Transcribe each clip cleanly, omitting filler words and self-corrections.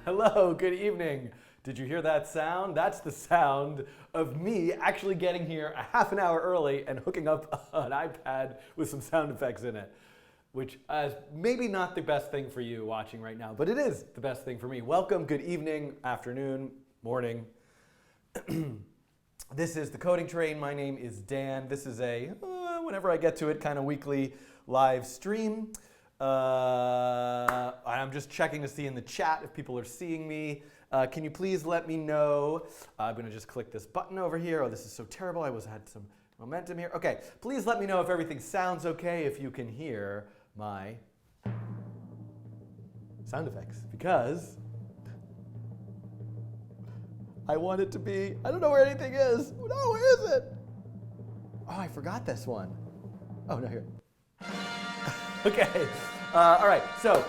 Hello, good evening. Did you hear that sound? That's the sound of me actually getting here a half an hour early and hooking up an iPad with some sound effects in it, which is maybe not the best thing for you watching right now, but it is the best thing for me. Welcome, good evening, afternoon, morning. This is The Coding Train. My name is Dan. This is a, whenever I get to it, kind of weekly live stream. I'm just checking to see in the chat if people are seeing me. Can you please let me know? I'm going to just click this button over here. Oh, this is so terrible. I had some momentum here. Okay, please let me know if everything sounds okay, if you can hear my sound effects, because I want it to be, I don't know where anything is. No, where is it? Oh, I forgot this one. Oh, no, here. Okay, all right, so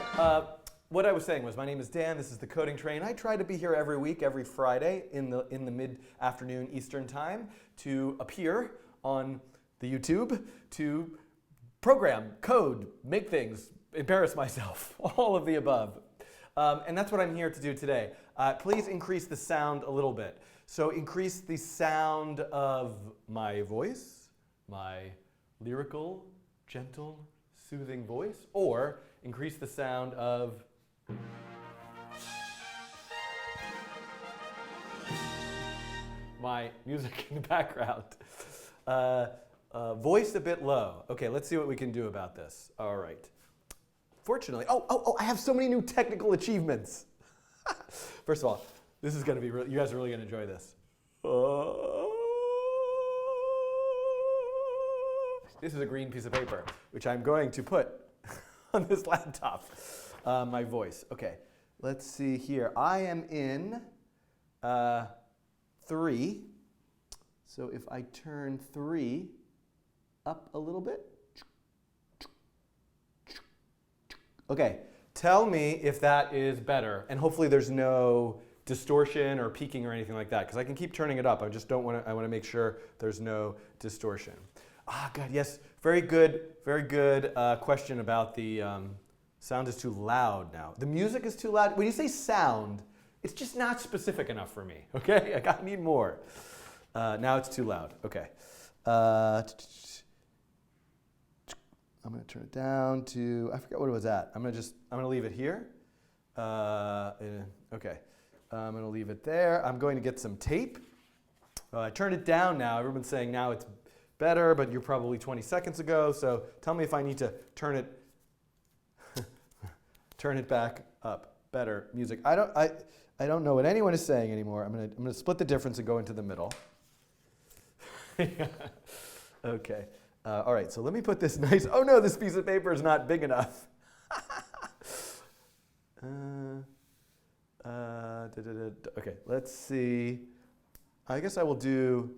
what I was saying was my name is Dan, this is The Coding Train. I try to be here every week, every Friday in the mid-afternoon Eastern time to appear on the YouTube to program, code, make things, embarrass myself, all of the above. And that's what I'm here to do today. Please increase the sound a little bit. So increase the sound of my voice, my lyrical, gentle, soothing voice, or increase the sound of my music in the background. Voice a bit low. Okay, let's see what we can do about this. All right. Fortunately, I have so many new technical achievements. First of all, this is going to be, you guys are really going to enjoy this. This is a green piece of paper, which I'm going to put on this laptop. My voice. Okay, let's see here. I am in 3. So if I turn 3 up a little bit. Okay, tell me if that is better. And hopefully there's no distortion or peaking or anything like that, because I can keep turning it up. I just don't want to, I want to make sure there's no distortion. Ah, good, yes, very good question about the sound is too loud now. The music is too loud. When you say sound, it's just not specific enough for me, okay? I need more. Now it's too loud, okay. I'm gonna turn it down to, I forget what it was at. I'm gonna leave it here. Okay, I'm gonna leave it there. I'm going to get some tape. I turned it down now. Everyone's saying now it's better, but you're probably 20 seconds ago, so tell me if I need to turn it turn it back up. Better music. I don't know what anyone is saying anymore. I'm gonna split the difference and go into the middle. Okay. All right, so let me put this nice, oh no, this piece of paper is not big enough. Okay, let's see. I guess I will do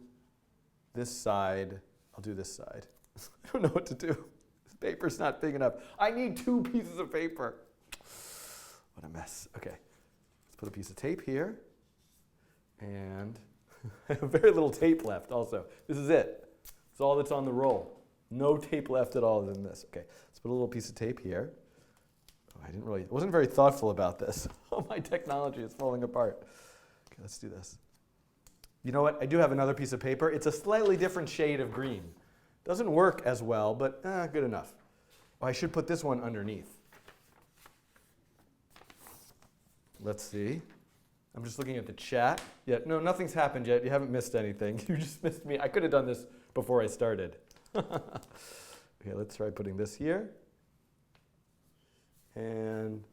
this side. I'll do this side. I don't know what to do. This paper's not big enough. I need 2 pieces of paper. What a mess. Okay, let's put a piece of tape here. And I have very little tape left also. This is it. It's all that's on the roll. No tape left at all than this. Okay, let's put a little piece of tape here. Oh, I wasn't very thoughtful about this. Oh, my technology is falling apart. Okay, let's do this. You know what? I do have another piece of paper. It's a slightly different shade of green. Doesn't work as well, but good enough. Oh, I should put this one underneath. Let's see. I'm just looking at the chat. Yeah, no, nothing's happened yet. You haven't missed anything. You just missed me. I could have done this before I started. Okay, let's try putting this here. And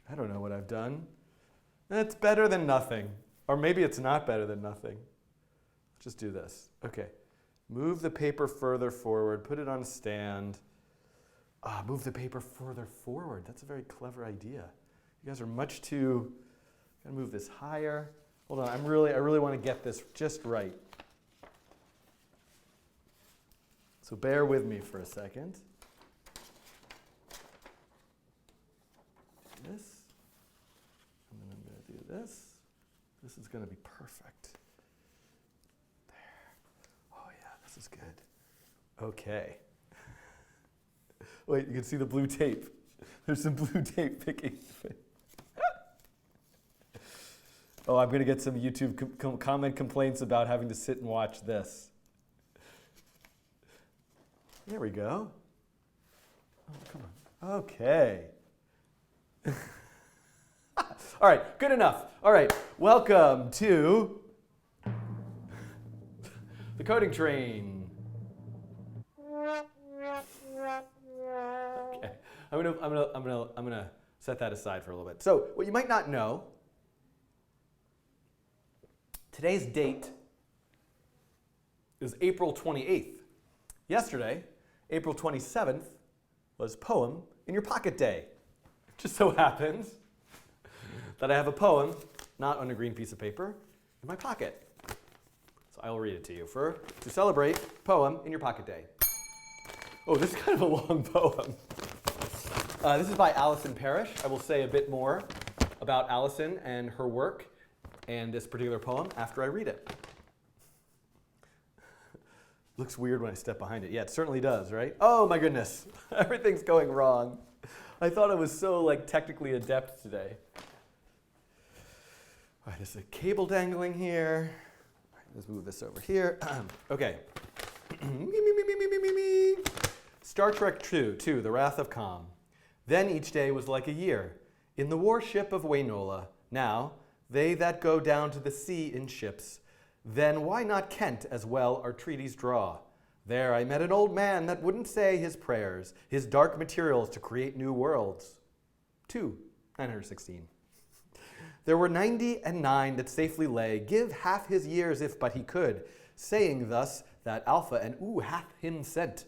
I don't know what I've done. It's better than nothing. Or maybe it's not better than nothing. Let's just do this. Okay. Move the paper further forward. Put it on a stand. Move the paper further forward. That's a very clever idea. You guys are much too, gotta move this higher. Hold on, I really want to get this just right. So bear with me for a second. This, and then I'm going to do this. This is going to be perfect. There. Oh yeah, this is good. Okay. Wait, you can see the blue tape. There's some blue tape picking. Oh, I'm going to get some YouTube comment complaints about having to sit and watch this. There we go. Oh, come on. Okay. All right, good enough. All right, welcome to the coding train. Okay, I'm gonna set that aside for a little bit. So, what you might not know, today's date is April 28th. Yesterday, April 27th, was Poem in Your Pocket Day. Just so happens that I have a poem, not on a green piece of paper, in my pocket. So I will read it to you to celebrate Poem in Your Pocket Day. Oh, this is kind of a long poem. This is by Allison Parrish. I will say a bit more about Allison and her work and this particular poem after I read it. Looks weird when I step behind it. Yeah, it certainly does, right? Oh my goodness, everything's going wrong. I thought I was so technically adept today. All right, there's a cable dangling here. All right, let's move this over here. Okay. Star Trek II, The Wrath of Khan. Then each day was like a year. In the warship of Wainola, now, they that go down to the sea in ships, then why not Kent as well our treaties draw? There I met an old man that wouldn't say his prayers, his dark materials to create new worlds. 916. There were 99 that safely lay, give half his years if but he could, saying thus that Alpha and Oo hath him sent.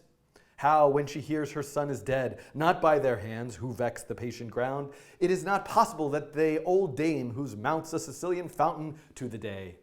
How, when she hears her son is dead, not by their hands who vex the patient ground, it is not possible that they old dame whose mounts a Sicilian fountain to the day.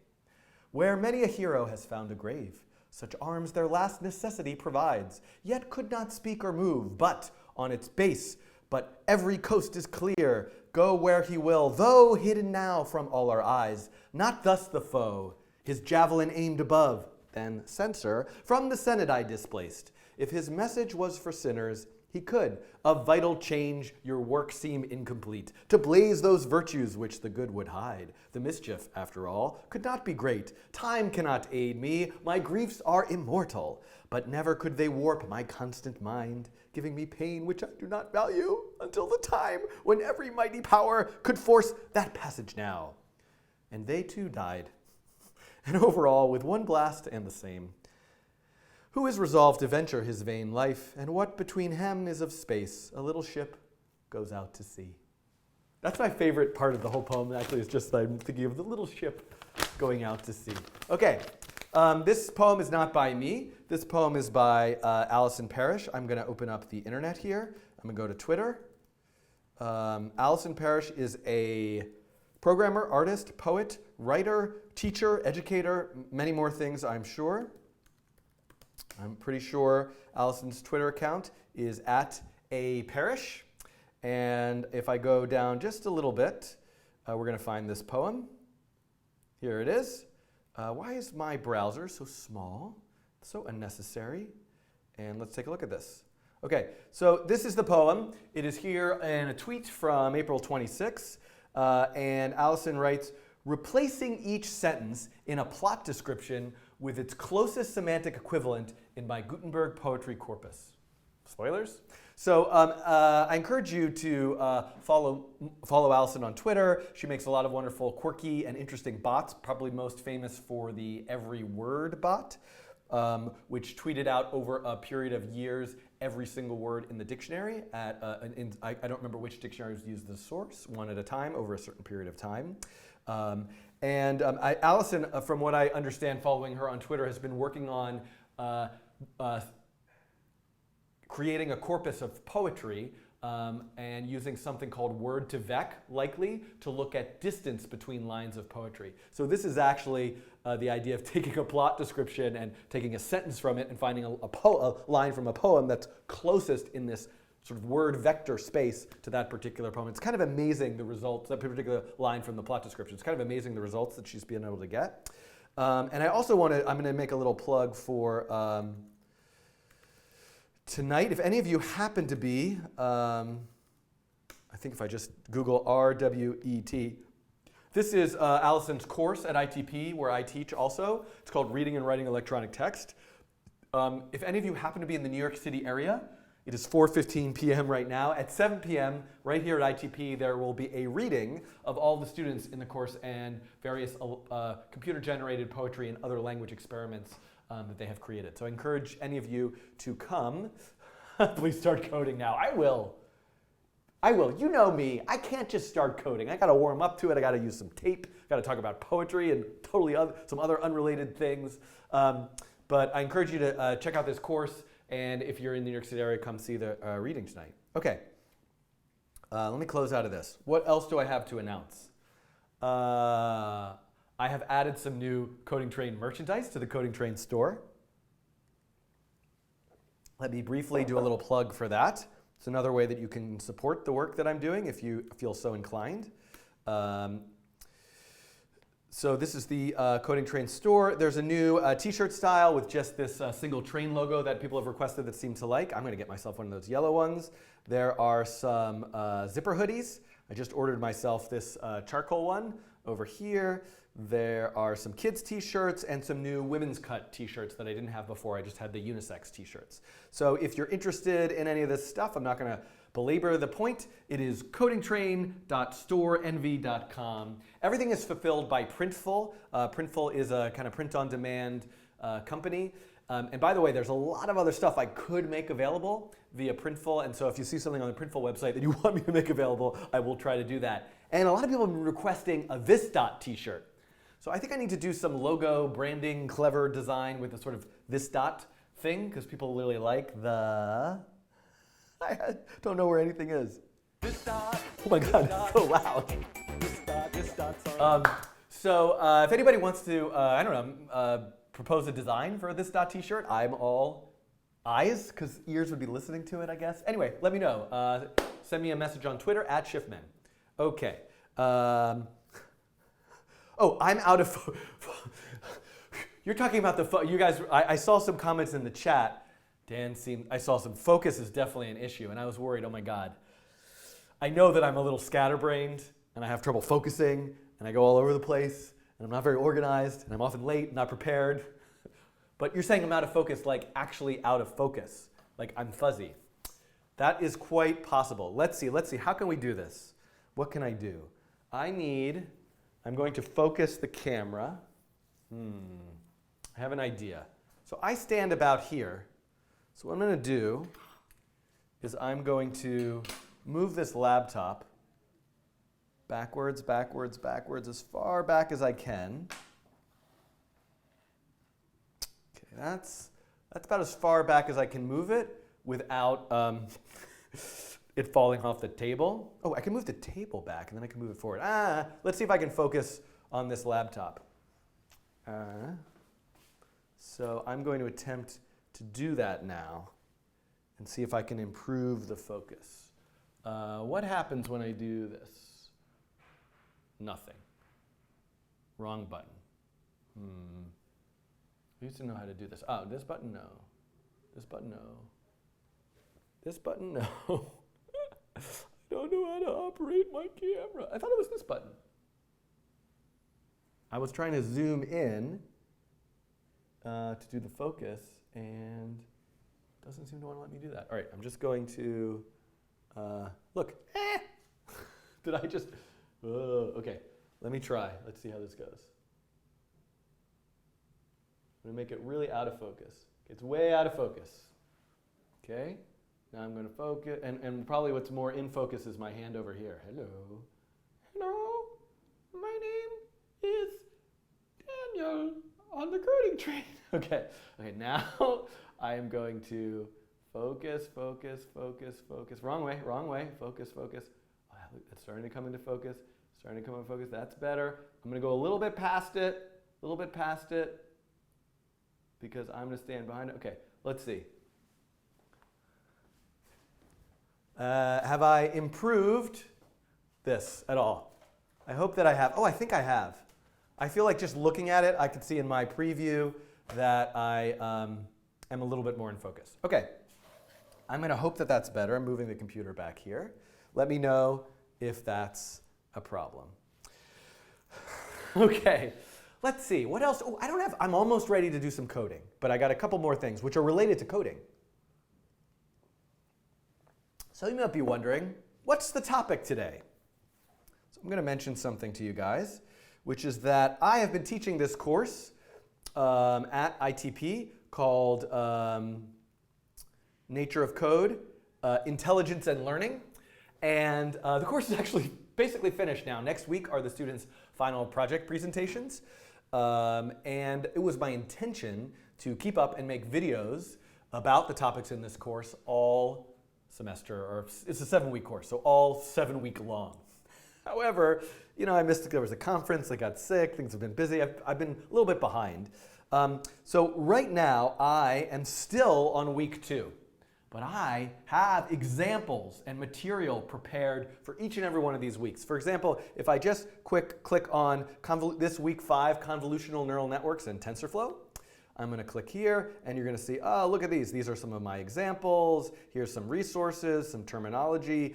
Where many a hero has found a grave, such arms their last necessity provides, yet could not speak or move, but on its base, but every coast is clear, go where he will, though hidden now from all our eyes, not thus the foe, his javelin aimed above, then censor, from the Senate I displaced. If his message was for sinners, he could, of vital change your work seem incomplete, to blaze those virtues which the good would hide. The mischief, after all, could not be great. Time cannot aid me, my griefs are immortal. But never could they warp my constant mind, giving me pain which I do not value, until the time when every mighty power could force that passage now. And they too died, and over all with one blast and the same. Who is resolved to venture his vain life, and what between him is of space, a little ship goes out to sea. That's my favorite part of the whole poem, actually, is just I'm thinking of the little ship going out to sea. Okay, this poem is not by me. This poem is by Allison Parrish. I'm going to open up the internet here. I'm going to go to Twitter. Allison Parrish is a programmer, artist, poet, writer, teacher, educator, many more things, I'm sure. I'm pretty sure Allison's Twitter account is @aparish. And if I go down just a little bit, we're going to find this poem. Here it is. Why is my browser so small? So unnecessary. And let's take a look at this. Okay, so this is the poem. It is here in a tweet from April 26. And Allison writes, replacing each sentence in a plot description with its closest semantic equivalent in my Gutenberg poetry corpus. Spoilers? So I encourage you to follow Allison on Twitter. She makes a lot of wonderful, quirky, and interesting bots, probably most famous for the Every Word bot, which tweeted out over a period of years every single word in the dictionary. I don't remember which dictionaries used the source, one at a time, over a certain period of time. Allison, from what I understand following her on Twitter, has been working on creating a corpus of poetry and using something called word2vec, likely, to look at distance between lines of poetry. So this is actually the idea of taking a plot description and taking a sentence from it and finding a line from a poem that's closest in this sort of word vector space to that particular poem. It's kind of amazing the results, that particular line from the plot description. It's kind of amazing the results that she's been able to get. And I also I'm going to make a little plug for tonight, if any of you happen to be, I think if I just Google RWET, this is Allison's course at ITP where I teach also. It's called Reading and Writing Electronic Text. If any of you happen to be in the New York City area, it is 4:15 p.m. right now. At 7 p.m. right here at ITP, there will be a reading of all the students in the course and various computer-generated poetry and other language experiments that they have created. So I encourage any of you to come. Please start coding now. I will. You know me. I can't just start coding. I got to warm up to it. I got to use some tape. Got to talk about poetry and some other unrelated things. But I encourage you to check out this course. And if you're in the New York City area, come see the reading tonight. Okay. Let me close out of this. What else do I have to announce? I have added some new Coding Train merchandise to the Coding Train store. Let me briefly do a little plug for that. It's another way that you can support the work that I'm doing if you feel so inclined. So this is the Coding Train store. There's a new t-shirt style with just this single train logo that people have requested that seem to like. I'm going to get myself one of those yellow ones. There are some zipper hoodies. I just ordered myself this charcoal one over here. There are some kids t-shirts and some new women's cut t-shirts that I didn't have before. I just had the unisex t-shirts. So if you're interested in any of this stuff, I'm not going to belabor the point. It is codingtrain.storenvy.com. Everything is fulfilled by Printful. Printful is a kind of print-on-demand company. And by the way, there's a lot of other stuff I could make available via Printful. And so if you see something on the Printful website that you want me to make available, I will try to do that. And a lot of people have been requesting a This Dot t-shirt. So I think I need to do some logo, branding, clever design with a sort of This Dot thing, because people really like the... I don't know where anything is. This dot. Oh my God, it's so loud. This dot, So if anybody wants to, I don't know, propose a design for a This Dot t-shirt, I'm all eyes, because ears would be listening to it, I guess. Anyway, let me know. Send me a message on Twitter, @Schiffman. Okay. Oh, I'm out of... You're talking about the... You guys, I saw some comments in the chat. I saw some focus is definitely an issue, and I was worried, oh my God. I know that I'm a little scatterbrained, and I have trouble focusing, and I go all over the place, and I'm not very organized, and I'm often late, not prepared. But you're saying I'm out of focus, like actually out of focus, like I'm fuzzy. That is quite possible. Let's see, how can we do this? What can I do? I'm going to focus the camera. I have an idea. So I stand about here. So what I'm going to do is I'm going to move this laptop backwards, backwards, backwards, as far back as I can. Okay, that's about as far back as I can move it without it falling off the table. Oh, I can move the table back and then I can move it forward. Let's see if I can focus on this laptop. So I'm going to attempt to do that now and see if I can improve the focus. What happens when I do this? Nothing. Wrong button. I used to know how to do this. Oh, this button, no. This button, no. This button, no. I don't know how to operate my camera. I thought it was this button. I was trying to zoom in to do the focus, and it doesn't seem to want to let me do that. All right, I'm just going to, look. Did I just, okay, let me try. Let's see how this goes. I'm going to make it really out of focus. It's way out of focus. Okay, now I'm going to focus, and probably what's more in focus is my hand over here. Hello. Hello, my name is Daniel on the Coding Train. Okay, now I am going to focus, focus, focus, focus. Wrong way, focus, focus. Oh, it's starting to come into focus, That's better. I'm going to go a little bit past it, because I'm going to stand behind it. Okay, let's see. Have I improved this at all? I hope that I have. Oh, I think I have. I feel like just looking at it, I could see in my preview that I am a little bit more in focus. Okay. I'm going to hope that that's better. I'm moving the computer back here. Let me know if that's a problem. Okay, let's see. What else? Oh, I'm almost ready to do some coding, but I got a couple more things which are related to coding. So you might be wondering, what's the topic today? So I'm going to mention something to you guys, which is that I have been teaching this course at ITP called Nature of Code, Intelligence and Learning. And the course is actually basically finished now. Next week are the students' final project presentations. And it was my intention to keep up and make videos about the topics in this course all semester, or it's a 7-week course, so all 7-week long. However, I missed it. There was a conference, I got sick, things have been busy. I've been a little bit behind. So right now, I am still on week 2. But I have examples and material prepared for each and every one of these weeks. For example, if I just click on this week 5, convolutional neural networks and TensorFlow, I'm going to click here, and you're going to see, oh, look at these. These are some of my examples. Here's some resources, some terminology,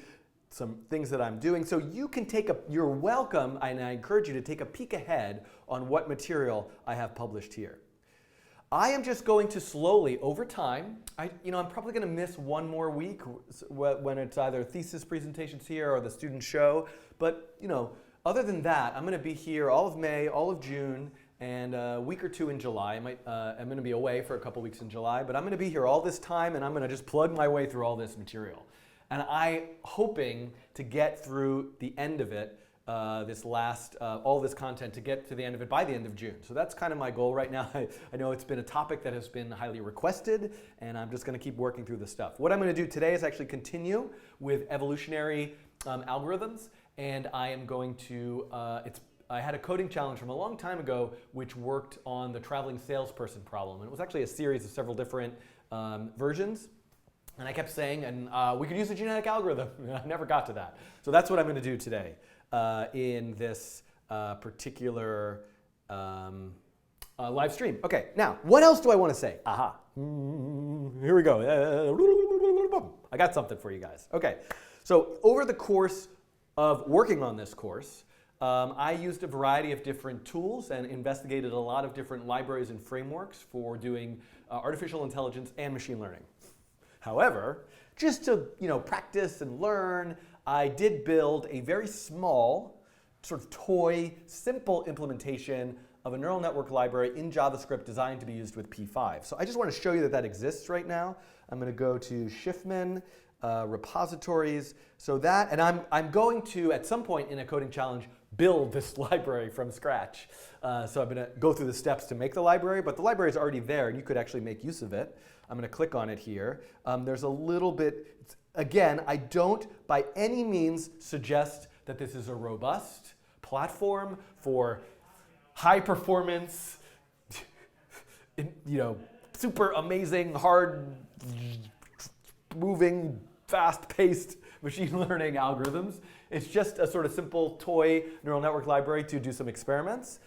some things that I'm doing. So you can you're welcome, and I encourage you to take a peek ahead on what material I have published here. I am just going to slowly, over time, I'm probably going to miss one more week when it's either thesis presentations here or the student show. But, other than that, I'm going to be here all of May, all of June, and a week or 2 in July. I'm going to be away for a couple weeks in July, but I'm going to be here all this time, and I'm going to just plug my way through all this material. And I'm hoping to get through the end of it, all this content, to get to the end of it by the end of June. So that's kind of my goal right now. I know it's been a topic that has been highly requested, and I'm just going to keep working through the stuff. What I'm going to do today is actually continue with evolutionary algorithms, and I am going to, I had a coding challenge from a long time ago which worked on the traveling salesperson problem. And it was actually a series of several different versions. And I kept saying, we could use a genetic algorithm. I never got to that. So that's what I'm going to do today in this particular live stream. Okay, now, what else do I want to say? Aha. Here we go. I got something for you guys. Okay, so over the course of working on this course, I used a variety of different tools and investigated a lot of different libraries and frameworks for doing artificial intelligence and machine learning. However, just to practice and learn, I did build a very small, sort of toy, simple implementation of a neural network library in JavaScript designed to be used with P5. So I just want to show you that exists right now. I'm going to go to Schiffman, repositories. So that, and I'm going to, at some point in a coding challenge, build this library from scratch. So I'm going to go through the steps to make the library, but the library is already there, and you could actually make use of it. I'm going to click on it here. There's a little bit, again, I don't by any means suggest that this is a robust platform for high performance, super amazing, hard moving, fast-paced machine learning algorithms. It's just a sort of simple toy neural network library to do some experiments.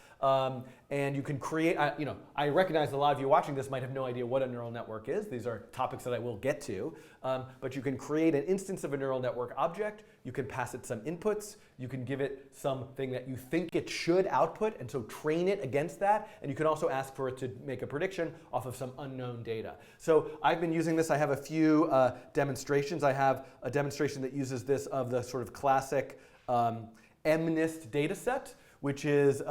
And you can create, I recognize a lot of you watching this might have no idea what a neural network is. These are topics that I will get to. But you can create an instance of a neural network object. You can pass it some inputs. You can give it something that you think it should output, and so train it against that. And you can also ask for it to make a prediction off of some unknown data. So I've been using this. I have a few demonstrations. I have a demonstration that uses this of the sort of classic MNIST data set, which is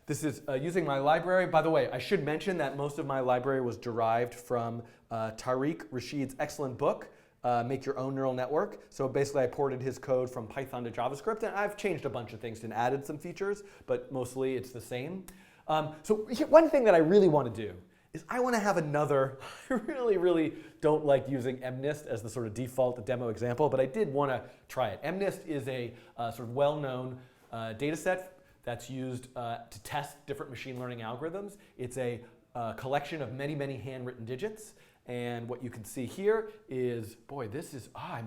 this is using my library. By the way, I should mention that most of my library was derived from Tariq Rashid's excellent book, Make Your Own Neural Network. So basically I ported his code from Python to JavaScript, and I've changed a bunch of things and added some features, but mostly it's the same. So one thing that I really want to do is I want to have another, I really don't like using MNIST as the sort of default demo example, but I did want to try it. MNIST is a sort of well-known data set that's used to test different machine learning algorithms. It's a collection of many handwritten digits. And what you can see here is, boy, this is, I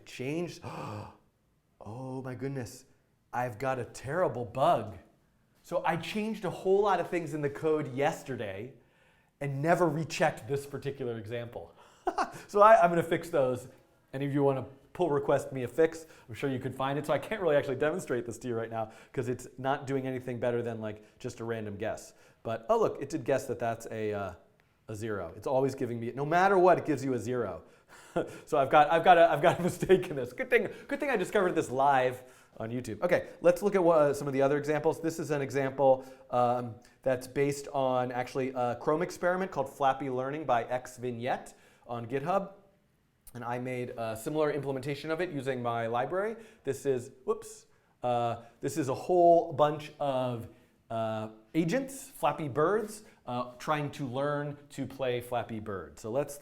changed, oh my goodness, I've got a terrible bug. So I changed a whole lot of things in the code yesterday and never rechecked this particular example. So I'm going to fix those. Any of you want to pull request me a fix, I'm sure you could find it. So I can't really actually demonstrate this to you right now because it's not doing anything better than like just a random guess. But oh look, it did guess that that's a 0. It's always giving me, no matter what, it gives you a 0. So I've got a mistake in this. Good thing I discovered this live on YouTube. Okay, let's look at some of the other examples. This is an example that's based on actually a Chrome experiment called Flappy Learning by XVignette on GitHub. And I made a similar implementation of it using my library. This is a whole bunch of agents, Flappy Birds, trying to learn to play Flappy Bird. So let's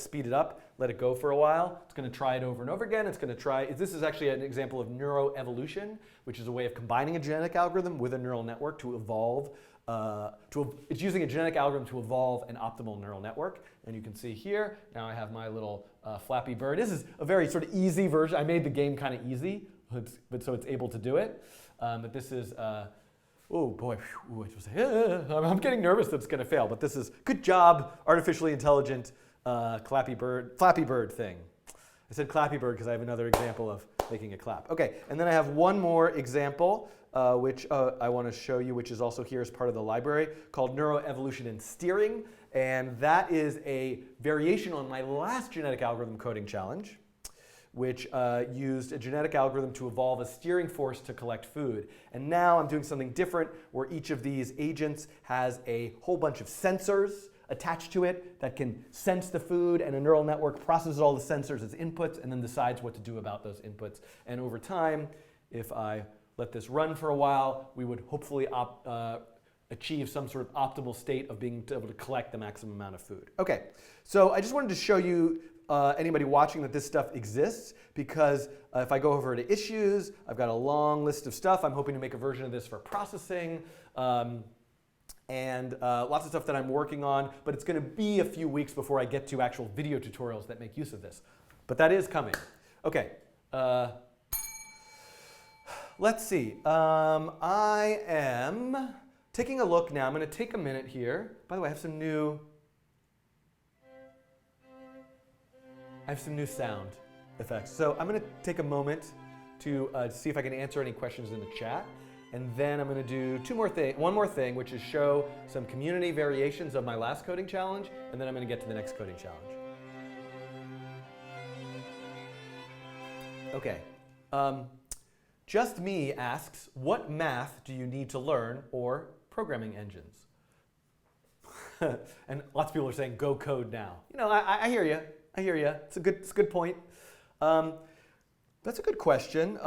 speed it up, let it go for a while. It's going to try it over and over again. It's going to try, this is actually an example of neuroevolution, which is a way of combining a genetic algorithm with a neural network to evolve. It's using a genetic algorithm to evolve an optimal neural network. And you can see here, now I have my little Flappy Bird. This is a very sort of easy version. I made the game kind of easy, but so it's able to do it. But this is, oh boy, I'm getting nervous that it's going to fail. But this is, good job, artificially intelligent Flappy Bird thing. I said Clappy Bird because I have another example of making a clap. Okay, and then I have one more example, which I want to show you, which is also here as part of the library, called Neuroevolution and Steering. And that is a variation on my last genetic algorithm coding challenge, which used a genetic algorithm to evolve a steering force to collect food. And now I'm doing something different where each of these agents has a whole bunch of sensors attached to it that can sense the food, and a neural network processes all the sensors as inputs and then decides what to do about those inputs. And over time, if I let this run for a while, we would hopefully achieve some sort of optimal state of being able to collect the maximum amount of food. Okay, so I just wanted to show you, anybody watching, that this stuff exists, because if I go over to issues, I've got a long list of stuff. I'm hoping to make a version of this for processing, and lots of stuff that I'm working on, but it's going to be a few weeks before I get to actual video tutorials that make use of this. But that is coming. Okay. Let's see. I am taking a look now. I'm going to take a minute here. By the way, I have some new sound effects. So I'm going to take a moment to see if I can answer any questions in the chat. And then I'm going to do one more thing, which is show some community variations of my last coding challenge. And then I'm going to get to the next coding challenge. Okay. Just Me asks, what math do you need to learn, or programming engines? And lots of people are saying, go code now. You know, I hear you. I hear you. It's a good point. That's a good question.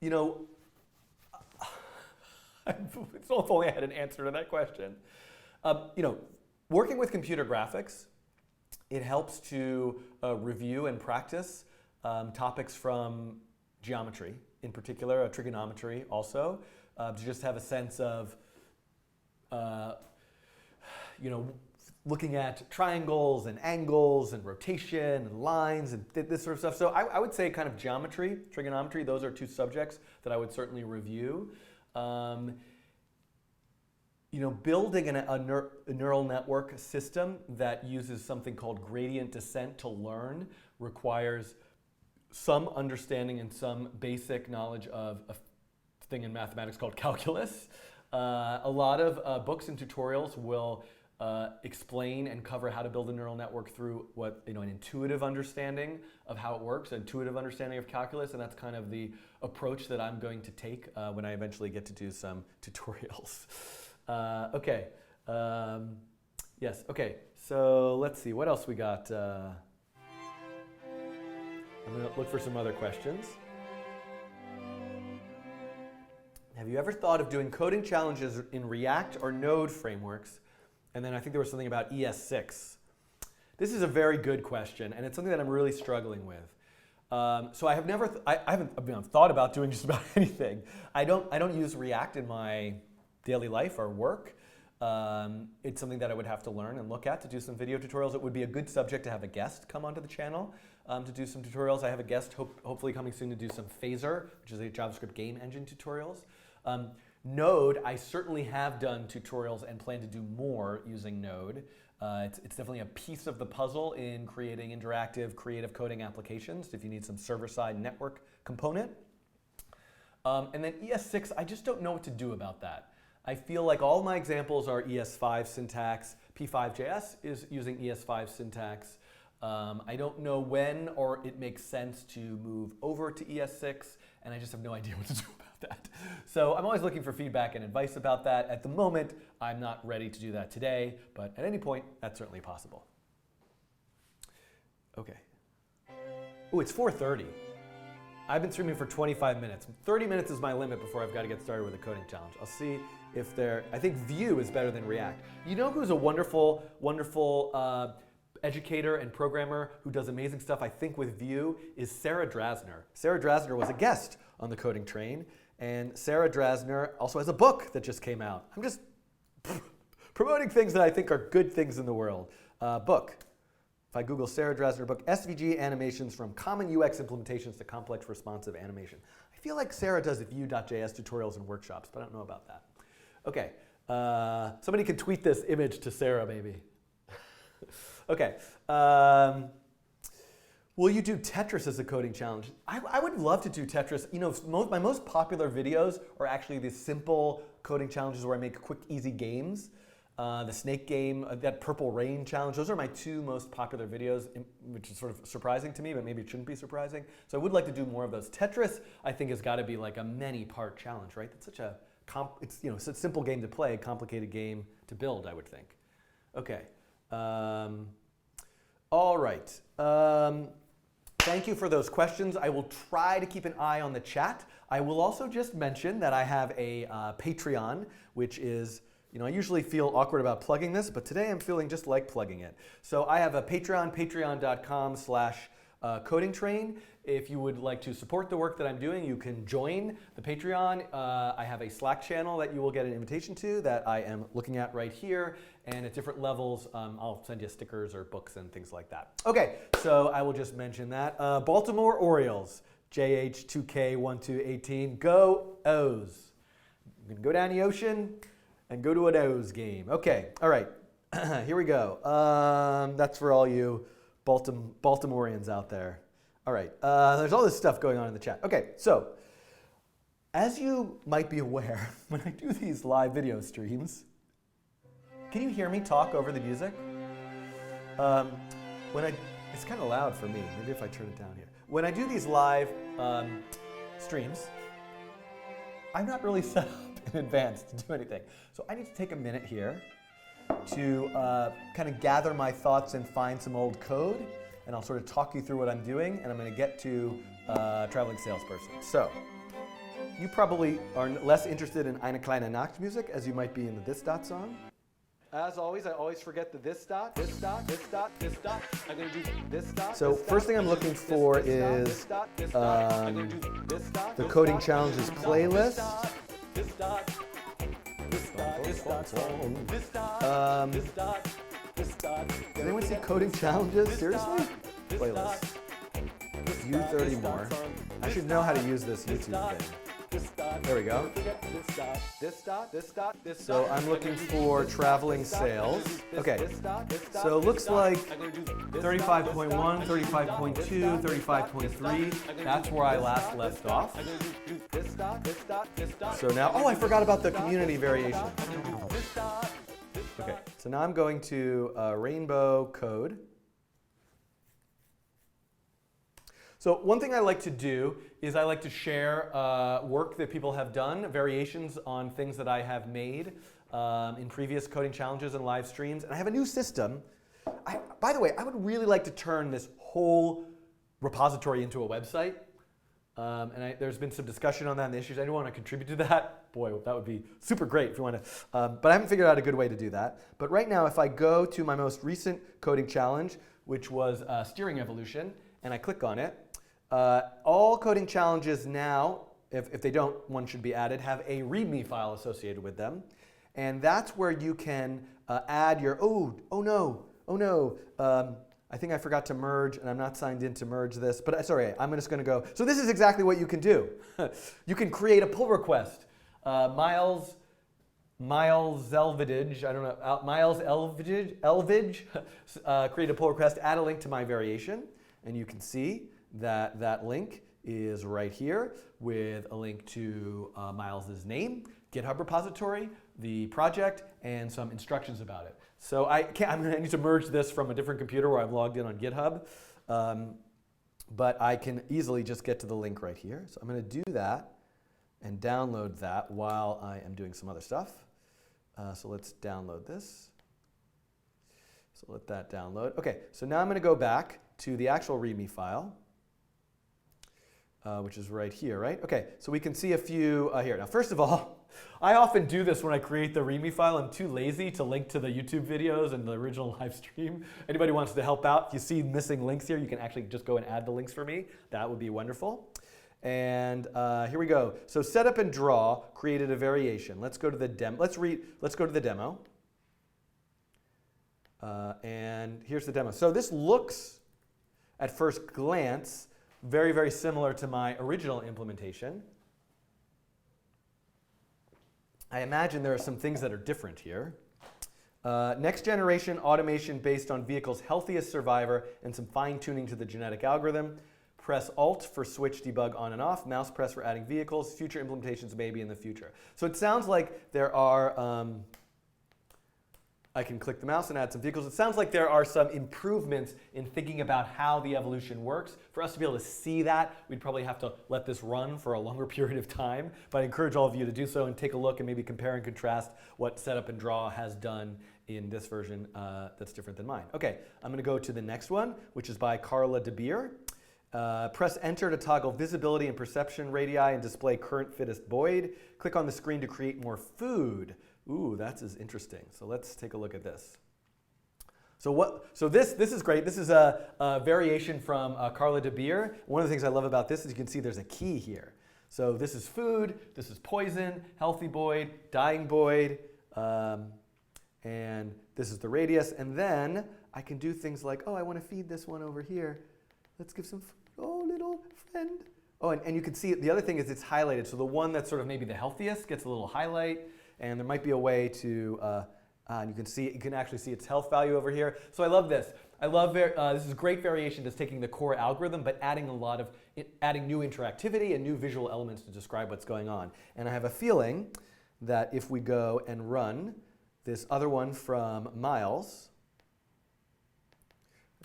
You know, it's if only I had an answer to that question. You know, working with computer graphics, it helps to review and practice topics from geometry, in particular, trigonometry also, to just have a sense of, you know, looking at triangles and angles and rotation and lines and this sort of stuff. So I would say kind of geometry, trigonometry, those are two subjects that I would certainly review. You know, building a neural network system that uses something called gradient descent to learn requires some understanding and some basic knowledge of a thing in mathematics called calculus. A lot of books and tutorials will explain and cover how to build a neural network through an intuitive understanding of how it works, an intuitive understanding of calculus, and that's kind of the approach that I'm going to take when I eventually get to do some tutorials. Okay. Yes. Okay. So let's see. What else we got? I'm going to look for some other questions. Have you ever thought of doing coding challenges in React or Node frameworks? And then I think there was something about ES6. This is a very good question, and it's something that I'm really struggling with. So I haven't thought about doing just about anything. I don't use React in my daily life or work. It's something that I would have to learn and look at to do some video tutorials. It would be a good subject to have a guest come onto the channel to do some tutorials. I have a guest hopefully coming soon to do some Phaser, which is a JavaScript game engine tutorials. Node, I certainly have done tutorials and plan to do more using Node. It's definitely a piece of the puzzle in creating interactive, creative coding applications if you need some server-side network component. And then ES6, I just don't know what to do about that. I feel like all my examples are ES5 syntax. P5.js is using ES5 syntax. I don't know when or it makes sense to move over to ES6, and I just have no idea what to do about that. So I'm always looking for feedback and advice about that. At the moment, I'm not ready to do that today, but at any point, that's certainly possible. Okay. Ooh, it's 4:30. I've been streaming for 25 minutes. 30 minutes is my limit before I've got to get started with a coding challenge. I'll see if I think Vue is better than React. You know who's a wonderful, wonderful educator and programmer who does amazing stuff, I think, with Vue is Sarah Drasner. Sarah Drasner was a guest on the Coding Train, and Sarah Drasner also has a book that just came out. I'm just promoting things that I think are good things in the world. Book. If I Google Sarah Drasner book, SVG Animations from Common UX Implementations to Complex Responsive Animation. I feel like Sarah does Vue.js tutorials and workshops, but I don't know about that. Okay, somebody can tweet this image to Sarah maybe. Okay, will you do Tetris as a coding challenge? I would love to do Tetris. You know, my most popular videos are actually these simple coding challenges where I make quick, easy games. The snake game, that Purple Rain challenge, those are my two most popular videos, which is sort of surprising to me, but maybe it shouldn't be surprising. So I would like to do more of those. Tetris, I think, has got to be like a many-part challenge, right? It's such a, it's a simple game to play, complicated game to build, I would think. Okay. All right. Thank you for those questions. I will try to keep an eye on the chat. I will also just mention that I have a Patreon, which is, I usually feel awkward about plugging this, but today I'm feeling just like plugging it. So I have a Patreon, patreon.com/codingtrain. If you would like to support the work that I'm doing, you can join the Patreon. I have a Slack channel that you will get an invitation to that I am looking at right here. And at different levels, I'll send you stickers or books and things like that. Okay, so I will just mention that. Baltimore Orioles, JH2K1218, go O's. You can go down the ocean and go to an O's game. Okay, all right, here we go. That's for all you Baltimoreans out there. All right, there's all this stuff going on in the chat. Okay, so as you might be aware, when I do these live video streams, can you hear me talk over the music? It's kind of loud for me. Maybe if I turn it down here. When I do these live streams, I'm not really set up in advance to do anything. So I need to take a minute here to kind of gather my thoughts and find some old code. And I'll sort of talk you through what I'm doing, and I'm going to get to Traveling Salesperson. So, you probably are less interested in Eine kleine Nacht music as you might be in the This Dot song. As always, I always forget the this dot, this dot, this dot, this dot. I'm going to do this dot. So first thing I'm looking for is the Coding Challenges playlist. This dot, this dot, this dot, this dot, this dot. Does anyone see Coding Challenges? Seriously? Playlist. View 30 more. I should know how to use this YouTube thing. There we go. So I'm looking for traveling sales. Okay. So it looks like 35.1, 35.2, 35.3. That's where I last left off. So now, oh, I forgot about the community variation. Okay, so now I'm going to Rainbow Code. So one thing I like to do is I like to share work that people have done, variations on things that I have made in previous coding challenges and live streams. And I have a new system. By the way, I would really like to turn this whole repository into a website. There's been some discussion on that and the issues. I don't want to contribute to that. Boy, that would be super great if you want to. But I haven't figured out a good way to do that. But right now, if I go to my most recent coding challenge, which was Steering Evolution, and I click on it, all coding challenges now, if they don't, one should be added, have a README file associated with them. And that's where you can add your, oh no, I think I forgot to merge, and I'm not signed in to merge this, but sorry, I'm just going to go. So this is exactly what you can do. You can create a pull request. Miles Miles Elvidge, I don't know, Miles Elvidge created a pull request, add a link to my variation. And you can see that that link is right here with a link to Miles's name, GitHub repository, the project, and some instructions about it. So I need to merge this from a different computer where I'm logged in on GitHub. But I can easily just get to the link right here. So I'm going to do that and download that while I am doing some other stuff. So let's download this. So let that download. OK, so now I'm going to go back to the actual README file, which is right here, right? OK, so we can see a few here. Now, first of all, I often do this when I create the README file. I'm too lazy to link to the YouTube videos and the original live stream. Anybody wants to help out, if you see missing links here, you can actually just go and add the links for me. That would be wonderful. And here we go. So setup and draw created a variation. Let's go to the demo. Let's go to the demo. And here's the demo. So this looks, at first glance, very, very similar to my original implementation. I imagine there are some things that are different here. Next generation automation based on vehicle's healthiest survivor and some fine tuning to the genetic algorithm. Press Alt for switch debug on and off. Mouse press for adding vehicles. Future implementations maybe in the future. So it sounds like there are, I can click the mouse and add some vehicles. It sounds like there are some improvements in thinking about how the evolution works. For us to be able to see that, we'd probably have to let this run for a longer period of time. But I encourage all of you to do so and take a look and maybe compare and contrast what setup and draw has done in this version that's different than mine. OK, I'm going to go to the next one, which is by Carla De Beer. Press Enter to toggle visibility and perception radii and display current fittest void. Click on the screen to create more food. Ooh, that's interesting. So let's take a look at this. So this is great. This is a variation from Carla De Beer. One of the things I love about this is you can see there's a key here. So this is food, this is poison, healthy void, dying void, and this is the radius. And then I can do things like, oh, I want to feed this one over here. Let's give some food. Oh, little friend. Oh, and you can see the other thing is it's highlighted. So the one that's sort of maybe the healthiest gets a little highlight. And there might be a way to, and you can actually see its health value over here. So I love this. I love this is a great variation that's taking the core algorithm, but adding adding new interactivity and new visual elements to describe what's going on. And I have a feeling that if we go and run this other one from Miles,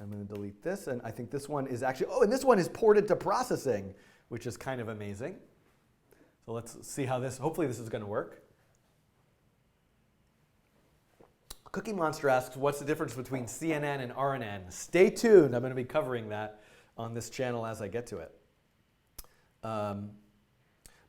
I'm going to delete this, and I think this one is actually, oh, and this one is ported to processing, which is kind of amazing. So let's see how this, hopefully this is going to work. Cookie Monster asks, what's the difference between CNN and RNN? Stay tuned. I'm going to be covering that on this channel as I get to it.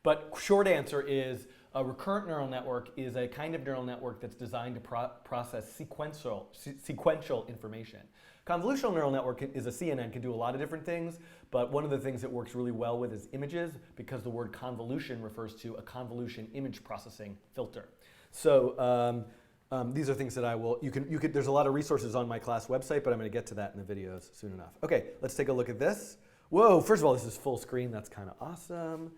But short answer is a recurrent neural network is a kind of neural network that's designed to process sequential information. Convolutional neural network is a CNN, can do a lot of different things, but one of the things it works really well with is images, because the word convolution refers to a convolution image processing filter. So these are things that I will, there's a lot of resources on my class website, but I'm going to get to that in the videos soon enough. OK, let's take a look at this. Whoa, first of all, this is full screen. That's kind of awesome.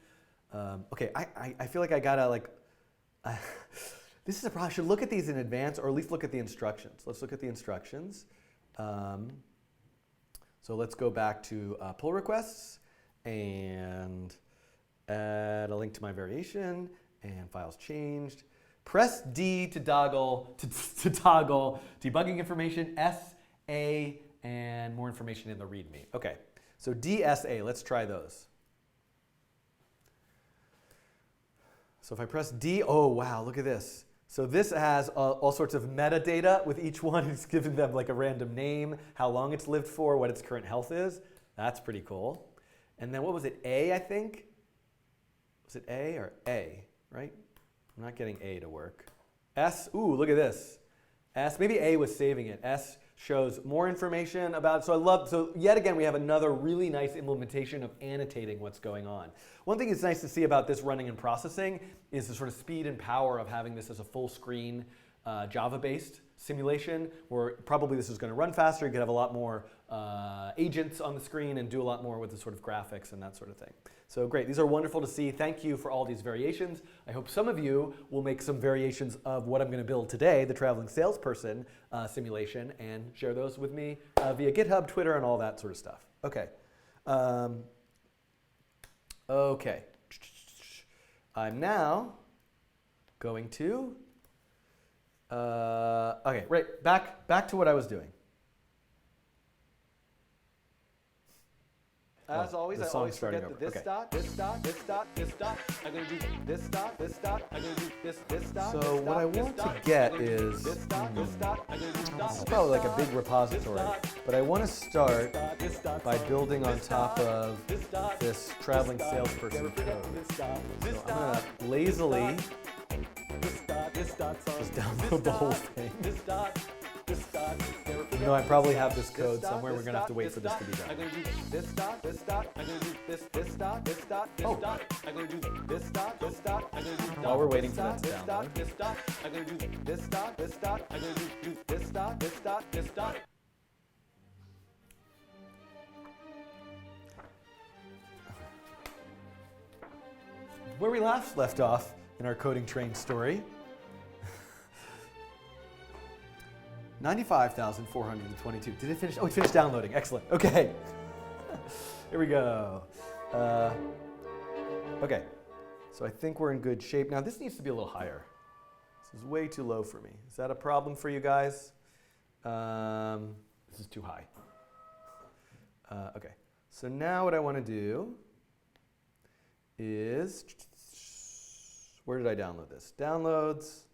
OK, I feel like I got to, this is a problem. I should look at these in advance, or at least look at the instructions. Let's look at the instructions. So let's go back to pull requests and add a link to my variation and files changed. Press D to toggle debugging information, S, A, and more information in the README. OK, so D, S, A. Let's try those. So if I press D, oh, wow, look at this. So this has all sorts of metadata with each one. It's given them like a random name, how long it's lived for, what its current health is. That's pretty cool. And then what was it, A, I think? Was it A or A, right? I'm not getting A to work. S, ooh, look at this. S, maybe A was saving it. S shows more information about it. So yet again, we have another really nice implementation of annotating what's going on. One thing that's nice to see about this running and processing is the sort of speed and power of having this as a full screen Java-based simulation where probably this is going to run faster. You could have a lot more agents on the screen and do a lot more with the sort of graphics and that sort of thing. So great, these are wonderful to see. Thank you for all these variations. I hope some of you will make some variations of what I'm going to build today, the traveling salesperson simulation, and share those with me via GitHub, Twitter, and all that sort of stuff. Okay. Okay. I'm now going to, okay, right, back to what I was doing. As always, I always forget that this dot, this dot, this dot, this dot. I'm going to do this dot, this dot. I'm going to do this dot. So what I want to get is, this is probably like a big repository, but I want to start by building on top of this traveling salesperson code. So I'm going to lazily just download the whole thing. Even though I probably have this code somewhere, we're going to have to wait for this to be done. I'm going to do this dot, this dot. I'm going to do this dot, this dot, this dot. I'm going to do this dot, this dot. I'm going to do while we're waiting for that to download. This dot, I'm going to do this dot, this dot. I'm going to do this dot, this dot, this dot. Where we last left off in our coding train story, 95,422. Did it finish? Oh, it finished downloading. Excellent. Okay. Here we go. Okay. So I think we're in good shape. Now this needs to be a little higher. This is way too low for me. Is that a problem for you guys? This is too high. Okay. So now what I want to do is, where did I download this? Downloads.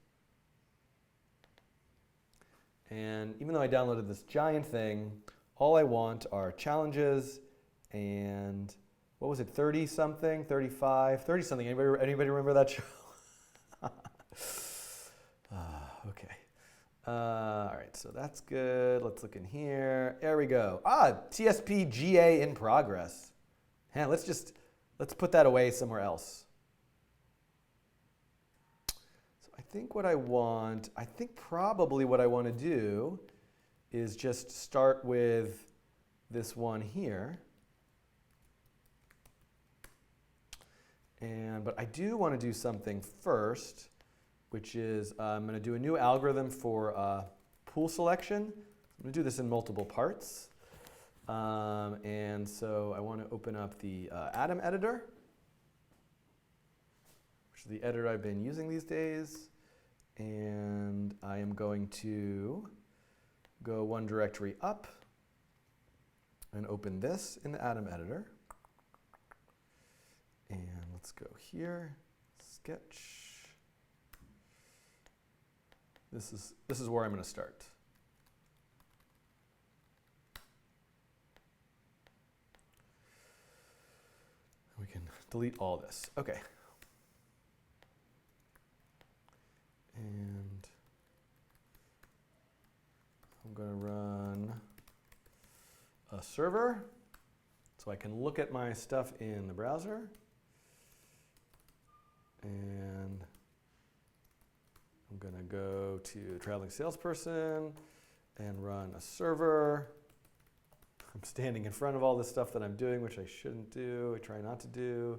And even though I downloaded this giant thing, all I want are challenges and, what was it, 30-something, 35, 30-something. Anybody remember that show? Okay. All right, so that's good. Let's look in here. There we go. TSP GA in progress. Let's put that away somewhere else. I think probably what I want to do is just start with this one here. But I do want to do something first, which is I'm going to do a new algorithm for pool selection. I'm going to do this in multiple parts. And so I want to open up the Atom editor, which is the editor I've been using these days. And I am going to go one directory up and open this in the Atom editor. And let's go here, sketch. This is where I'm going to start. We can delete all this. Okay. And I'm going to run a server so I can look at my stuff in the browser. And I'm going to go to Traveling Salesperson and run a server. I'm standing in front of all this stuff that I'm doing, which I shouldn't do. I try not to do.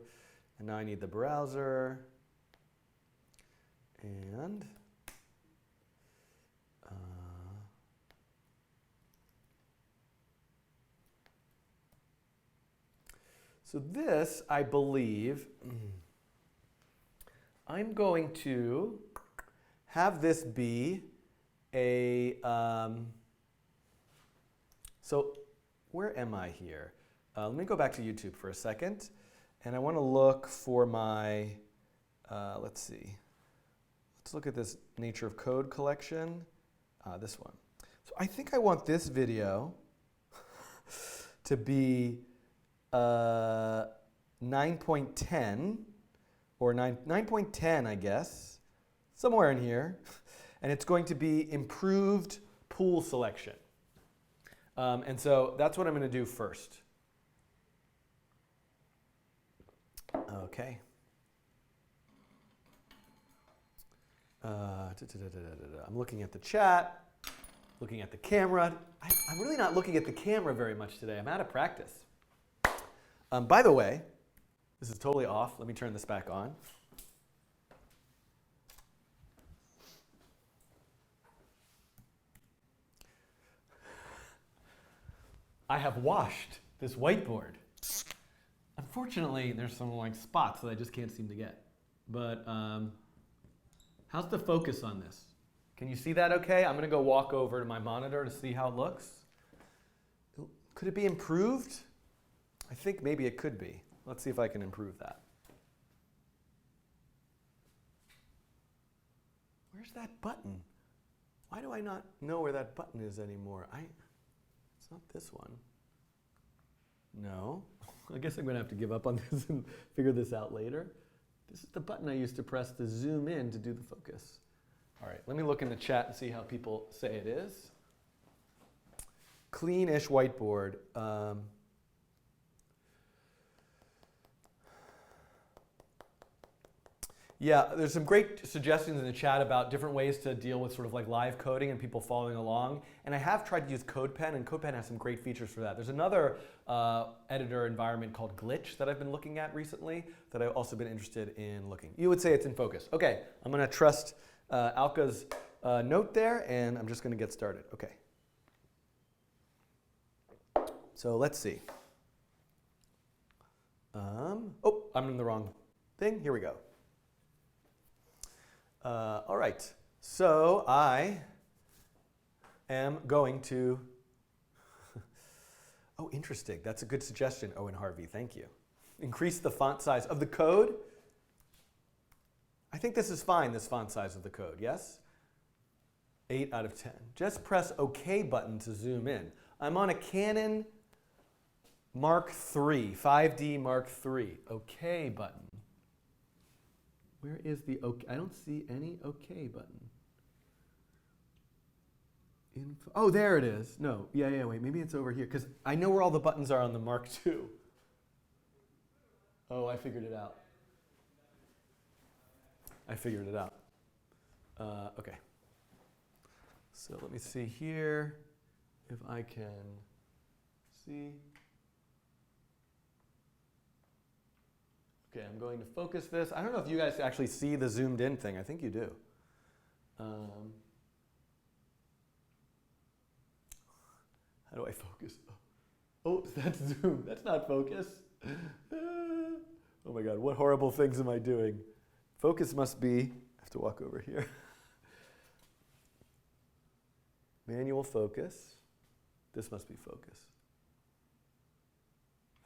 And now I need the browser. And so this, I believe, I'm going to have this be a, so where am I here? Let me go back to YouTube for a second. And I want to look for my, let's see. Let's look at this Nature of Code collection, this one. So I think I want this video to be 9.10, or 9.10, I guess, somewhere in here. And it's going to be improved pool selection. And so that's what I'm going to do first. Okay. I'm looking at the chat. looking at the camera. I'm really not looking at the camera very much today. I'm out of practice. By the way, this is totally off. Let me turn this back on. I have washed this whiteboard. Unfortunately, there's some like spots that I just can't seem to get. But how's the focus on this? Can you see that okay? I'm going to go walk over to my monitor to see how it looks. Could it be improved? I think maybe it could be. Let's see if I can improve that. Where's that button? Why do I not know where that button is anymore? It's not this one. No. I guess I'm going to have to give up on this and figure this out later. This is the button I used to press to zoom in to do the focus. All right, let me look in the chat and see how people say it is. Clean-ish whiteboard. Yeah, there's some great suggestions in the chat about different ways to deal with sort of like live coding and people following along. And I have tried to use CodePen, and CodePen has some great features for that. There's another editor environment called Glitch that I've been looking at recently that I've also been interested in looking. You would say it's in focus. Okay, I'm going to trust Alka's note there, and I'm just going to get started. Okay. So let's see. Oh, I'm in the wrong thing. Here we go. All right, so I am going to, oh, interesting. That's a good suggestion, Owen Harvey. Thank you. Increase the font size of the code. I think this is fine, this font size of the code, yes? 8 out of 10. Just press OK button to zoom in. I'm on a Canon Mark III, 5D Mark III. OK button. Where is the OK? I don't see any OK button. Oh, there it is. No, yeah, wait, maybe it's over here, because I know where all the buttons are on the Mark II. Oh, I figured it out. Okay. So let me see here if I can see. Okay, I'm going to focus this. I don't know if you guys actually see the zoomed in thing. I think you do. How do I focus? Oh, that's zoom. That's not focus. Oh my God, what horrible things am I doing? Focus must be, I have to walk over here. Manual focus. This must be focus.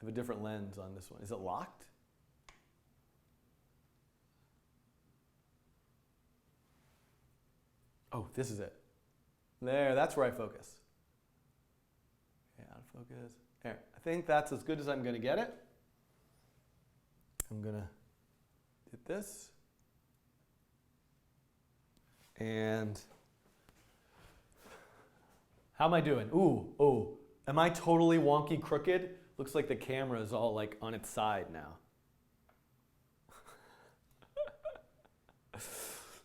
I have a different lens on this one. Is it locked? Oh, this is it. There, that's where I focus. Okay, out of focus. There, I think that's as good as I'm going to get it. I'm going to hit this. And how am I doing? Ooh, am I totally wonky crooked? Looks like the camera is all like on its side now.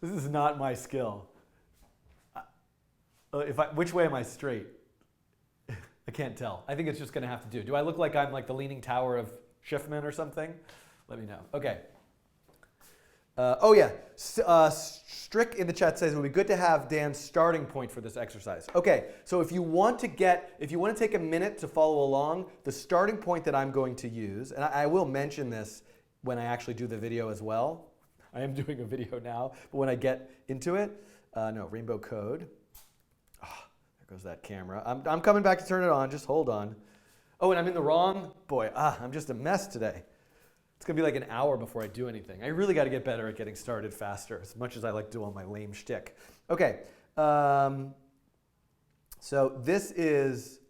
This is not my skill. Which way am I straight? I can't tell. I think it's just going to have to do. Do I look like I'm like the Leaning Tower of Schiffman or something? Let me know. Okay. Oh yeah, Strick in the chat says it would be good to have Dan's starting point for this exercise. Okay, so if you want to take a minute to follow along, the starting point that I'm going to use, and I will mention this when I actually do the video as well. I am doing a video now, but when I get into it, no, Rainbow Code. Oh, there goes that camera. I'm coming back to turn it on, just hold on. Oh, and I'm in the wrong, boy, I'm just a mess today. It's going to be like an hour before I do anything. I really got to get better at getting started faster, as much as I like doing my lame shtick. Okay, so this is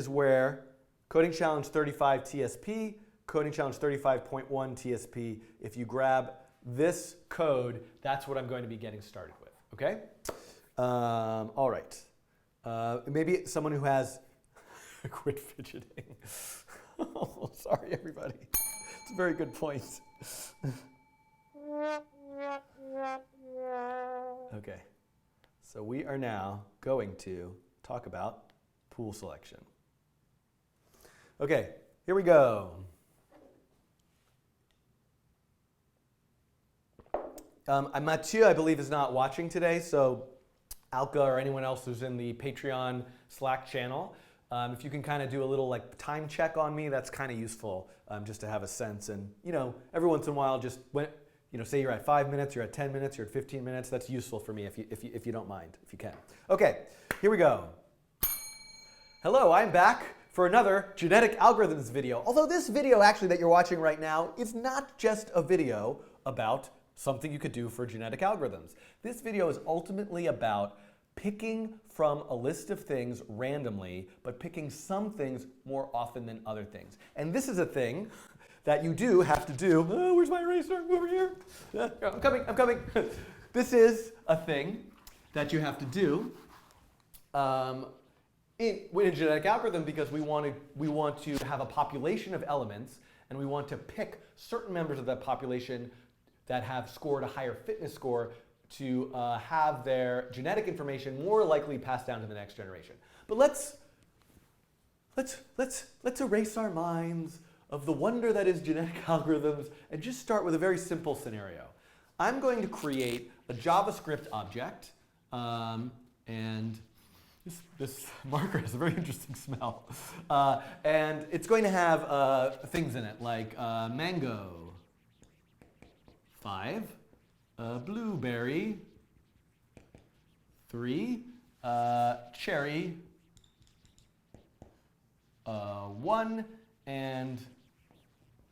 where Coding Challenge 35 TSP, Coding Challenge 35.1 TSP, if you grab this code, that's what I'm going to be getting started with, okay? All right. Maybe someone who has, quit fidgeting. Oh, sorry, everybody. It's a very good point. Okay. So we are now going to talk about pool selection. Okay, here we go. Mathieu, I believe, is not watching today, so Alka or anyone else who's in the Patreon Slack channel, if you can kind of do a little like time check on me, that's kind of useful just to have a sense. And every once in a while, just when say you're at 5 minutes, you're at 10 minutes, you're at 15 minutes. That's useful for me if you don't mind, if you can. Okay, here we go. Hello, I'm back for another genetic algorithms video. Although this video actually that you're watching right now is not just a video about something you could do for genetic algorithms. This video is ultimately about picking from a list of things randomly, but picking some things more often than other things. And this is a thing that you do have to do. Oh, where's my eraser? Over here. I'm coming. This is a thing that you have to do in a genetic algorithm because we want to have a population of elements, and we want to pick certain members of that population that have scored a higher fitness score to have their genetic information more likely passed down to the next generation. But let's erase our minds of the wonder that is genetic algorithms and just start with a very simple scenario. I'm going to create a JavaScript object, and this marker has a very interesting smell. And it's going to have things in it like mango, 5, blueberry, 3, cherry, 1, and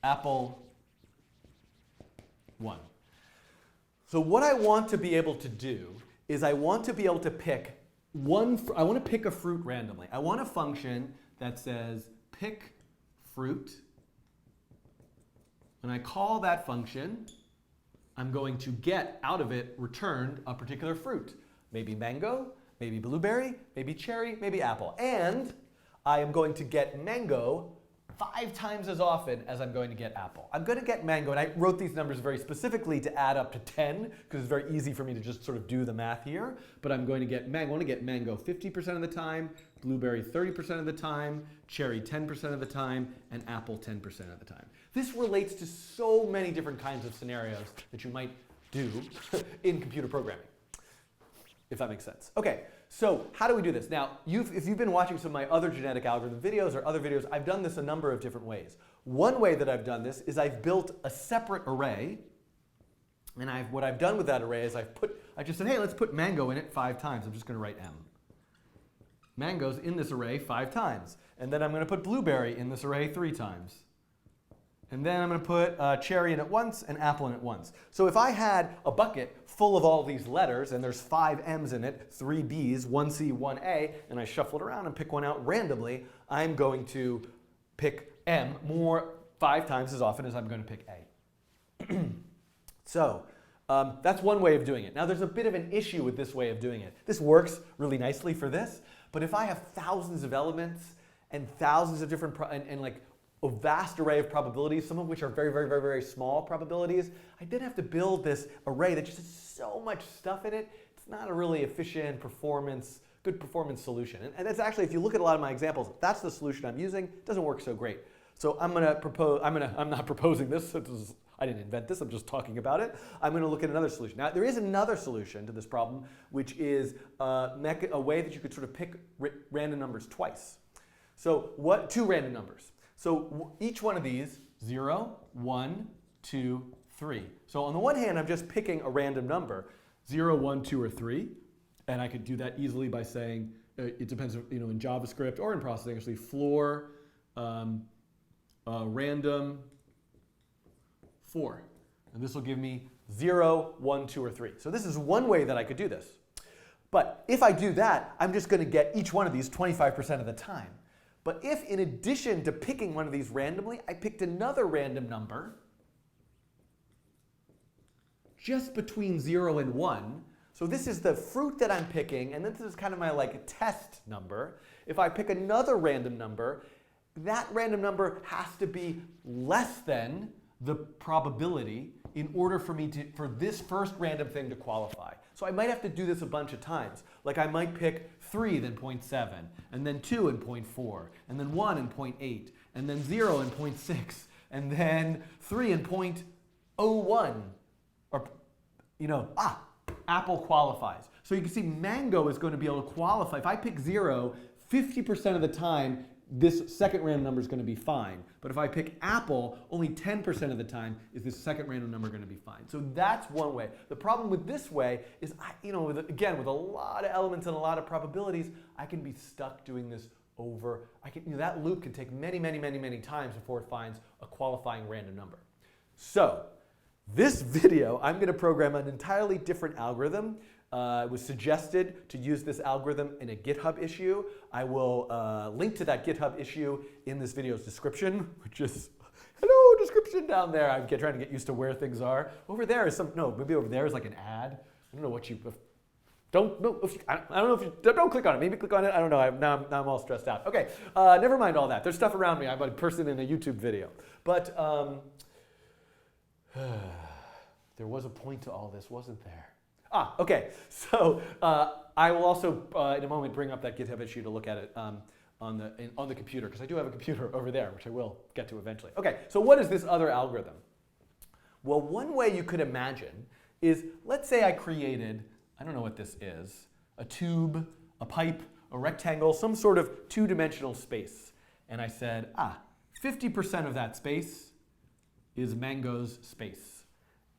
apple, 1. So what I want to be able to do is I want to be able to pick I want to pick a fruit randomly. I want a function that says pick fruit. When I call that function, I'm going to get out of it returned a particular fruit. Maybe mango, maybe blueberry, maybe cherry, maybe apple. And I am going to get mango 5 times as often as I'm going to get apple. I'm going to get mango, and I wrote these numbers very specifically to add up to 10, because it's very easy for me to just sort of do the math here. But I'm going to get mango. I want to get mango 50% of the time, blueberry 30% of the time, cherry 10% of the time, and apple 10% of the time. This relates to so many different kinds of scenarios that you might do in computer programming, if that makes sense. Okay, so how do we do this? Now, if you've been watching some of my other genetic algorithm videos or other videos, I've done this a number of different ways. One way that I've done this is I've built a separate array, and what I've done with that array is I just said, hey, let's put mango in it 5 times. I'm just going to write M. Mango's in this array 5 times. And then I'm going to put blueberry in this array 3 times. And then I'm going to put cherry in it once and apple in it once. So if I had a bucket full of all these letters, and there's 5 M's in it, 3 B's, 1 C, 1 A, and I shuffle it around and pick one out randomly, I'm going to pick M 5 times as often as I'm going to pick A. So that's one way of doing it. Now there's a bit of an issue with this way of doing it. This works really nicely for this, but if I have thousands of elements and thousands of different, and like a vast array of probabilities, some of which are very, very, very, very small probabilities, I did have to build this array that just has so much stuff in it. It's not a really efficient good performance solution. And that's actually, if you look at a lot of my examples, that's the solution I'm using. It doesn't work so great. So I'm not proposing this. I didn't invent this, I'm just talking about it. I'm going to look at another solution. Now, there is another solution to this problem, which is a way that you could sort of pick random numbers twice. So 2 random numbers. So each one of these, 0, 1, 2, 3. So on the one hand, I'm just picking a random number, 0, 1, 2, or 3. And I could do that easily by saying, it depends, in JavaScript or in processing, actually, floor random 4. And this will give me 0, 1, 2, or 3. So this is one way that I could do this. But if I do that, I'm just going to get each one of these 25% of the time. But if, in addition to picking one of these randomly, I picked another random number just between 0 and 1, so this is the fruit that I'm picking, and this is kind of my test number. If I pick another random number, that random number has to be less than the probability in order for for this first random thing to qualify. So I might have to do this a bunch of times. Like I might pick 3, then 0.7, and then 2 and 0.4, and then 1 and 0.8, and then 0 and 0.6, and then 3 and 0.01. Or, Apple qualifies. So you can see Mango is going to be able to qualify. If I pick 0, 50% of the time, this second random number is going to be fine. But if I pick Apple, only 10% of the time is this second random number going to be fine. So that's one way. The problem with this way is, again, with a lot of elements and a lot of probabilities, I can be stuck doing this over. That loop can take many, many, many, many times before it finds a qualifying random number. So this video, I'm going to program an entirely different algorithm. It was suggested to use this algorithm in a GitHub issue. I will link to that GitHub issue in this video's description, which is, hello, description down there. I'm trying to get used to where things are. Over there is maybe over there is like an ad. I don't know what you, I don't know if you, don't click on it. Maybe click on it. I don't know. Now I'm all stressed out. Okay, never mind all that. There's stuff around me. I'm a person in a YouTube video. But there was a point to all this, wasn't there? Okay. So I will also, in a moment, bring up that GitHub issue to look at it on the computer, because I do have a computer over there, which I will get to eventually. Okay. So what is this other algorithm? Well, one way you could imagine is, let's say I created, I don't know what this is, a tube, a pipe, a rectangle, some sort of two-dimensional space, and I said, 50% of that space is Mango's space,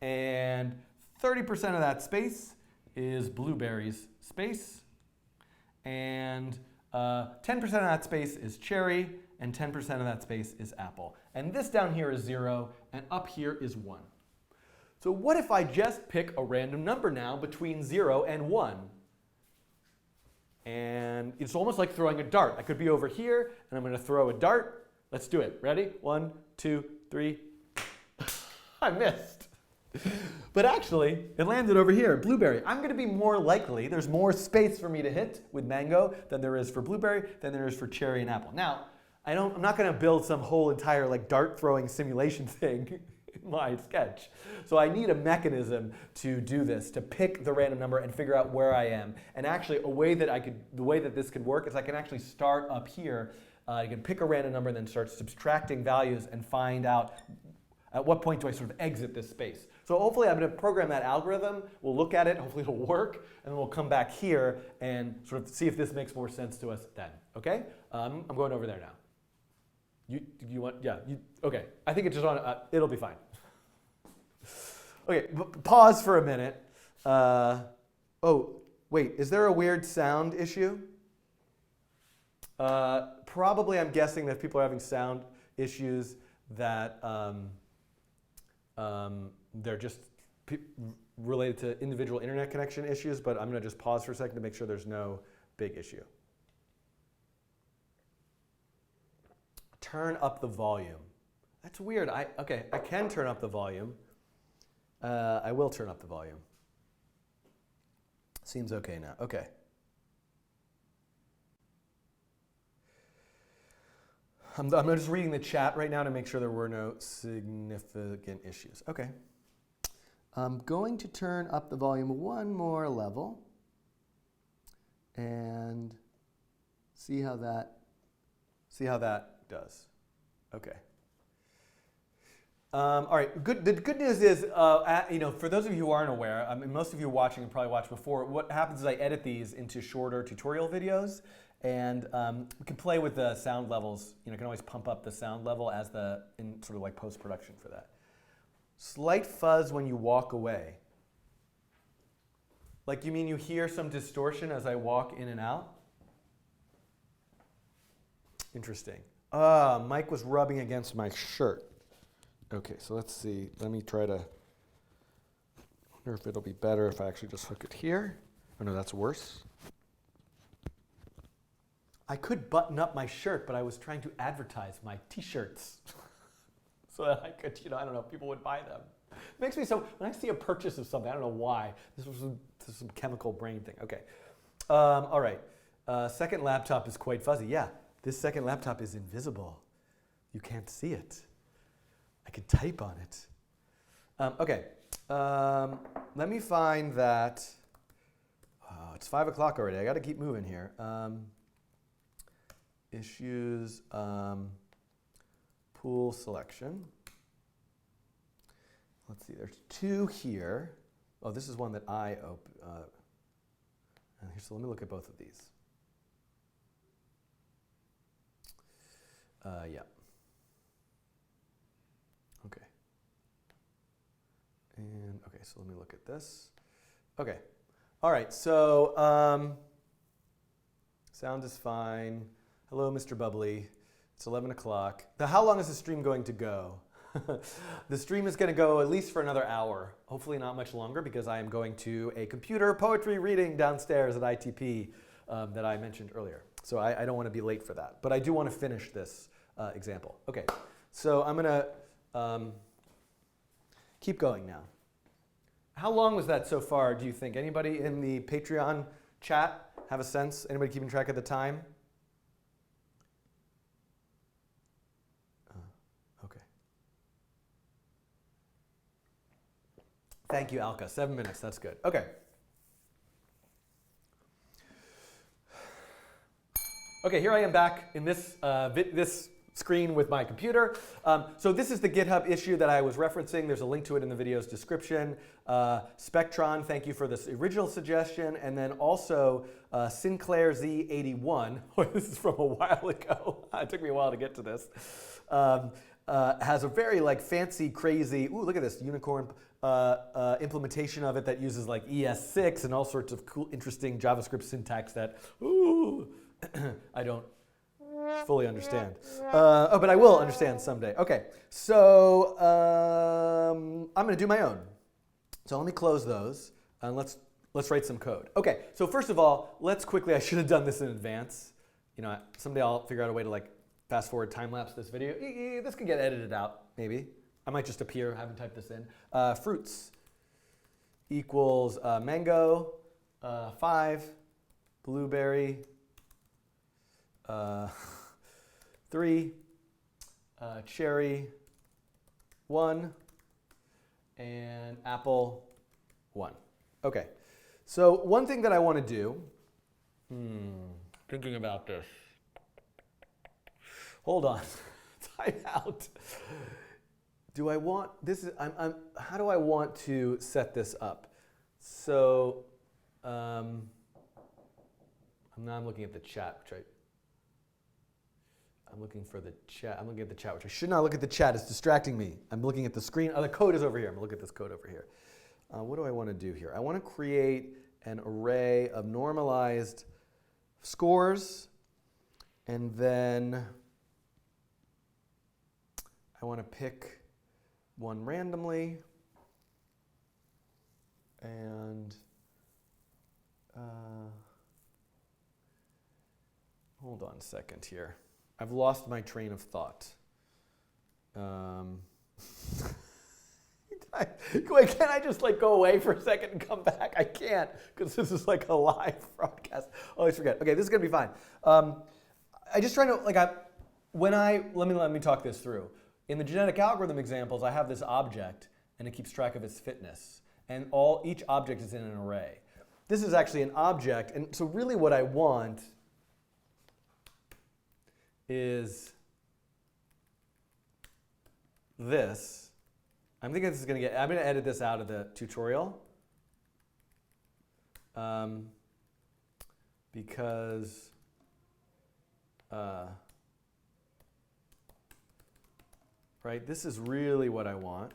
and 30% of that space is Blueberry's space, and 10% of that space is Cherry, and 10% of that space is Apple. And this down here is 0, and up here is 1. So what if I just pick a random number now between 0 and 1? And it's almost like throwing a dart. I could be over here, and I'm going to throw a dart. Let's do it. Ready? 1, 2, 3. I missed. But actually, it landed over here, Blueberry. I'm going to be more likely, there's more space for me to hit with Mango than there is for Blueberry, than there is for Cherry and Apple. Now, I'm not going to build some whole entire dart throwing simulation thing in my sketch. So I need a mechanism to do this, to pick the random number and figure out where I am. And actually, the way that this could work is I can actually start up here. I can pick a random number and then start subtracting values and find out at what point do I sort of exit this space. So hopefully I'm going to program that algorithm. We'll look at it. Hopefully it'll work. And then we'll come back here and sort of see if this makes more sense to us then. Okay? I'm going over there now. You want, yeah, okay. I think it's just on, it'll be fine. Okay, pause for a minute. Oh, wait, is there a weird sound issue? Probably, I'm guessing that if people are having sound issues that they're just related to individual internet connection issues, but I'm going to just pause for a second to make sure there's no big issue. Turn up the volume. That's weird. Okay, I can turn up the volume. I will turn up the volume. Seems okay now. Okay. I'm just reading the chat right now to make sure there were no significant issues. Okay. I'm going to turn up the volume one more level and see how that does. Okay. All right. The good news is, for those of you who aren't aware, I mean, most of you watching and probably watched before. What happens is I edit these into shorter tutorial videos, and we can play with the sound levels. You can always pump up the sound level in sort of like post-production for that. Slight fuzz when you walk away. Like, you mean you hear some distortion as I walk in and out? Interesting. Mike was rubbing against my shirt. Okay, so let's see. Let me try to, I wonder if it'll be better if I actually just hook it here. Oh no, that's worse. I could button up my shirt, but I was trying to advertise my t-shirts. So that I could, I don't know, people would buy them. It makes me so, when I see a purchase of something, I don't know why. This was some chemical brain thing. Okay. All right. Second laptop is quite fuzzy. Yeah, this second laptop is invisible. You can't see it. I could type on it. Okay, let me find that. Oh, it's 5 o'clock already. I got to keep moving here. Issues, pool selection. Let's see, there's 2 here. Oh, this is one that I opened. So let me look at both of these. Yeah. Okay. And okay, so let me look at this. Okay. All right, so sound is fine. Hello, Mr. Bubbly. It's 11 o'clock. How long is the stream going to go? The stream is going to go at least for another hour. Hopefully not much longer because I am going to a computer poetry reading downstairs at ITP that I mentioned earlier. So I don't want to be late for that. But I do want to finish this example. Okay, so I'm going to keep going now. How long was that so far, do you think? Anybody in the Patreon chat have a sense? Anybody keeping track of the time? Okay. Thank you, Alka. 7 minutes, that's good. Okay. Okay, here I am back in this, this screen with my computer. So this is the GitHub issue that I was referencing. There's a link to it in the video's description. Spectron, thank you for this original suggestion. And then also Sinclair Z81, this is from a while ago. It took me a while to get to this. Has a very fancy, crazy, ooh, look at this, unicorn implementation of it that uses ES6 and all sorts of cool, interesting JavaScript syntax that, ooh, I don't fully understand. But I will understand someday. Okay, so I'm going to do my own. So let me close those and let's write some code. Okay, so first of all, let's quickly, I should have done this in advance. You know, someday I'll figure out a way to fast forward time lapse this video. This could get edited out, maybe. I might just appear, having typed this in. Fruits equals mango, 5, blueberry, 3, cherry, 1, and apple, 1. Okay, so one thing that I want to do, thinking about this. Hold on, time out. Do I want, this is, how do I want to set this up? So, now I'm looking at the chat, which I'm looking for the chat. I'm looking at the chat, which I should not look at the chat. It's distracting me. I'm looking at the screen. Oh, the code is over here. I'm going to look at this code over here. What do I want to do here? I want to create an array of normalized scores, and then I want to pick one randomly, and hold on a second here. I've lost my train of thought. Wait, can't I just go away for a second and come back? I can't, because this is a live broadcast. I always forget. Okay, this is gonna be fine. I just trying to let me talk this through. In the genetic algorithm examples, I have this object, and it keeps track of its fitness, and each object is in an array. This is actually an object, and so really what I want is this. I'm thinking this is going to I'm going to edit this out of the tutorial because right, this is really what I want.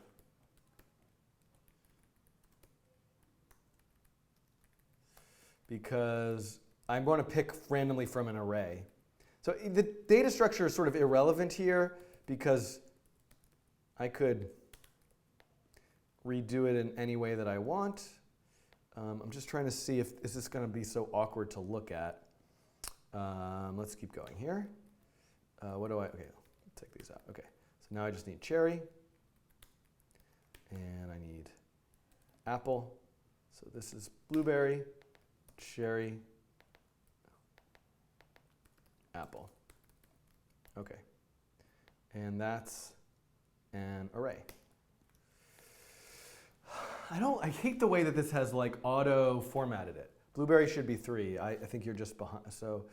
Because I'm going to pick randomly from an array. So the data structure is sort of irrelevant here because I could redo it in any way that I want. I'm just trying to see if this is going to be so awkward to look at. Let's keep going here. Okay, take these out. Okay, so now I just need cherry, and I need apple. So this is blueberry, cherry, apple. Okay, and that's an array. I hate the way that this has like auto formatted it. Blueberry should be 3. I think you're just behind. So,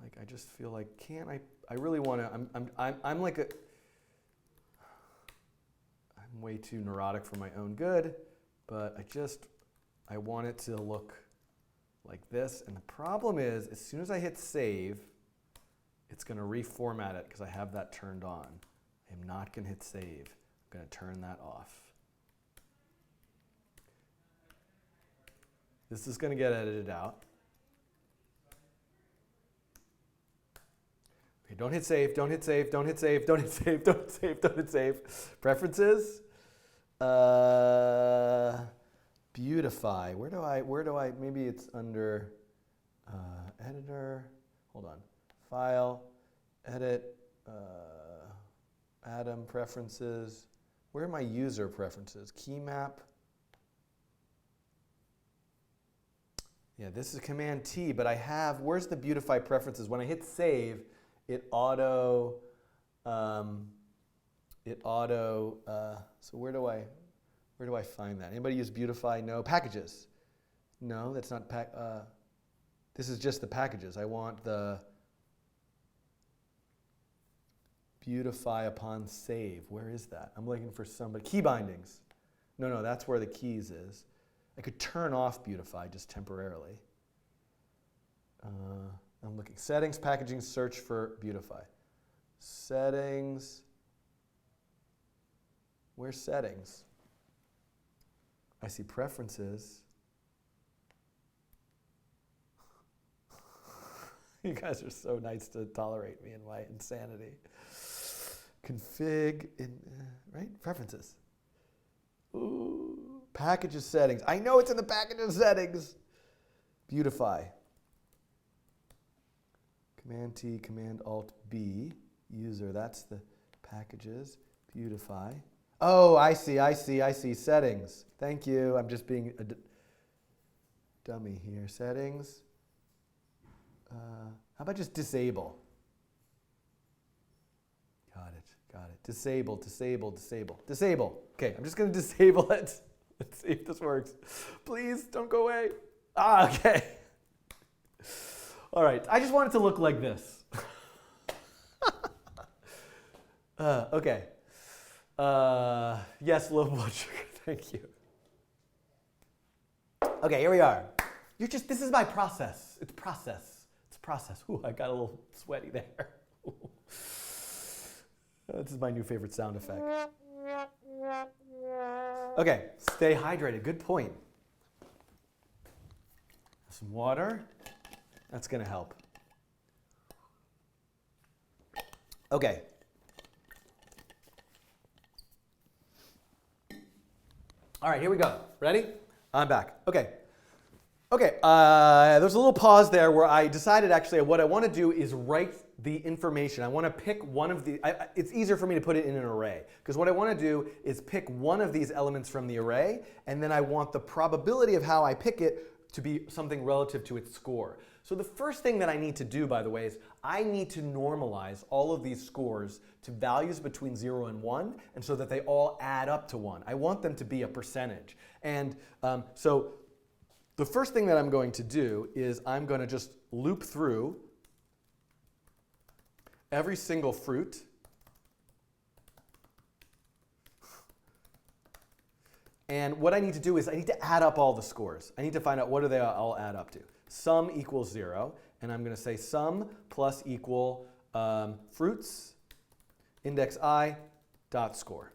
like, I just feel like, I really want to, I'm like I'm way too neurotic for my own good, but I want it to look like this. And the problem is, as soon as I hit save, it's going to reformat it because I have that turned on. I am not going to hit save. I'm going to turn that off. This is going to get edited out. Okay, don't hit save, don't hit save, don't hit save, don't hit save, don't hit save, don't hit save. Preferences. Beautify. Where do I, maybe it's under editor. Hold on. File, edit, Atom preferences. Where are my user preferences? Key map. Yeah, this is Command T, but I have, where's the beautify preferences? When I hit save, it auto, so where do I find that? Anybody use beautify? No. Packages. No, that's not, this is just the packages. I want the beautify upon save. Where is that? I'm looking for somebody. Key bindings. No, that's where the keys is. I could turn off beautify just temporarily. I'm looking. Settings, packaging, search for beautify. Settings. Where's settings? I see preferences. You guys are so nice to tolerate me and my insanity. Config, right? Preferences. Ooh. Packages settings. I know it's in the packages settings. Beautify. Command T, Command Alt B. User, that's the packages. Beautify. Oh, I see. Settings. Thank you. I'm just being a dummy here. Settings. How about just disable? Got it. Disable. Okay, I'm just going to disable it. Let's see if this works. Please don't go away. Okay. All right, I just want it to look like this. Okay. Yes, low blood sugar, thank you. Okay, here we are. This is my process. It's process. Ooh, I got a little sweaty there. This is my new favorite sound effect. Okay, stay hydrated. Good point. Some water. That's going to help. Okay. All right, here we go. Ready? I'm back. Okay. There's a little pause there where I decided actually what I want to do is write the information. I want to pick one of the, it's easier for me to put it in an array because what I want to do is pick one of these elements from the array and then I want the probability of how I pick it to be something relative to its score. So the first thing that I need to do, by the way, is I need to normalize all of these scores to values between 0 and 1 and so that they all add up to 1. I want them to be a percentage. And so the first thing that I'm going to do is I'm going to just loop through every single fruit. And what I need to do is I need to add up all the scores. I need to find out what do they all add up to. Sum equals 0. And I'm going to say sum plus equal fruits index I dot score.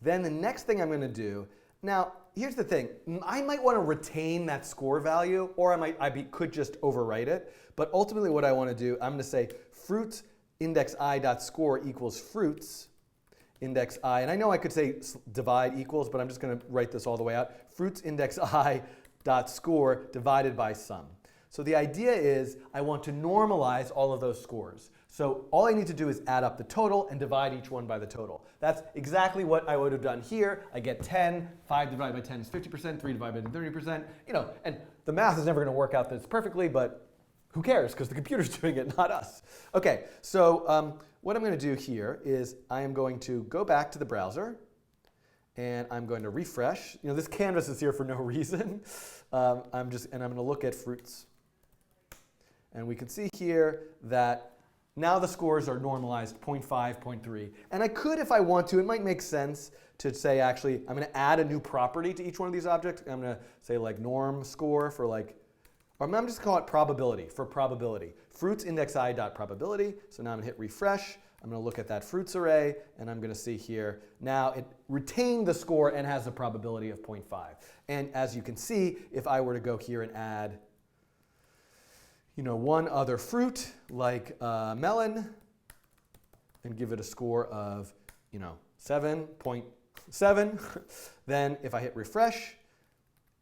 Then the next thing I'm going to do, now here's the thing, I might want to retain that score value or I could just overwrite it. But ultimately what I want to do, I'm going to say fruits index I dot score equals fruits index I, and I know I could say divide equals, but I'm just going to write this all the way out. Fruits index I dot score divided by sum. So the idea is I want to normalize all of those scores. So all I need to do is add up the total and divide each one by the total. That's exactly what I would have done here. I get 10, 5 divided by 10 is 50%, 3 divided by 30%, and the math is never going to work out this perfectly, but who cares? Because the computer's doing it, not us. Okay, so what I'm going to do here is I am going to go back to the browser and I'm going to refresh. You know, this canvas is here for no reason. I'm going to look at fruits. And we can see here that now the scores are normalized 0.5, 0.3. And I could, if I want to, it might make sense to say, actually, I'm going to add a new property to each one of these objects. I'm going to say like norm score for like, or I'm just going to call it probability for probability. Fruits index I dot probability. So now I'm going to hit refresh. I'm going to look at that fruits array, and I'm going to see here, now it retained the score and has a probability of 0.5. And as you can see, if I were to go here and add one other fruit, like melon, and give it a score of 7.7, then if I hit refresh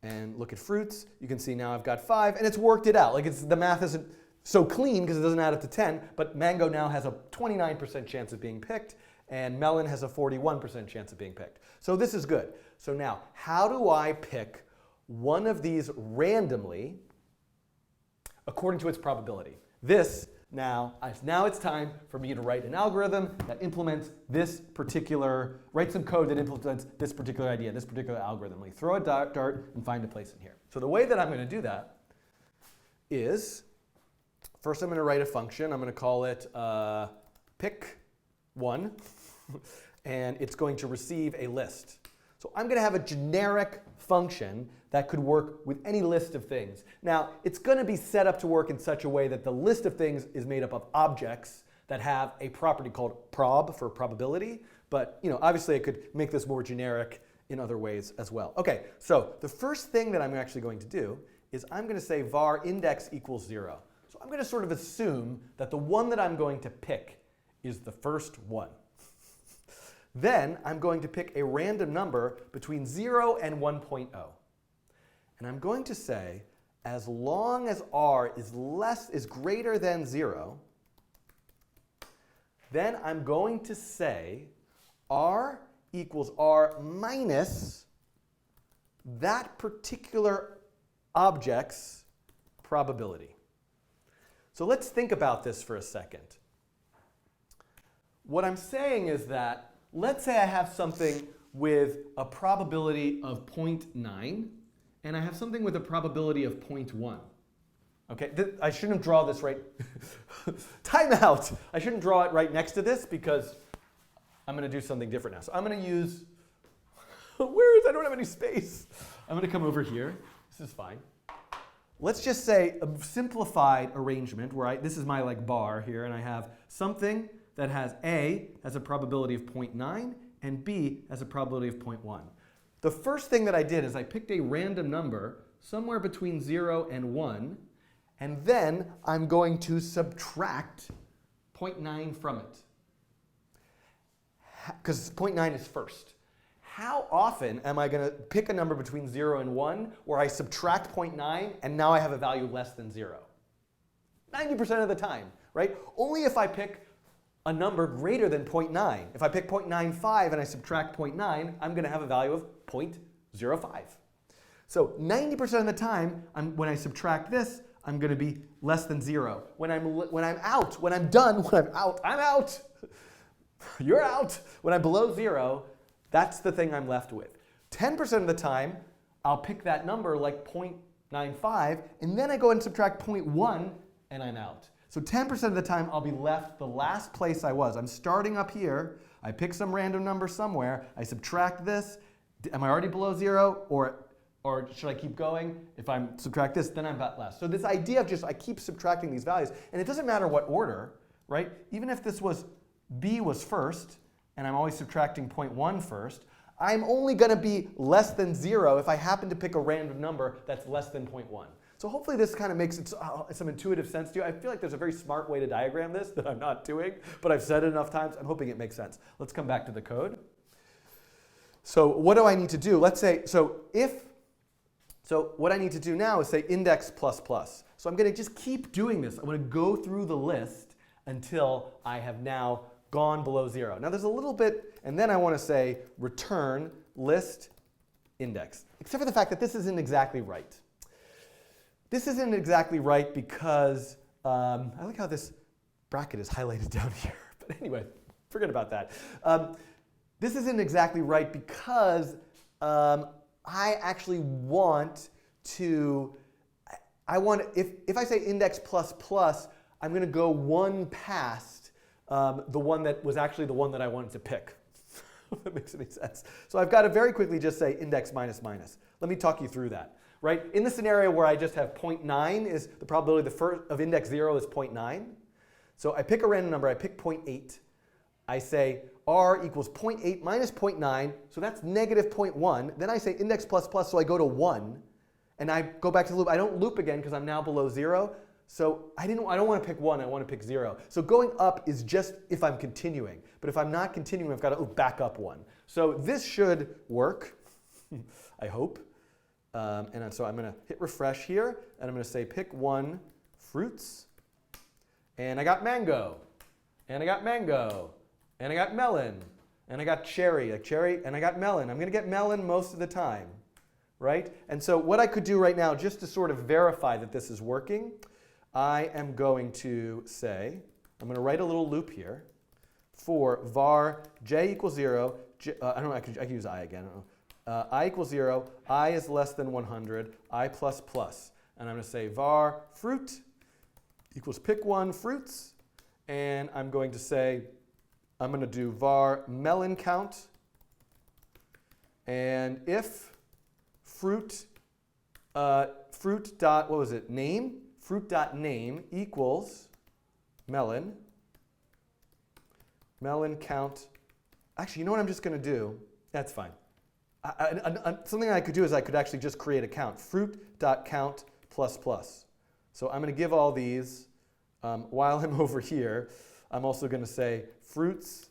and look at fruits, you can see now I've got 5, and it's worked it out. Like the math isn't so clean because it doesn't add up to 10, but mango now has a 29% chance of being picked, and melon has a 41% chance of being picked. So this is good. So now, how do I pick one of these randomly according to its probability? Now it's time for me to write an algorithm that implements write some code that implements this particular idea, this particular algorithm. Like throw a dart and find a place in here. So the way that I'm going to do that is, first I'm going to write a function. I'm going to call it pick1, and it's going to receive a list. So I'm going to have a generic function that could work with any list of things. Now, it's going to be set up to work in such a way that the list of things is made up of objects that have a property called prob for probability. But obviously I could make this more generic in other ways as well. Okay, so the first thing that I'm actually going to do is I'm going to say var index equals 0. So I'm going to sort of assume that the one that I'm going to pick is the first one. Then I'm going to pick a random number between 0 and 1.0. And I'm going to say, as long as r is greater than 0, then I'm going to say r equals r minus that particular object's probability. So let's think about this for a second. What I'm saying is that, let's say I have something with a probability of 0.9, and I have something with a probability of 0.1. Okay, I shouldn't draw this right. Time out. I shouldn't draw it right next to this because I'm going to do something different now. So I'm going to use, I don't have any space. I'm going to come over here. This is fine. Let's just say a simplified arrangement where this is my bar here, and I have something that has A has a probability of 0.9 and B has a probability of 0.1. The first thing that I did is I picked a random number somewhere between 0 and 1, and then I'm going to subtract 0.9 from it. Because 0.9 is first. How often am I going to pick a number between 0 and 1 where I subtract 0.9 and now I have a value less than 0? 90% of the time, right? Only if I pick a number greater than 0.9. If I pick 0.95 and I subtract 0.9, I'm going to have a value of 0.05. So 90% of the time, when I subtract this, I'm going to be less than 0. When I'm done, I'm out. You're out. When I'm below 0, that's the thing I'm left with. 10% of the time, I'll pick that number like 0.95, and then I go and subtract 0.1, and I'm out. So 10% of the time, I'll be left the last place I was. I'm starting up here. I pick some random number somewhere. I subtract this. Am I already below 0? Or should I keep going? If I subtract this, then I'm about last. So this idea of I keep subtracting these values. And it doesn't matter what order, right? Even if this was B was first, and I'm always subtracting 0.1 first, I'm only going to be less than 0 if I happen to pick a random number that's less than 0.1. So hopefully this kind of makes some intuitive sense to you. I feel like there's a very smart way to diagram this that I'm not doing, but I've said it enough times. I'm hoping it makes sense. Let's come back to the code. So what do I need to do? Let's say, so what I need to do now is say index plus plus. So I'm going to just keep doing this. I'm going to go through the list until I have now gone below 0. Now there's a little bit, and then I want to say return list index, except for the fact that this isn't exactly right. This isn't exactly right because I like how this bracket is highlighted down here. But anyway, forget about that. this isn't exactly right because I actually want to, if I say index plus plus, I'm going to go one past the one that was actually the one that I wanted to pick. If that makes any sense. So I've got to very quickly just say index minus minus. Let me talk you through that. Right? In the scenario where I just have 0.9 is the probability of index 0 is 0.9. So I pick a random number. I pick 0.8. I say r equals 0.8 minus 0.9. So that's negative 0.1. Then I say index plus plus, so I go to 1. And I go back to the loop. I don't loop again because I'm now below 0. So I don't want to pick 1. I want to pick 0. So going up is just if I'm continuing. But if I'm not continuing, I've got to back up 1. So this should work, I hope. And so I'm going to hit refresh here. And I'm going to say pick 1 fruits. And I got mango. And I got mango. And I got melon. And I got cherry. Like cherry. And I got melon. I'm going to get melon most of the time. Right? And so what I could do right now, just to sort of verify that this is working, I am going to say, I'm going to write a little loop here for var j equals 0. I don't know, I could use I again. I don't know. I equals 0. I is less than 100. I plus plus. And I'm going to say var fruit equals pick 1 fruits. And I'm going to say, I'm going to do var melon count. And if fruit dot, what was it, name? Fruit dot name equals melon count. Actually, you know what I'm just going to do? That's fine. Something I could do is I could actually just create a count. Fruit dot count plus plus. So I'm going to give all these. While I'm over here, I'm also going to say fruits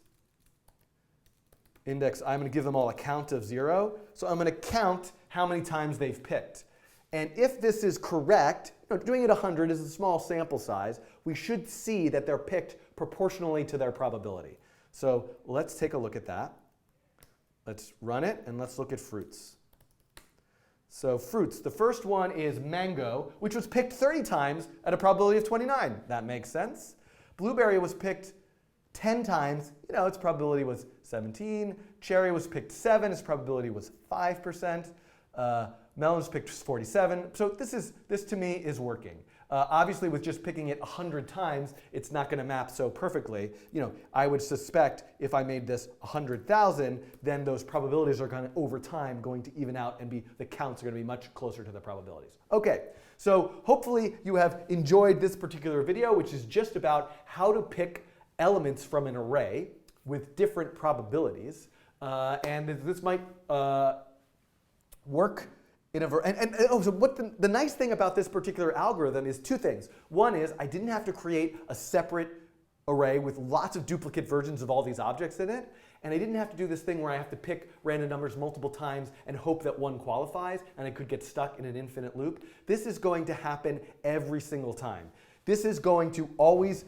index. I'm going to give them all a count of 0. So I'm going to count how many times they've picked. And if this is correct, doing it 100 is a small sample size, we should see that they're picked proportionally to their probability. So let's take a look at that. Let's run it, and let's look at fruits. So fruits, the first one is mango, which was picked 30 times at a probability of 29. That makes sense. Blueberry was picked 10 times. Its probability was 17. Cherry was picked 7. Its probability was 5%. Melon was picked 47. So this to me is working. Obviously, with just picking it 100 times, it's not going to map so perfectly. I would suspect if I made this 100,000, then those probabilities are going to, over time, going to even out and the counts are going to be much closer to the probabilities. Okay, so hopefully you have enjoyed this particular video, which is just about how to pick elements from an array with different probabilities. And this might work in a so what the nice thing about this particular algorithm is two things. One is I didn't have to create a separate array with lots of duplicate versions of all these objects in it. And I didn't have to do this thing where I have to pick random numbers multiple times and hope that one qualifies, and I could get stuck in an infinite loop. This is going to happen every single time. This is going to always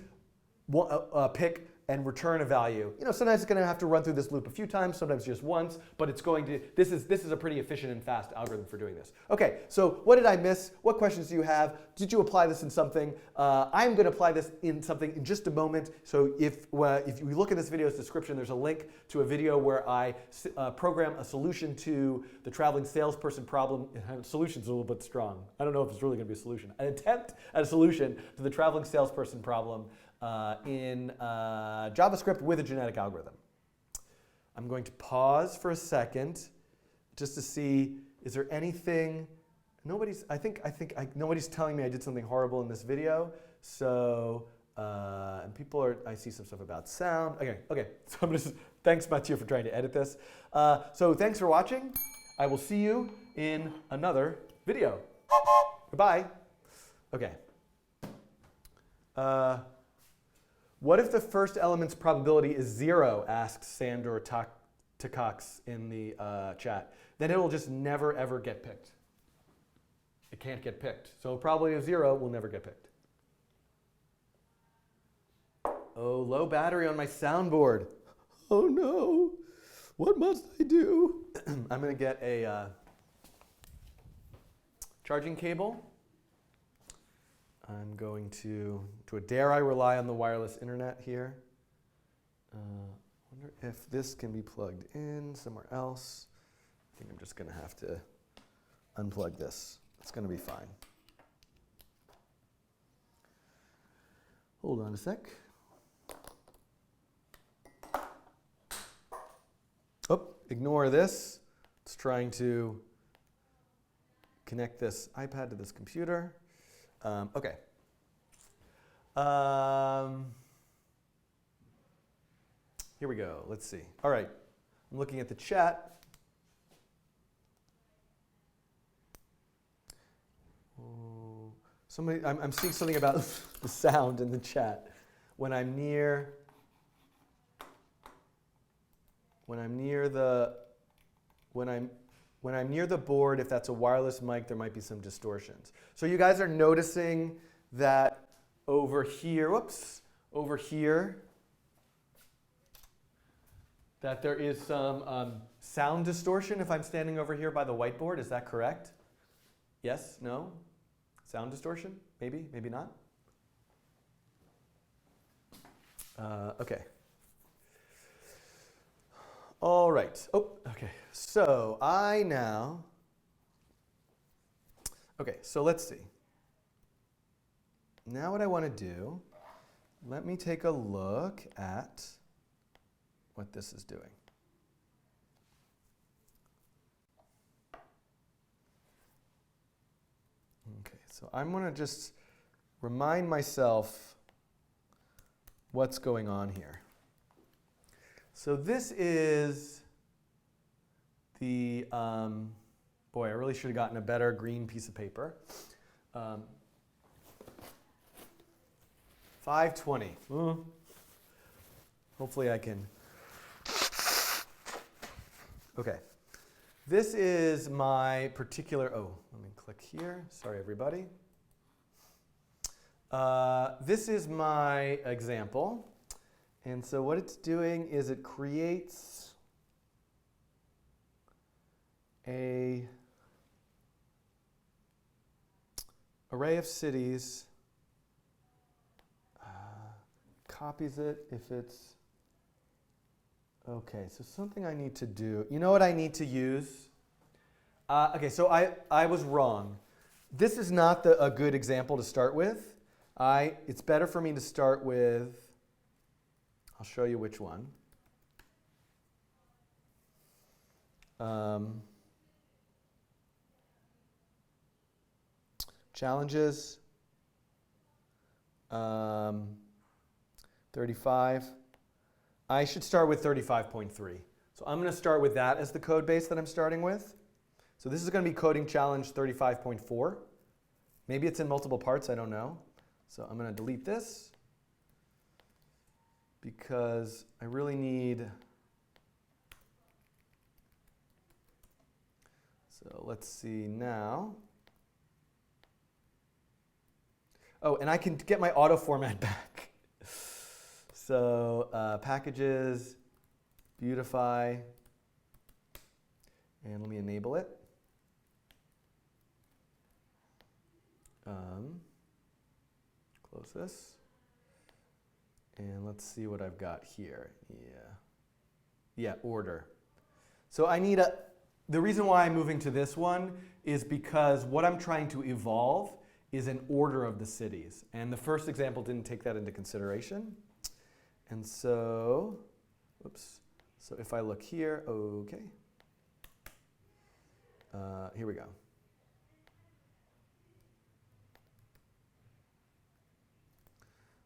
pick and return a value. Sometimes it's going to have to run through this loop a few times, sometimes just once, but it's going to, this is a pretty efficient and fast algorithm for doing this. Okay, so what did I miss? What questions do you have? Did you apply this in something? I'm going to apply this in something in just a moment. So if you look at this video's description, there's a link to a video where I program a solution to the traveling salesperson problem. Solution's a little bit strong. I don't know if it's really going to be a solution. An attempt at a solution to the traveling salesperson problem in JavaScript with a genetic algorithm. I'm going to pause for a second just to see, is there anything, nobody's telling me I did something horrible in this video. So, and people are, I see some stuff about sound. Okay, so I'm just, thanks Mathieu for trying to edit this. So thanks for watching. I will see you in another video. Goodbye. Okay. What if the first element's probability is 0, asked Sandor Takacs in the chat. Then it will just never, ever get picked. It can't get picked. So probability of 0 will never get picked. Oh, low battery on my soundboard. Oh no, what must I do? I'm going to get a charging cable. I'm going to dare I rely on the wireless internet here? wonder if this can be plugged in somewhere else. I think I'm just going to have to unplug this. It's going to be fine. Hold on a sec. Oh, ignore this. It's trying to connect this iPad to this computer. Okay. Here we go. Let's see. All right. I'm looking at the chat. Oh, I'm seeing something about the sound in the chat. When I'm near the board, if that's a wireless mic, there might be some distortions. So you guys are noticing that over here, that there is some sound distortion if I'm standing over here by the whiteboard. Is that correct? Yes? No? Sound distortion? Maybe? Maybe not? Okay. All right. Oh, okay. So okay, so let's see. Now what I want to do, let me take a look at what this is doing. Okay, so I'm going to just remind myself what's going on here. So this is the, boy, I really should have gotten a better green piece of paper. 520. Hopefully I can. Okay. This is my particular, let me click here. Sorry, everybody. This is my example. And so what it's doing is it creates an array of cities, copies it if it's, okay, so something I need to do. You know what I need to use? Okay, so I was wrong. This is not a good example to start with. It's better for me to start with, I'll show you which one. Challenges. 35. I should start with 35.3. So I'm going to start with that as the code base that I'm starting with. So this is going to be coding challenge 35.4. Maybe it's in multiple parts, I don't know. So I'm going to delete this because I really need, so let's see now. Oh, and I can get my auto format back. So packages, beautify, and let me enable it. Close this. And let's see what I've got here. Yeah, order. So I need the reason why I'm moving to this one is because what I'm trying to evolve is an order of the cities. And the first example didn't take that into consideration. And so, oops. So if I look here, okay. Here we go.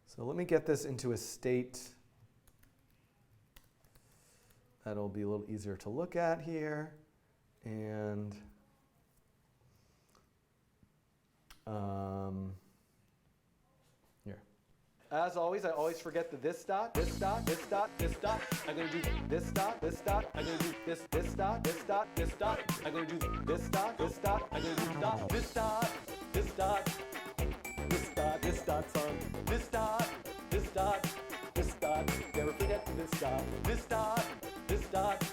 So let me get this into a state that'll be a little easier to look at here. And here. As always, I always forget the this dot, this dot, this dot, this dot. I'm going to do this dot, this dot. I'm going to do this dot, this dot, this dot. I'm going to do this dot, this dot. I'm going to do dot, this dot, this dot. This dot, this dot's on this dot, this dot, this dot. Never forget this dot, this dot, this dot,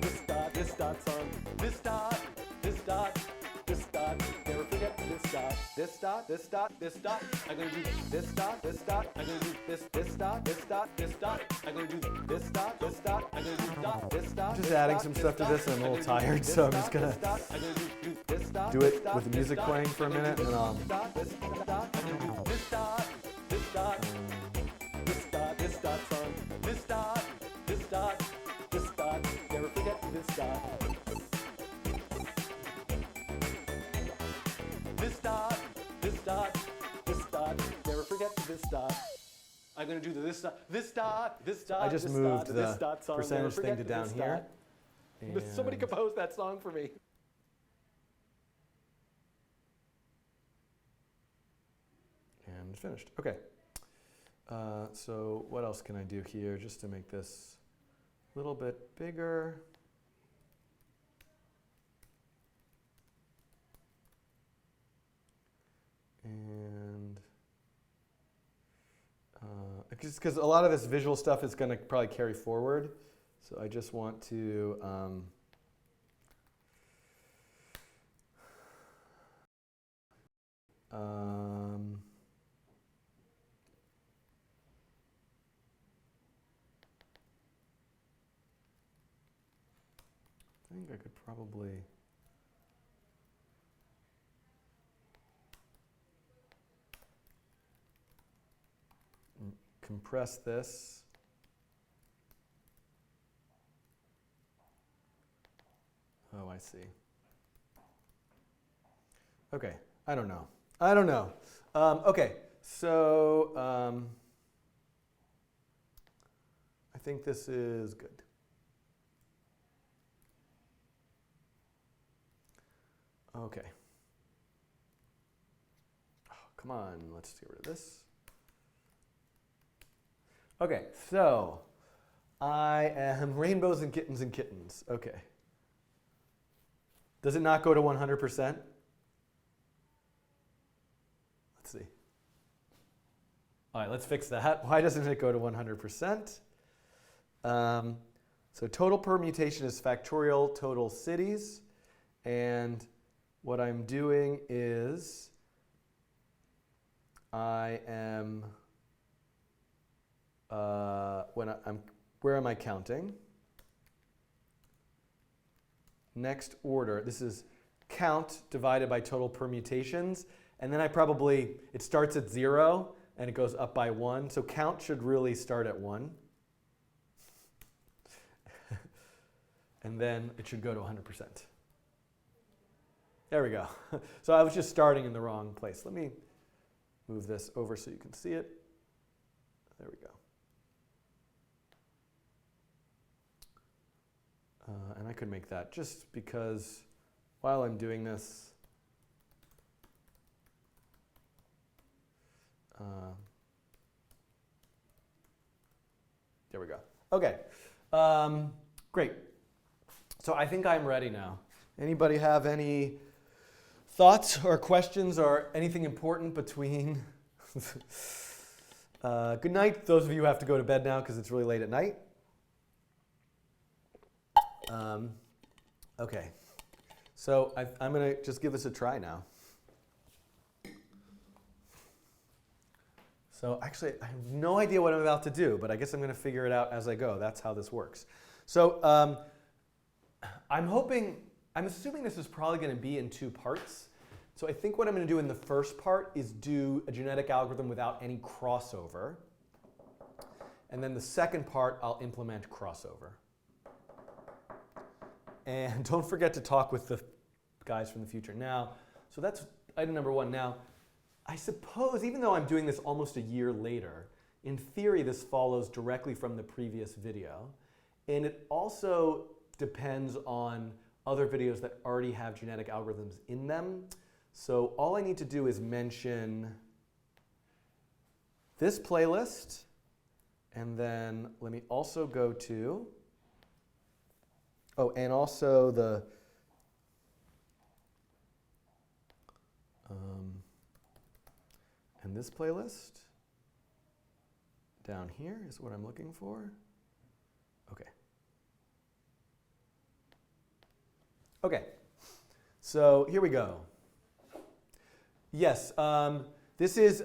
this dot, this dot's on this dot, this dot, this dot. Never forget this dot, this this dot, this dot, this dot. I'm going to do this dot, this dot. I'm going to do this dot, this dot, this dot. I'm going to do this dot, this dot. I'm going to do dot, this dot. Just adding some stuff to this, and I'm a little tired, so I'm just going to do it with the music playing for a minute, and then I'll. This dot, this dot, this dot, this dot, this dot song. This dot, this dot, this dot. Never forget this dot. This dot, this dot, this dot. Never forget this dot. I'm going to do this dot, this dot, this dot. I just moved the percentage thing to down here. Somebody compose that song for me. And finished. Okay. So what else can I do here just to make this a little bit bigger? And because a lot of this visual stuff is going to probably carry forward, so I just want to I think I could probably compress this. Oh, I see. Okay, I don't know. Okay, so I think this is good. Okay. Oh, come on, let's get rid of this. Okay, so I am rainbows and kittens and kittens. Okay. Does it not go to 100%? Let's see. All right, let's fix that. Why doesn't it go to 100%? So total permutation is factorial total cities. And what I'm doing is I am, where am I counting? Next order, this is count divided by total permutations. And then it starts at 0 and it goes up by 1. So count should really start at 1. And then it should go to 100%. There we go. So I was just starting in the wrong place. Let me move this over so you can see it. There we go. And I could make that just because while I'm doing this, there we go. Okay, great. So I think I'm ready now. Anybody have any thoughts or questions or anything important between? Good night. Those of you who have to go to bed now because it's really late at night. Okay, so I'm going to just give this a try now. So actually, I have no idea what I'm about to do, but I guess I'm going to figure it out as I go. That's how this works. So I'm assuming this is probably going to be in 2 parts. So I think what I'm going to do in the first part is do a genetic algorithm without any crossover. And then the second part, I'll implement crossover. And don't forget to talk with the guys from the future. Now, so that's item number 1. Now, I suppose, even though I'm doing this almost a year later, in theory this follows directly from the previous video. And it also depends on other videos that already have genetic algorithms in them. So all I need to do is mention this playlist. And then let me also go to, and also the, and this playlist down here is what I'm looking for. Okay. Okay, so here we go. Yes, this is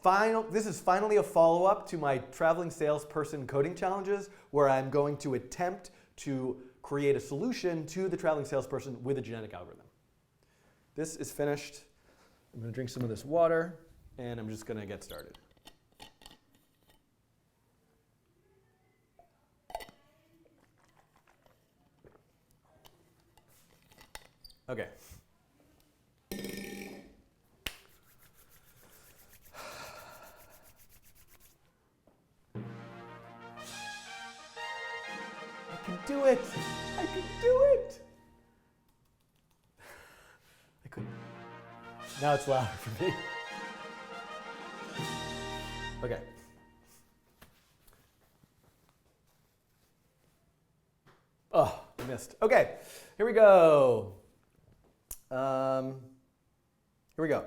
finally a follow-up to my traveling salesperson coding challenges, where I'm going to attempt to create a solution to the traveling salesperson with a genetic algorithm. This is finished. I'm going to drink some of this water, and I'm just going to get started. Okay. I can do it! I can do it! I couldn't. Now it's louder for me. Okay. Oh, I missed. Okay, here we go. Here we go.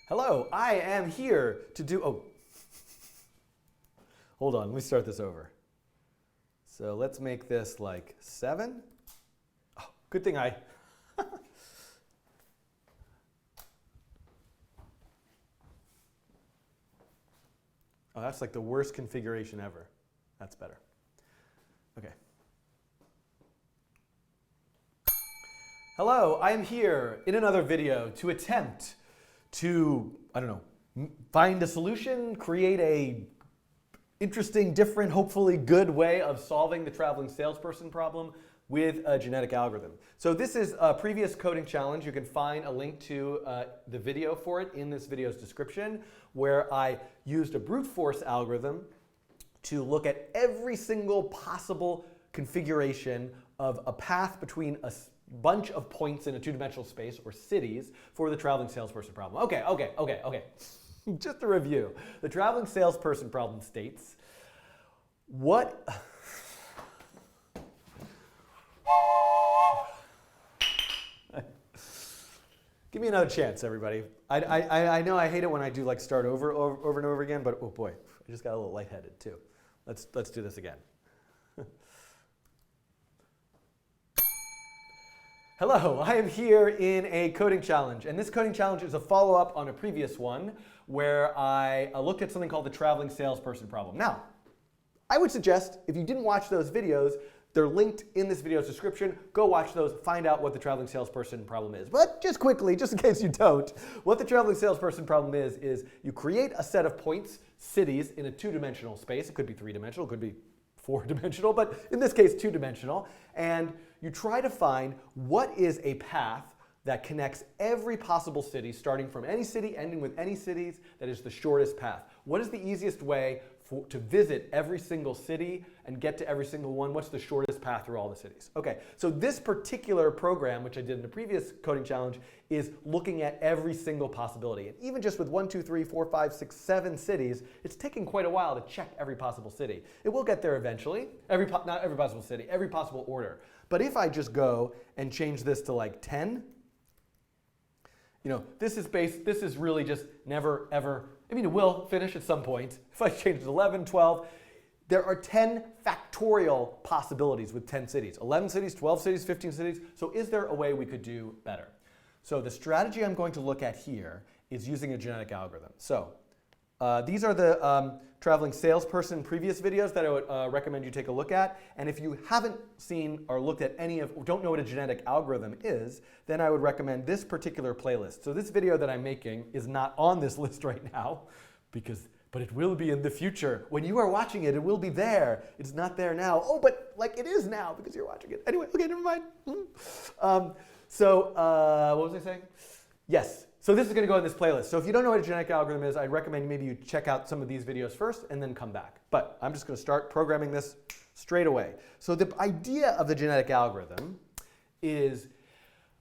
Hello, I am here to do, oh. Hold on, let me start this over. So let's make this like 7. Oh, good thing I, oh, that's like the worst configuration ever. That's better. Okay. Hello, I am here in another video to attempt to, I don't know, find a solution, create a interesting, different, hopefully good way of solving the traveling salesperson problem with a genetic algorithm. So this is a previous coding challenge. You can find a link to the video for it in this video's description, where I used a brute force algorithm to look at every single possible configuration of a path between a bunch of points in a two-dimensional space, or cities, for the traveling salesperson problem. Okay. Just to review, the traveling salesperson problem states, what... Give me another chance, everybody. I know I hate it when I do like start over and over again, but oh boy, I just got a little lightheaded too. Let's do this again. Hello, I am here in a coding challenge, and this coding challenge is a follow-up on a previous one where I looked at something called the traveling salesperson problem. Now, I would suggest if you didn't watch those videos, they're linked in this video's description. Go watch those, find out what the traveling salesperson problem is. But just quickly, just in case you don't, what the traveling salesperson problem is you create a set of points, cities, in a two-dimensional space. It could be three-dimensional, it could be four-dimensional, but in this case, two-dimensional. And you try to find what is a path that connects every possible city, starting from any city, ending with any cities, that is the shortest path. What is the easiest way to visit every single city and get to every single one? What's the shortest path through all the cities? Okay, so this particular program, which I did in the previous coding challenge, is looking at every single possibility. And even just with 1, 2, 3, 4, 5, 6, 7 cities, it's taking quite a while to check every possible city. It will get there eventually. Not every possible city, every possible order. But if I just go and change this to like 10, you know, this is really just never, ever, I mean, it will finish at some point. If I change it to 11, 12, there are 10 factorial possibilities with 10 cities. 11 cities, 12 cities, 15 cities. So is there a way we could do better? So the strategy I'm going to look at here is using a genetic algorithm. So these are the traveling salesperson previous videos that I would recommend you take a look at. And if you haven't seen or looked at any of, don't know what a genetic algorithm is, then I would recommend this particular playlist. So this video that I'm making is not on this list right now, but it will be in the future. When you are watching it, it will be there. It's not there now. Oh, but like it is now because you're watching it. Anyway, okay, never mind. What was I saying? Yes. So this is going to go in this playlist. So if you don't know what a genetic algorithm is, I'd recommend maybe you check out some of these videos first and then come back. But I'm just going to start programming this straight away. So the idea of the genetic algorithm is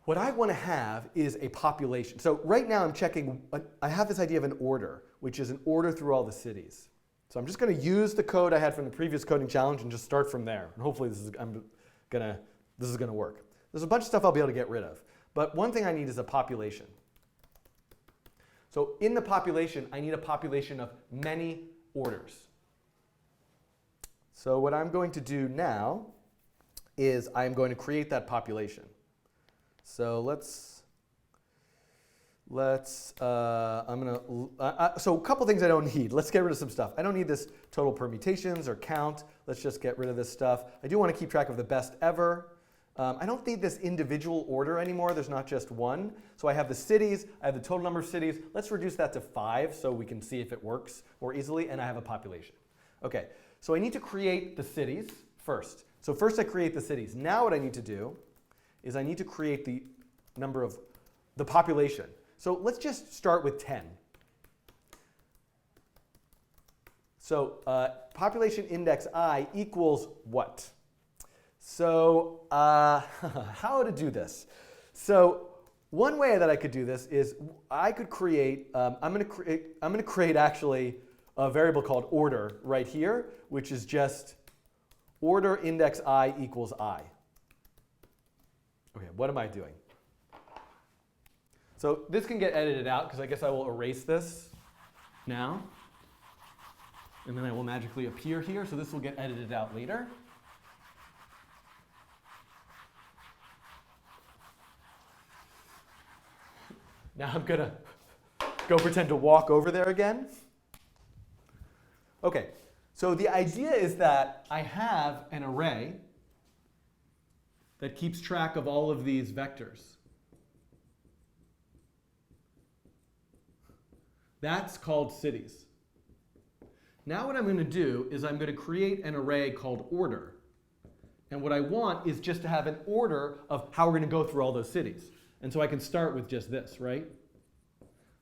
what I want to have is a population. So right now I'm checking, I have this idea of an order, which is an order through all the cities. So I'm just going to use the code I had from the previous coding challenge and just start from there. And hopefully this is going to work. There's a bunch of stuff I'll be able to get rid of. But one thing I need is a population. So in the population, I need a population of many orders. So what I'm going to do now is I'm going to create that population. So let's let's, I'm going to, so a couple things I don't need. Let's get rid of some stuff. I don't need this total permutations or count. Let's just get rid of this stuff. I do want to keep track of the best ever. I don't need this individual order anymore. There's not just one. So I have the cities. I have the total number of cities. Let's reduce that to 5 so we can see if it works more easily. And I have a population. OK, so I need to create the cities first. So first I create the cities. Now what I need to do is I need to create the number of the population. So let's just start with 10. So population index I equals what? So how to do this? So one way that I could do this is I could create, I'm going to create actually a variable called order right here, which is just order index I equals I. OK, what am I doing? So this can get edited out, because I guess I will erase this now. And then I will magically appear here. So this will get edited out later. Now I'm going to go pretend to walk over there again. OK, so the idea is that I have an array that keeps track of all of these vectors. That's called cities. Now what I'm going to do is I'm going to create an array called order. And what I want is just to have an order of how we're going to go through all those cities. And so I can start with just this, right?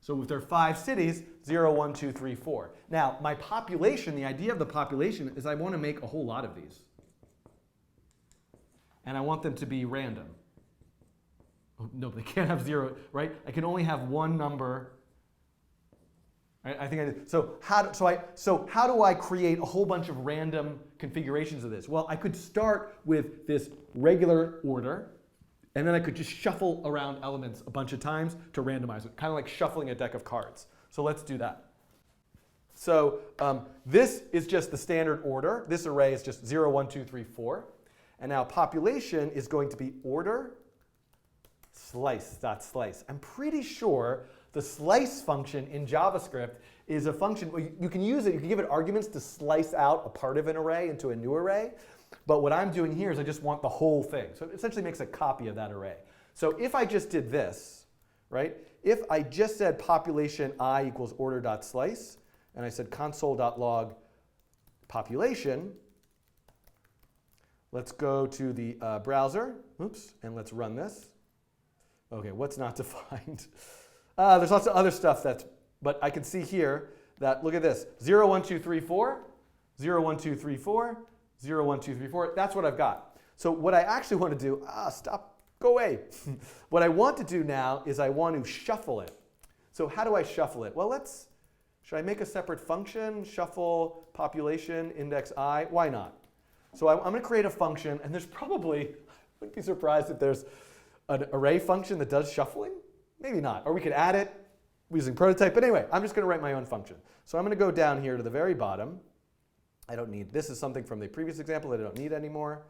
So if there are 5 cities, 0, 1, 2, 3, 4. Now, my population, the idea of the population is I want to make a whole lot of these. And I want them to be random. Oh, no, they can't have 0, right? I can only have one number. Right? I think I did. So how do I create a whole bunch of random configurations of this? Well, I could start with this regular order. And then I could just shuffle around elements a bunch of times to randomize it, kind of like shuffling a deck of cards. So let's do that. So this is just the standard order. This array is just 0, 1, 2, 3, 4. And now population is going to be order slice.slice. I'm pretty sure the slice function in JavaScript is a function. Well, you can use it. You can give it arguments to slice out a part of an array into a new array. But what I'm doing here is I just want the whole thing. So it essentially makes a copy of that array. So if I just did this, right? If I just said population I equals order.slice, and I said console.log population, let's go to the browser, oops, and let's run this. OK, what's not defined? There's lots of other stuff but I can see here that, look at this, 0, 1, 2, 3, 4, 0, 1, 2, 3, 4, 0, 1, 2, 3, 4. That's what I've got. So what I actually want to do, stop, go away. What I want to do now is I want to shuffle it. So how do I shuffle it? Well, should I make a separate function, shuffle population index I? Why not? So I'm going to create a function, and there's probably, I wouldn't be surprised if there's an array function that does shuffling. Maybe not. Or we could add it using prototype. But anyway, I'm just going to write my own function. So I'm going to go down here to the very bottom. I don't need, this is something from the previous example that I don't need anymore.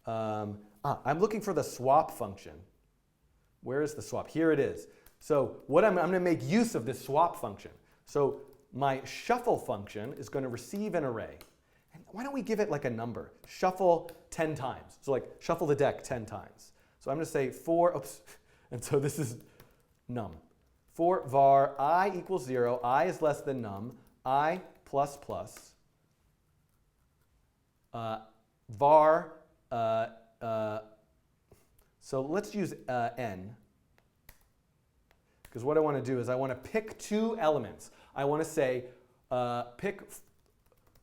I'm looking for the swap function. Where is the swap? Here it is. So what I'm going to make use of this swap function. So my shuffle function is going to receive an array. And why don't we give it like a number? Shuffle 10 times. So like shuffle the deck 10 times. So I'm going to say and so this is num. For var I equals 0, I is less than num, I plus plus. Var, so let's use n. Because what I want to do is I want to pick 2 elements. I want to say pick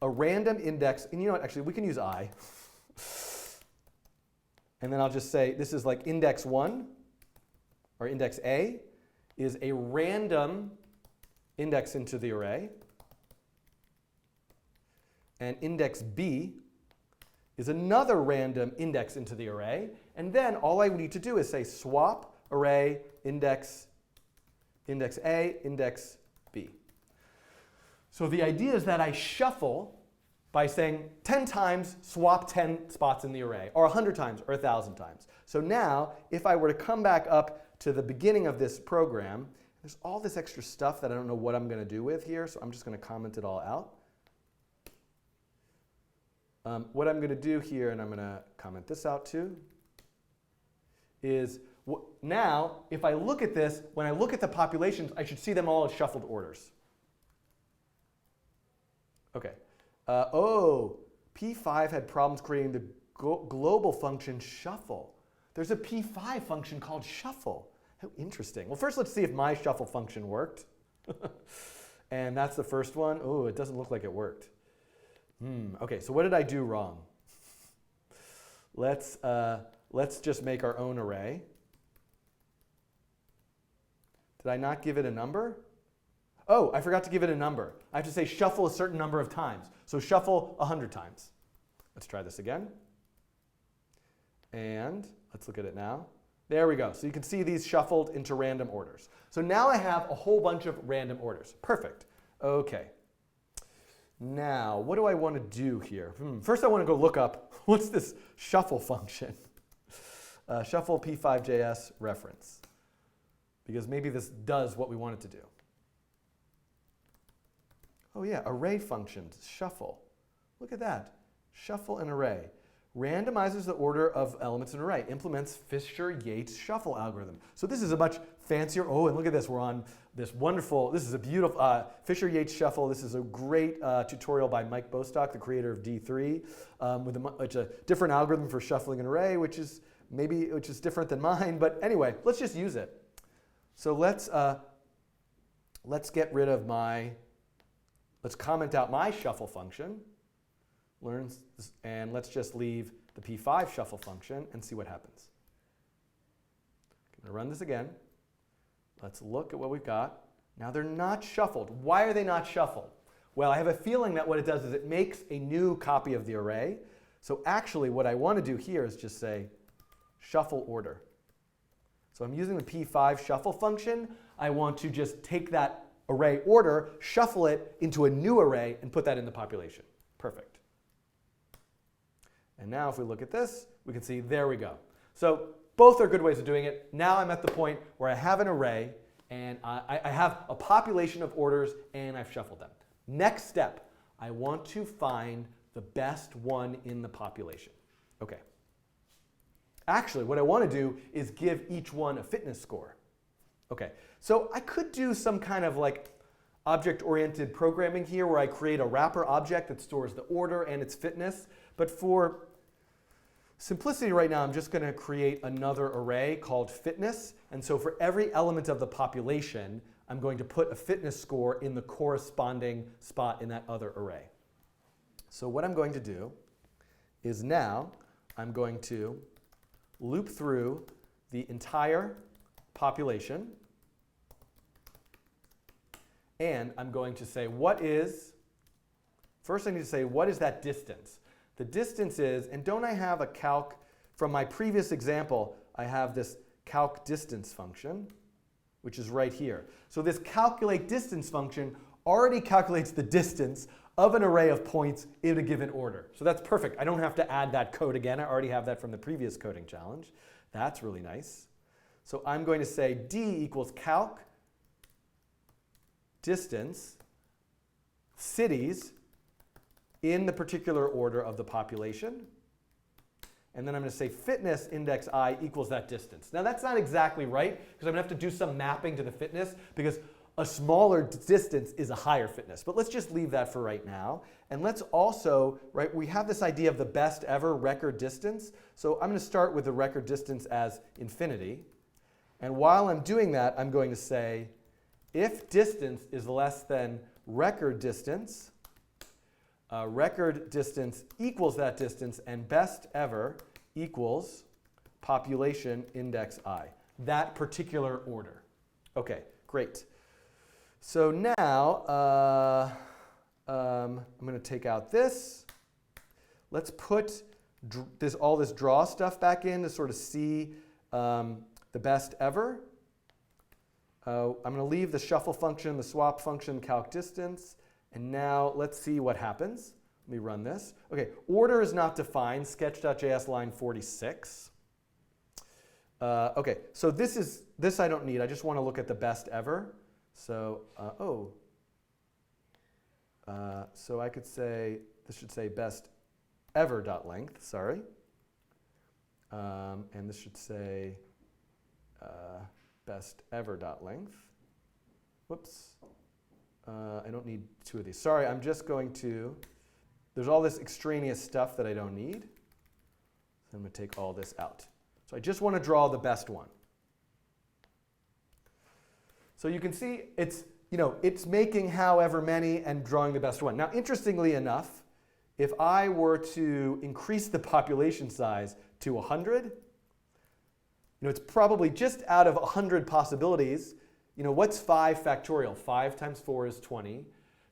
a random index. And you know what? Actually, we can use I. And then I'll just say this is like index 1, or index A, is a random index into the array. And index B is another random index into the array. And then all I need to do is say swap array index A, index B. So the idea is that I shuffle by saying 10 times swap 10 spots in the array, or 100 times, or 1,000 times. So now, if I were to come back up to the beginning of this program, There's all this extra stuff that I don't know what I'm going to do with here, so I'm just going to comment it all out. What I'm going to do here, and I'm going to comment this out too, is now, if I look at this, when I look at the populations, I should see them all as shuffled orders. Okay. P5 had problems creating the global function shuffle. There's a P5 function called shuffle. How interesting. Well, first let's see if my shuffle function worked. And that's the first one. Oh, it doesn't look like it worked. Okay, so what did I do wrong? Let's just make our own array. Did I not give it a number? Oh, I forgot to give it a number. I have to say shuffle a certain number of times. So shuffle 100 times. Let's try this again. And let's look at it now. There we go. So you can see these shuffled into random orders. So now I have a whole bunch of random orders. Perfect. Okay. Now, what do I want to do here? First I want to go look up, what's this shuffle function? Shuffle P5JS reference. Because maybe this does what we want it to do. Oh yeah, array functions, shuffle. Look at that. Shuffle an array. Randomizes the order of elements in an array. Implements Fisher-Yates shuffle algorithm. So this is a much fancier, oh, and look at this. We're on this wonderful, this is a beautiful Fisher-Yates shuffle. This is a great tutorial by Mike Bostock, the creator of D3, with a different algorithm for shuffling an array, which is different than mine. But anyway, let's just use it. So let's get rid of let's comment out my shuffle function. And let's just leave the P5 shuffle function and see what happens. I'm going to run this again. Let's look at what we've got. Now they're not shuffled. Why are they not shuffled? Well, I have a feeling that what it does is it makes a new copy of the array. So actually what I want to do here is just say shuffle order. So I'm using the P5 shuffle function. I want to just take that array order, shuffle it into a new array, and put that in the population. Perfect. And now if we look at this, we can see, there we go. So both are good ways of doing it. Now I'm at the point where I have an array, and I have a population of orders, and I've shuffled them. Next step, I want to find the best one in the population. Okay. Actually, what I want to do is give each one a fitness score. Okay, so I could do some kind of like object-oriented programming here where I create a wrapper object that stores the order and its fitness. But for simplicity right now, I'm just going to create another array called fitness. And so for every element of the population, I'm going to put a fitness score in the corresponding spot in that other array. So what I'm going to do is now I'm going to loop through the entire population. And I'm going to say, first I need to say, what is that distance? The distance is, and don't I have a calc, from my previous example, I have this calc distance function, which is right here. So this calculate distance function already calculates the distance of an array of points in a given order. So that's perfect. I don't have to add that code again. I already have that from the previous coding challenge. That's really nice. So I'm going to say D equals calc distance cities in the particular order of the population. And then I'm going to say fitness index I equals that distance. Now that's not exactly right, because I'm going to have to do some mapping to the fitness, because a smaller distance is a higher fitness. But let's just leave that for right now. And let's also, we have this idea of the best ever record distance. So I'm going to start with the record distance as infinity. And while I'm doing that, I'm going to say if distance is less than record distance equals that distance, and best ever equals population index I, that particular order. Okay, great. So now I'm going to take out this. Let's put all this draw stuff back in to sort of see the best ever. I'm going to leave the shuffle function, the swap function, calc distance. And now let's see what happens. Let me run this. OK, order is not defined, sketch.js line 46. Okay, so this I don't need. I just want to look at the best ever. So, so I could say, this should say best ever dot length, sorry. And this should say best ever dot length. Whoops. I don't need two of these. Sorry, I'm just going to, there's all this extraneous stuff that I don't need. So I'm going to take all this out. So I just want to draw the best one. So you can see it's making however many and drawing the best one. Now, interestingly enough, if I were to increase the population size to 100, it's probably just out of 100 possibilities. What's 5 factorial? 5 times 4 is 20,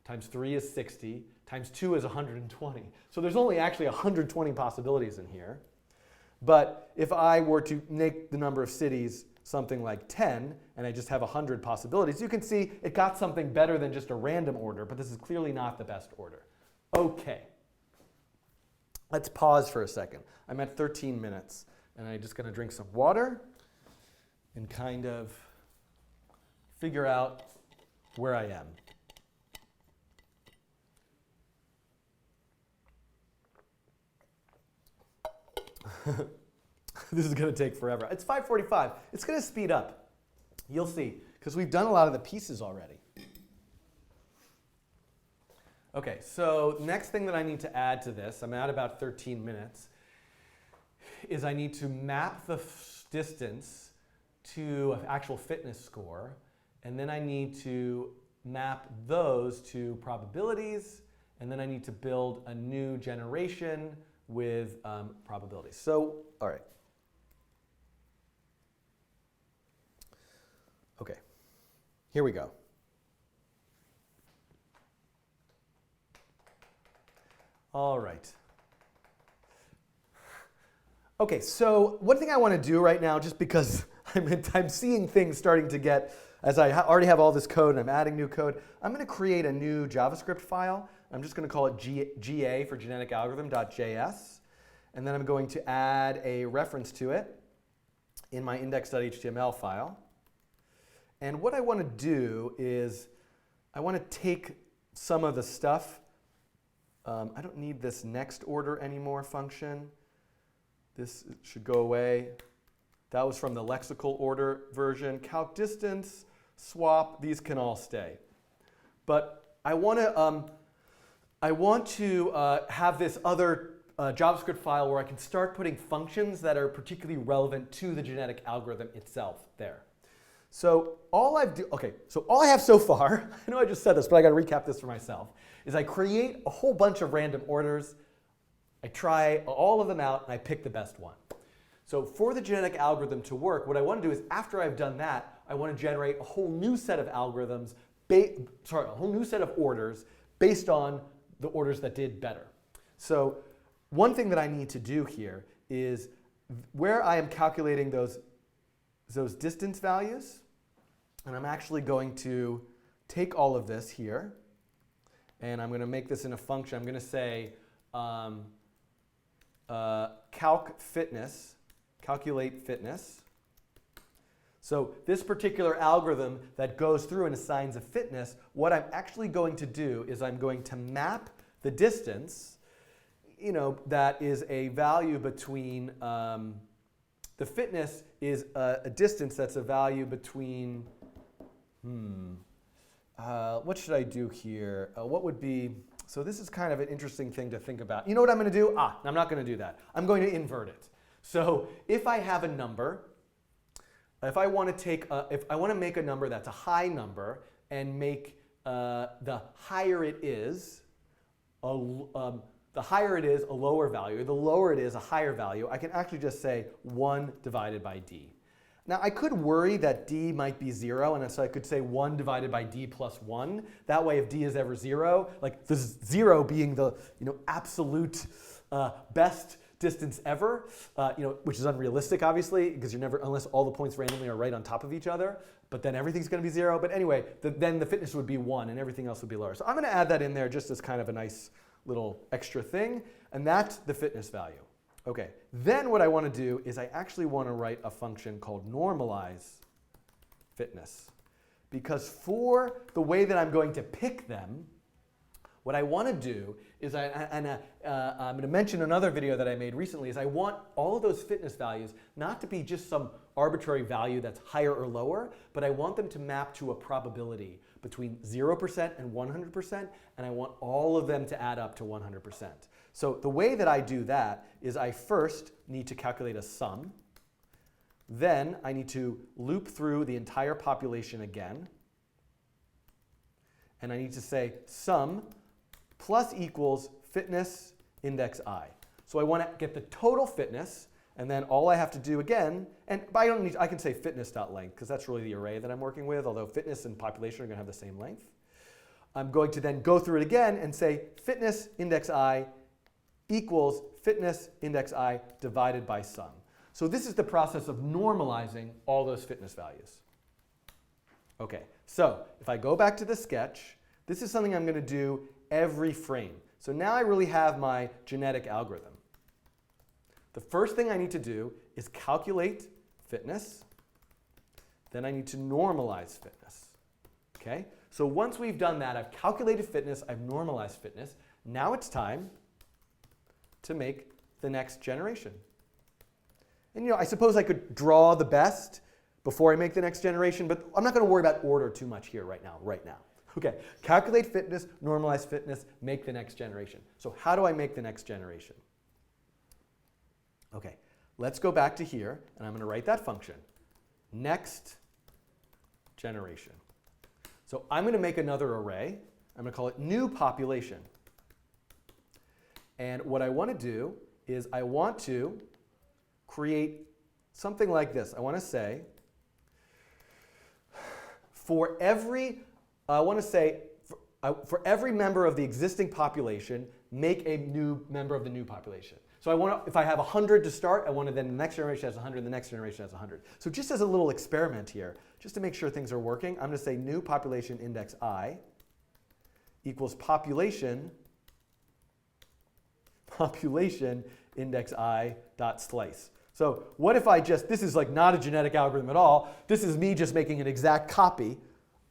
times 3 is 60, times 2 is 120. So there's only actually 120 possibilities in here. But if I were to make the number of cities something like 10, and I just have 100 possibilities, you can see it got something better than just a random order, but this is clearly not the best order. Okay. Let's pause for a second. I'm at 13 minutes, and I'm just going to drink some water and kind of figure out where I am. This is going to take forever. It's 5:45. It's going to speed up. You'll see, because we've done a lot of the pieces already. Okay, so next thing that I need to add to this, I'm at about 13 minutes, is I need to map the distance to an actual fitness score, and then I need to map those to probabilities, and then I need to build a new generation with probabilities. So, all right. Okay, here we go. All right. Okay, so one thing I want to do right now, just because I'm seeing things starting to get, as I already have all this code and I'm adding new code, I'm going to create a new JavaScript file. I'm just going to call it GA for genetic algorithm.js. And then I'm going to add a reference to it in my index.html file. And what I want to do is I want to take some of the stuff. I don't need this next order anymore function. This should go away. That was from the lexical order version. Calc distance, swap, these can all stay. But I want to have this other JavaScript file where I can start putting functions that are particularly relevant to the genetic algorithm itself there. So all I have so far, I know I just said this, but I got to recap this for myself, is I create a whole bunch of random orders. I try all of them out, and I pick the best one. So for the genetic algorithm to work, what I want to do is after I've done that, I want to generate a whole new set of algorithms, a whole new set of orders based on the orders that did better. So one thing that I need to do here is where I am calculating those distance values, and I'm actually going to take all of this here, and I'm going to make this in a function. I'm going to say calculate fitness. So this particular algorithm that goes through and assigns a fitness, what I'm actually going to do is I'm going to map the distance, that is a value between, the fitness is a distance that's a value between, what should I do here? What would be, so this is kind of an interesting thing to think about. You know what I'm going to do? I'm not going to do that. I'm going to invert it. So if I have a number, if I want to make a number that's a high number and make the higher it is a lower value, the lower it is a higher value, I can actually just say 1 divided by d. Now I could worry that d might be 0, and so I could say 1 divided by d plus 1. That way if d is ever 0, like the 0 being the absolute best distance ever, which is unrealistic obviously, because you're never, unless all the points randomly are right on top of each other, but then everything's going to be 0. But anyway, then the fitness would be 1 and everything else would be lower. So I'm going to add that in there just as kind of a nice little extra thing, and that's the fitness value. Okay, then what I want to do is I actually want to write a function called normalize fitness. Because for the way that I'm going to pick them, what I want to do is, I'm going to mention another video that I made recently, is I want all of those fitness values not to be just some arbitrary value that's higher or lower, but I want them to map to a probability between 0% and 100%, and I want all of them to add up to 100%. So the way that I do that is I first need to calculate a sum. Then I need to loop through the entire population again. And I need to say sum plus equals fitness index I. So I want to get the total fitness, and then all I have to do again, and I can say fitness.length, because that's really the array that I'm working with, although fitness and population are going to have the same length. I'm going to then go through it again and say fitness index I equals fitness index I divided by sum. So this is the process of normalizing all those fitness values. Okay, so if I go back to the sketch, this is something I'm going to do every frame. So now I really have my genetic algorithm. The first thing I need to do is calculate fitness. Then I need to normalize fitness. Okay? So once we've done that, I've calculated fitness, I've normalized fitness. Now it's time to make the next generation. And I suppose I could draw the best before I make the next generation, but I'm not going to worry about order too much here right now. Okay, calculate fitness, normalize fitness, make the next generation. So how do I make the next generation? Okay, let's go back to here, and I'm going to write that function. Next generation. So I'm going to make another array. I'm going to call it new population. And what I want to do is I want to create something like this. I want to say, for every member of the existing population, make a new member of the new population. So if I have 100 to start, I want to then the next generation has 100, the next generation has 100. So just as a little experiment here, just to make sure things are working, I'm going to say new population index I equals population index I dot slice. So what if this is like not a genetic algorithm at all. This is me just making an exact copy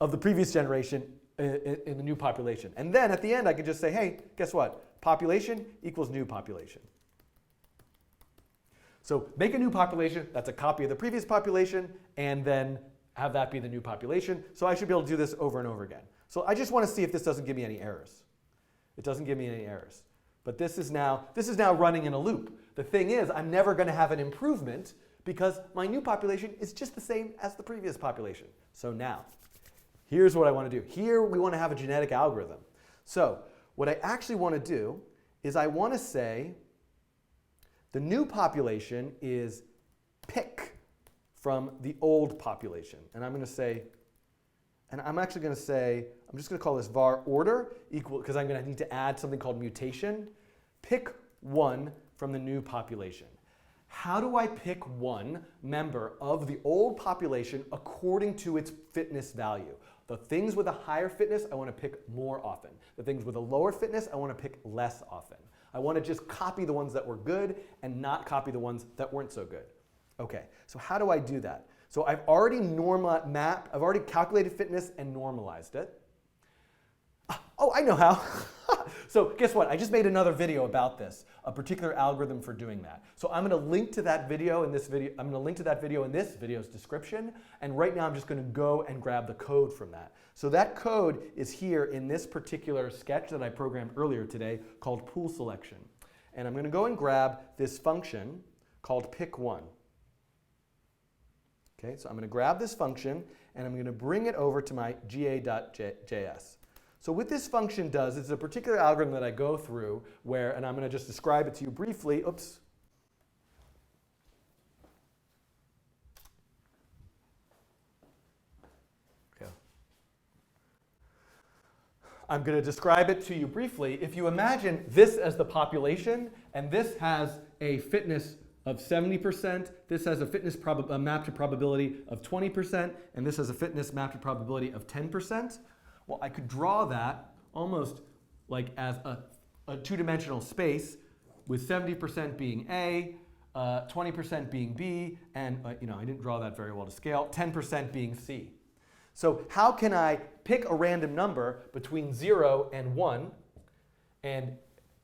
of the previous generation in the new population. And then at the end, I can just say, hey, guess what? Population equals new population. So make a new population, that's a copy of the previous population, and then have that be the new population. So I should be able to do this over and over again. So I just want to see if this doesn't give me any errors. It doesn't give me any errors. But this is now running in a loop. The thing is, I'm never going to have an improvement because my new population is just the same as the previous population. So now, here's what I want to do. Here we want to have a genetic algorithm. So what I actually want to do is I want to say the new population is pick from the old population. And I'm going to say, I'm just going to call this var order equal, because I'm going to need to add something called mutation. Pick one from the new population. How do I pick one member of the old population according to its fitness value? The things with a higher fitness, I want to pick more often. The things with a lower fitness, I want to pick less often. I want to just copy the ones that were good and not copy the ones that weren't so good. Okay, so how do I do that? So I've already calculated fitness and normalized it. Oh, I know how. So guess what? I just made another video about this, a particular algorithm for doing that. So I'm going to link to that video in this video. I'm going to link to that video in this video's description. And right now I'm just going to go and grab the code from that. So that code is here in this particular sketch that I programmed earlier today called pool selection. And I'm going to go and grab this function called pick1. Okay, so I'm going to grab this function and I'm going to bring it over to my ga.js. So what this function does is a particular algorithm that I go through where, and I'm going to just describe it to you briefly. Oops. Okay. I'm going to describe it to you briefly. If you imagine this as the population, and this has a fitness of 70%, this has a fitness map to probability of 20%, and this has a fitness map to probability of 10%. Well, I could draw that almost like as a two-dimensional space with 70% being A, 20% being B, and I didn't draw that very well to scale, 10% being C. So how can I pick a random number between 0 and 1? And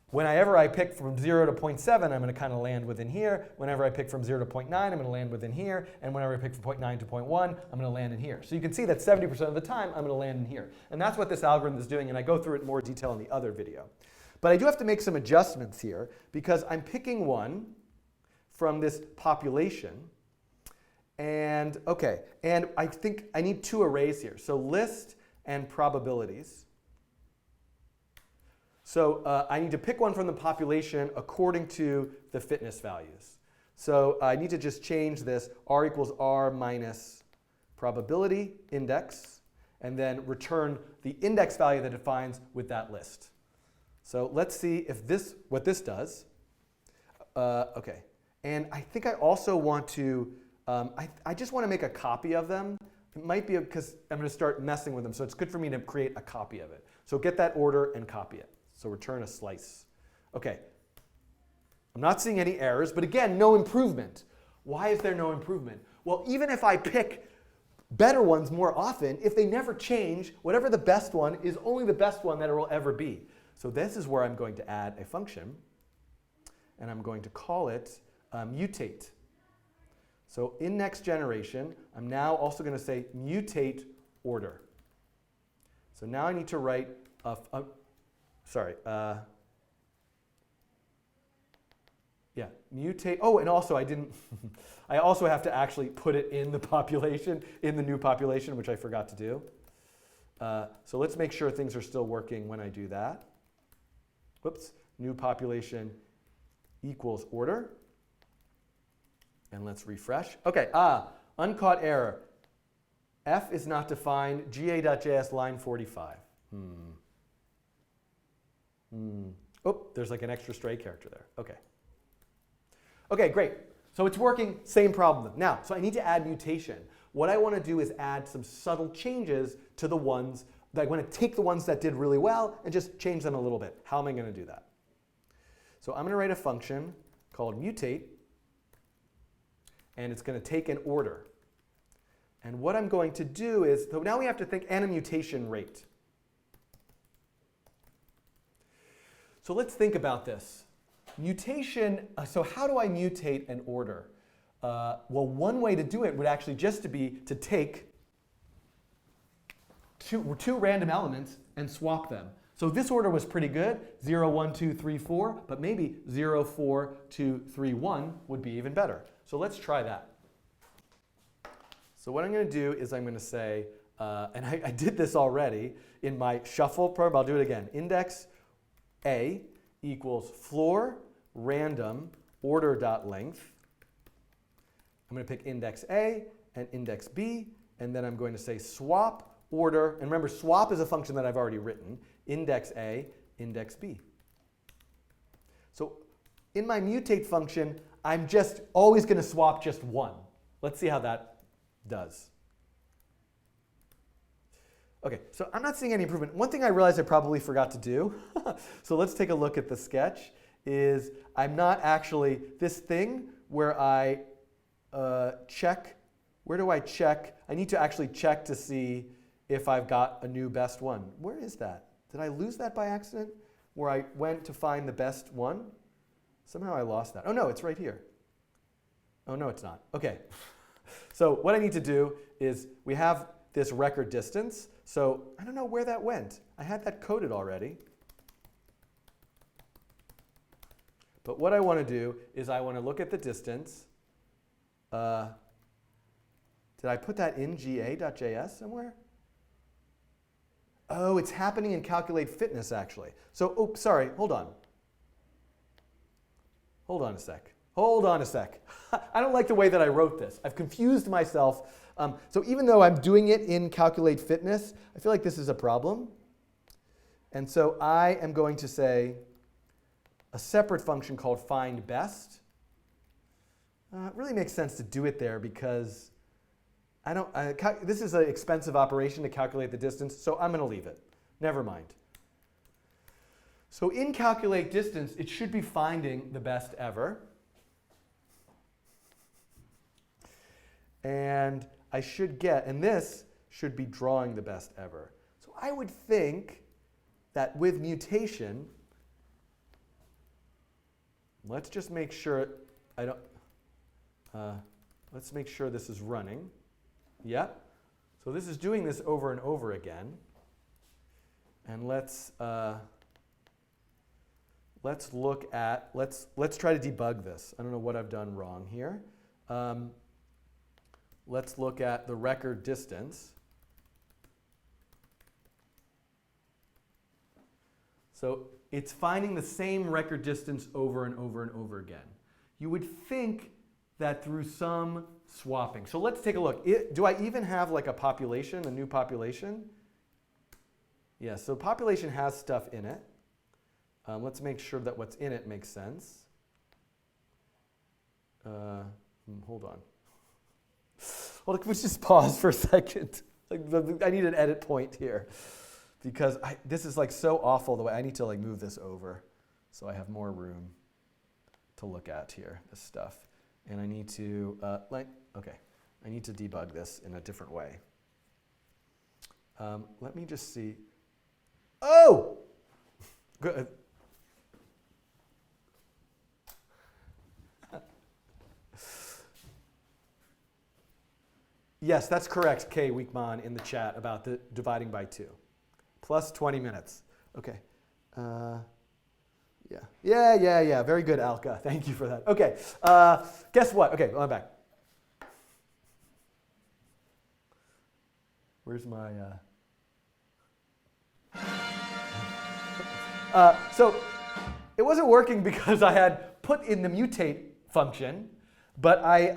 whenever I pick from 0 to 0.7, I'm going to kind of land within here. Whenever I pick from 0 to 0.9, I'm going to land within here. And whenever I pick from 0.9 to 0.1, I'm going to land in here. So you can see that 70% of the time, I'm going to land in here. And that's what this algorithm is doing. And I go through it in more detail in the other video. But I do have to make some adjustments here, because I'm picking one from this population. And OK, and I think I need two arrays here. So list and probabilities. So I need to pick one from the population according to the fitness values. So I need to just change this r equals r minus probability index, and then return the index value that it finds with that list. So let's see if what this does. OK, and I think I also want to, I just want to make a copy of them. It might be because I'm going to start messing with them, so it's good for me to create a copy of it. So get that order and copy it. So return a slice. OK. I'm not seeing any errors, but again, no improvement. Why is there no improvement? Well, even if I pick better ones more often, if they never change, whatever the best one is only the best one that it will ever be. So this is where I'm going to add a function, and I'm going to call it mutate. So in next generation, I'm now also going to say mutate order. So now I need to write mutate. Oh, and also I didn't, I also have to actually put it in the population, in the new population, which I forgot to do. So let's make sure things are still working when I do that. Whoops, new population equals order. And let's refresh. OK, uncaught error. F is not defined, ga.js line 45. Oh, there's like an extra stray character there. OK. OK, great. So it's working, same problem. Now, so I need to add mutation. What I want to do is add some subtle changes to the ones that I want to take the ones that did really well and just change them a little bit. How am I going to do that? So I'm going to write a function called mutate, and it's going to take an order. And what I'm going to do is, so now we have to think, and a mutation rate. So let's think about this. Mutation, so how do I mutate an order? Well, one way to do it would actually just to be to take two random elements and swap them. So this order was pretty good, 0, 1, 2, 3, 4, but maybe 0, 4, 2, 3, 1 would be even better. So let's try that. So what I'm going to do is I'm going to say, and I did this already in my shuffle program, I'll do it again. Index A equals floor random order.length. I'm going to pick index A and index B, and then I'm going to say swap order. And remember, swap is a function that I've already written. Index A, index B. So in my mutate function, I'm just always going to swap just one. Let's see how that does. OK, so I'm not seeing any improvement. One thing I realized I probably forgot to do, so let's take a look at the sketch, is I'm not actually, this thing where I check, where do I check? I need to actually check to see if I've got a new best one. Where is that? Did I lose that by accident? Where I went to find the best one? Somehow I lost that. Oh, no, it's right here. Oh, no, it's not. OK. So what I need to do is we have this record distance. So I don't know where that went. I had that coded already. But what I want to do is I want to look at the distance. Did I put that in ga.js somewhere? Oh, it's happening in calculate fitness, actually. So, oh, sorry, hold on. Hold on a sec. Hold on a sec. I don't like the way that I wrote this. I've confused myself. So even though I'm doing it in calculate fitness, I feel like this is a problem. And so I am going to say a separate function called find best. It really makes sense to do it there because this is an expensive operation to calculate the distance, so I'm going to leave it. Never mind. So in calculate distance, it should be finding the best ever. And I should get, and this should be drawing the best ever. So I would think that with mutation, let's just make sure I don't, let's make sure this is running. Yeah. So this is doing this over and over again. And let's look at, let's try to debug this. I don't know what I've done wrong here. Let's look at the record distance. So it's finding the same record distance over and over and over again. You would think that through some swapping. So let's take a look. Do I even have like a population, a new population? Yeah, so population has stuff in it. Let's make sure that what's in it makes sense. Hold on. Well, can we just pause for a second? I need an edit point here because this is like so awful the way I need to like move this over so I have more room to look at here, this stuff. And I need to, I need to debug this in a different way. Let me just see. Oh! Good. Yes, that's correct, Kay Weekman in the chat about the dividing by 2. Plus 20 minutes. Okay. Yeah. Very good, Alka. Thank you for that. Okay. Guess what? Okay, I'm back. Where's my... So it wasn't working because I had put in the mutate function, but I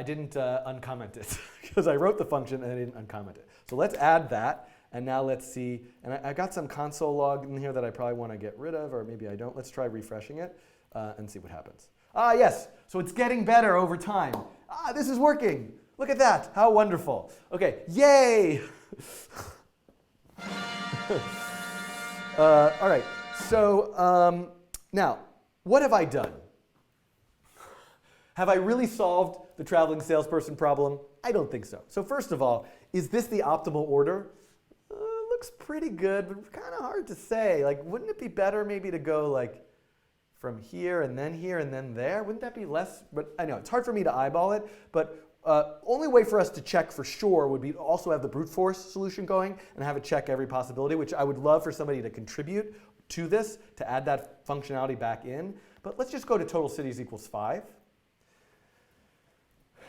didn't uncomment it because I wrote the function and I didn't uncomment it. So let's add that, and now let's see. And I got some console log in here that I probably want to get rid of, or maybe I don't. Let's try refreshing it and see what happens. Ah, yes. So it's getting better over time. Ah, this is working. Look at that. How wonderful. Okay. Yay. All right. So now, what have I done? Have I really solved the traveling salesperson problem? I don't think so. So first of all, is this the optimal order? Looks pretty good, but kind of hard to say. Like, wouldn't it be better maybe to go like from here and then there? Wouldn't that be less? But I know it's hard for me to eyeball it. But only way for us to check for sure would be to also have the brute force solution going and have it check every possibility, which I would love for somebody to contribute to this to add that functionality back in. But let's just go to total cities equals 5.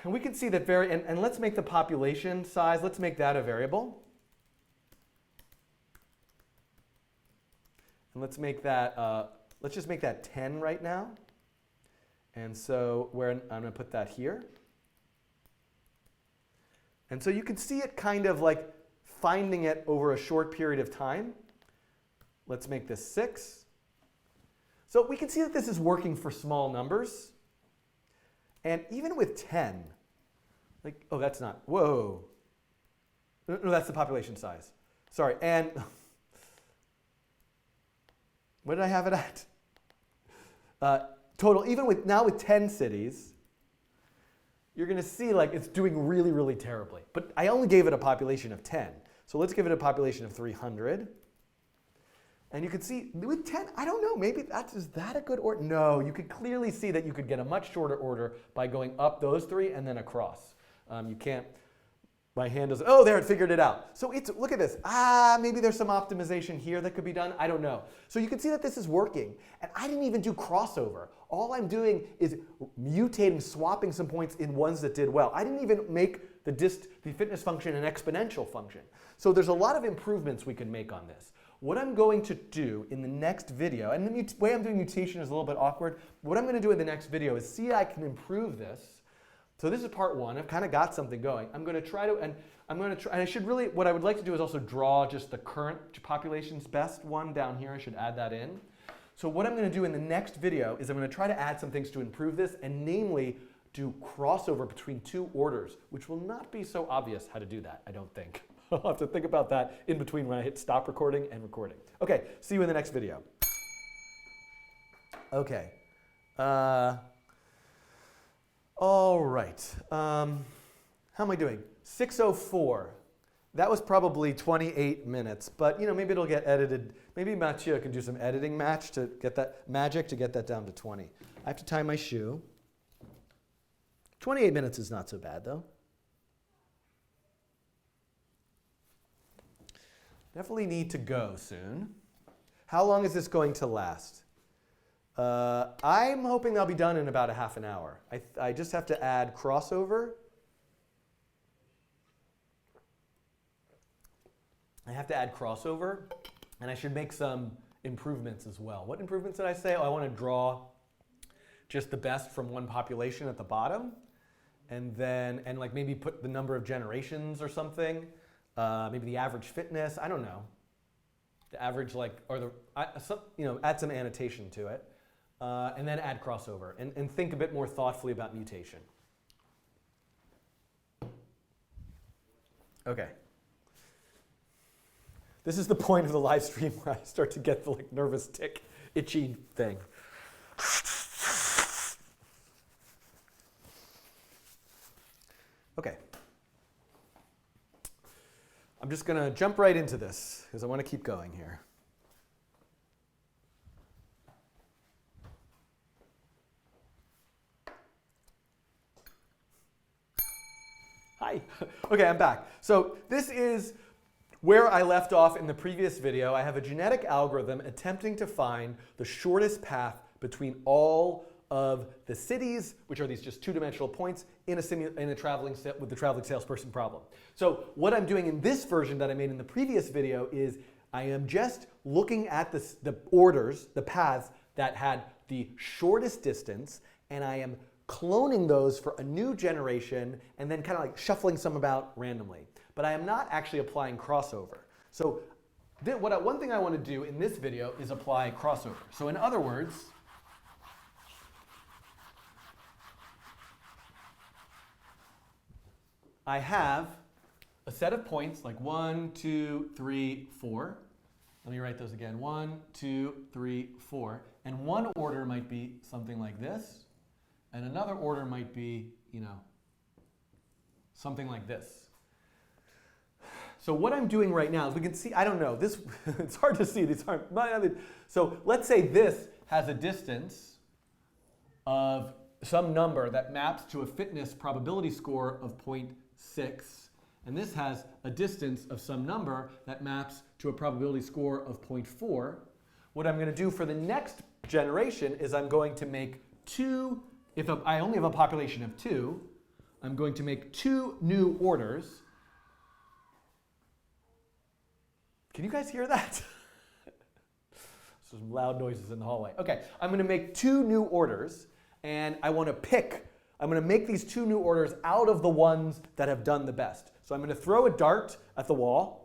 And we can see that and let's make the population size, let's make that a variable. And let's make that, let's just make that 10 right now. And so I'm going to put that here. And so you can see it kind of like finding it over a short period of time. Let's make this 6. So we can see that this is working for small numbers. And even with 10, like, oh, that's not, whoa. No, that's the population size. Sorry, and what did I have it at? Total, even with, now with 10 cities, you're going to see like it's doing really, really terribly. But I only gave it a population of 10. So let's give it a population of 300. And you can see with 10, I don't know, maybe is that a good order? No, you could clearly see that you could get a much shorter order by going up those 3 and then across. You can't, my hand doesn't, oh, there, it figured it out. So it's, look at this. Maybe there's some optimization here that could be done. I don't know. So you can see that this is working. And I didn't even do crossover. All I'm doing is mutating, swapping some points in ones that did well. I didn't even make the fitness function an exponential function. So there's a lot of improvements we can make on this. What I'm going to do in the next video, and the way I'm doing mutation is a little bit awkward. What I'm going to do in the next video is see if I can improve this. So this is part 1. I've kind of got something going. I'm going to try to, and I should really, what I would like to do is also draw just the current population's best one down here. I should add that in. So what I'm going to do in the next video is I'm going to try to add some things to improve this, and namely do crossover between 2 orders, which will not be so obvious how to do that, I don't think. I'll have to think about that in between when I hit stop recording and recording. Okay, see you in the next video. Okay. All right. How am I doing? 6:04. That was probably 28 minutes, but maybe it'll get edited. Maybe Mathieu can do some editing magic to get that down to 20. I have to tie my shoe. 28 minutes is not so bad, though. Definitely need to go soon. How long is this going to last? I'm hoping I'll be done in about a half an hour. I just have to add crossover. And I should make some improvements as well. What improvements did I say? Oh, I want to draw just the best from one population at the bottom, and like maybe put the number of generations or something. Maybe the average fitness. I don't know. The average add some annotation to it, and then add crossover and think a bit more thoughtfully about mutation. Okay. This is the point of the live stream where I start to get the nervous tick, itchy thing. Okay. I'm just going to jump right into this because I want to keep going here. Hi. Okay, I'm back. So this is where I left off in the previous video. I have a genetic algorithm attempting to find the shortest path between all of the cities, which are these just two-dimensional points, in a traveling with the traveling salesperson problem. So what I'm doing in this version that I made in the previous video is I am just looking at the orders, the paths that had the shortest distance, and I am cloning those for a new generation and then kind of like shuffling some about randomly. But I am not actually applying crossover. So one thing I want to do in this video is apply crossover. So in other words, I have a set of points like 1, 2, 3, 4. Let me write those again. 1, 2, 3, 4. And one order might be something like this. And another order might be, something like this. So what I'm doing right now is we can see, I don't know, this it's hard to see. These aren't. So let's say this has a distance of some number that maps to a fitness probability score of 0.6. And this has a distance of some number that maps to a probability score of 0.4. What I'm going to do for the next generation is I'm going to make if I only have a population of 2, I'm going to make 2 new orders. Can you guys hear that? Some loud noises in the hallway. Okay, I'm going to make 2 new orders, and I'm going to make these 2 new orders out of the ones that have done the best. So I'm going to throw a dart at the wall.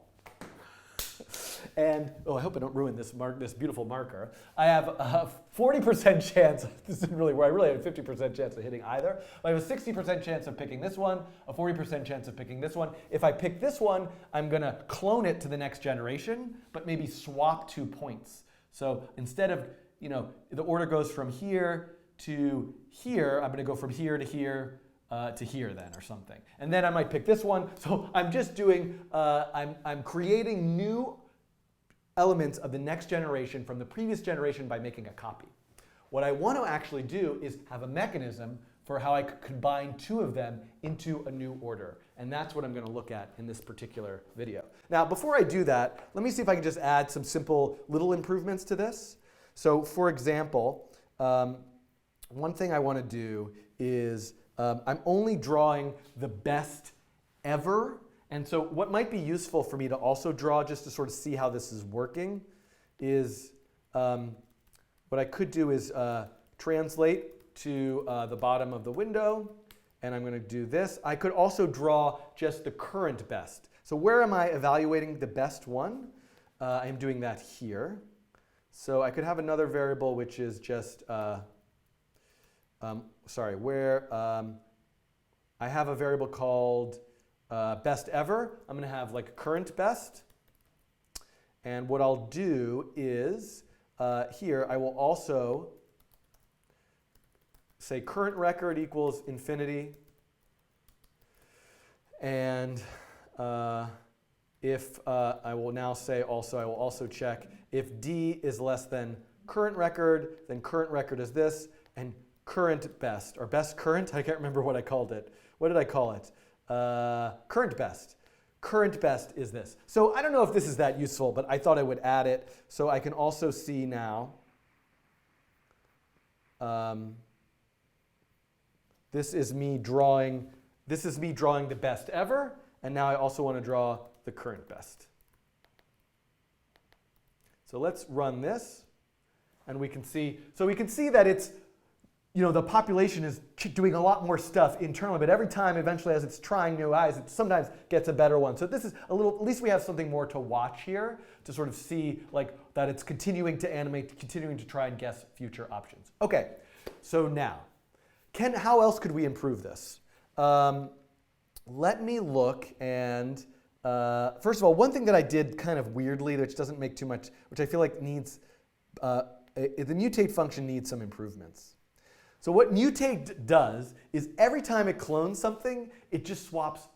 And, I hope I don't ruin this beautiful marker. I have a 40% chance, this isn't really where I really have a 50% chance of hitting either. I have a 60% chance of picking this one, a 40% chance of picking this one. If I pick this one, I'm going to clone it to the next generation, but maybe swap 2 points. So instead of, the order goes from here to here, I'm going to go from here to here to here then or something. And then I might pick this one. So I'm just doing, I'm creating new elements of the next generation from the previous generation by making a copy. What I want to actually do is have a mechanism for how I could combine 2 of them into a new order. And that's what I'm going to look at in this particular video. Now, before I do that, let me see if I can just add some simple little improvements to this. So for example, one thing I want to do is I'm only drawing the best ever. And so what might be useful for me to also draw just to sort of see how this is working is what I could do is translate to the bottom of the window, and I'm going to do this. I could also draw just the current best. So where am I evaluating the best one? I'm doing that here. So I could have another variable which is just, where I have a variable called best ever. I'm going to have like current best. And what I'll do is here I will also say current record equals infinity. And if I will now say also, I will also check if D is less than current record, then current record is this, and current best, or best current, I can't remember what I called it. What did I call it? Current best. Current best is this. So I don't know if this is that useful, but I thought I would add it so I can also see now. This is me drawing the best ever, and now I also want to draw the current best. So let's run this, and we can see that it's, the population is doing a lot more stuff internally, but every time eventually as it's trying new eyes, it sometimes gets a better one. So this is a little, at least we have something more to watch here to sort of see like that it's continuing to animate, continuing to try and guess future options. Okay, so now, how else could we improve this? Let me look and, first of all, one thing that I did kind of weirdly, which doesn't make too much, which I feel like needs, the mutate function needs some improvements. So what mutate does is every time it clones something, it just swaps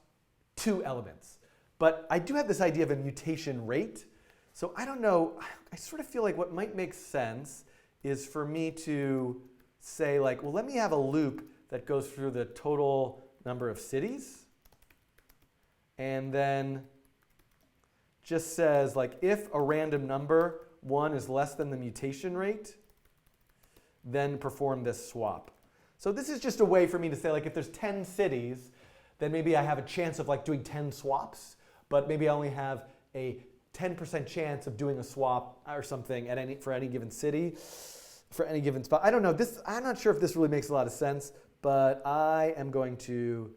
2 elements. But I do have this idea of a mutation rate. So I don't know, I sort of feel like what might make sense is for me to say like, well, let me have a loop that goes through the total number of cities. And then just says like, if a random number 1 is less than the mutation rate, then perform this swap. So this is just a way for me to say like if there's 10 cities, then maybe I have a chance of like doing 10 swaps, but maybe I only have a 10% chance of doing a swap or something for any given city, for any given spot. I don't know, I'm not sure if this really makes a lot of sense, but I am going to,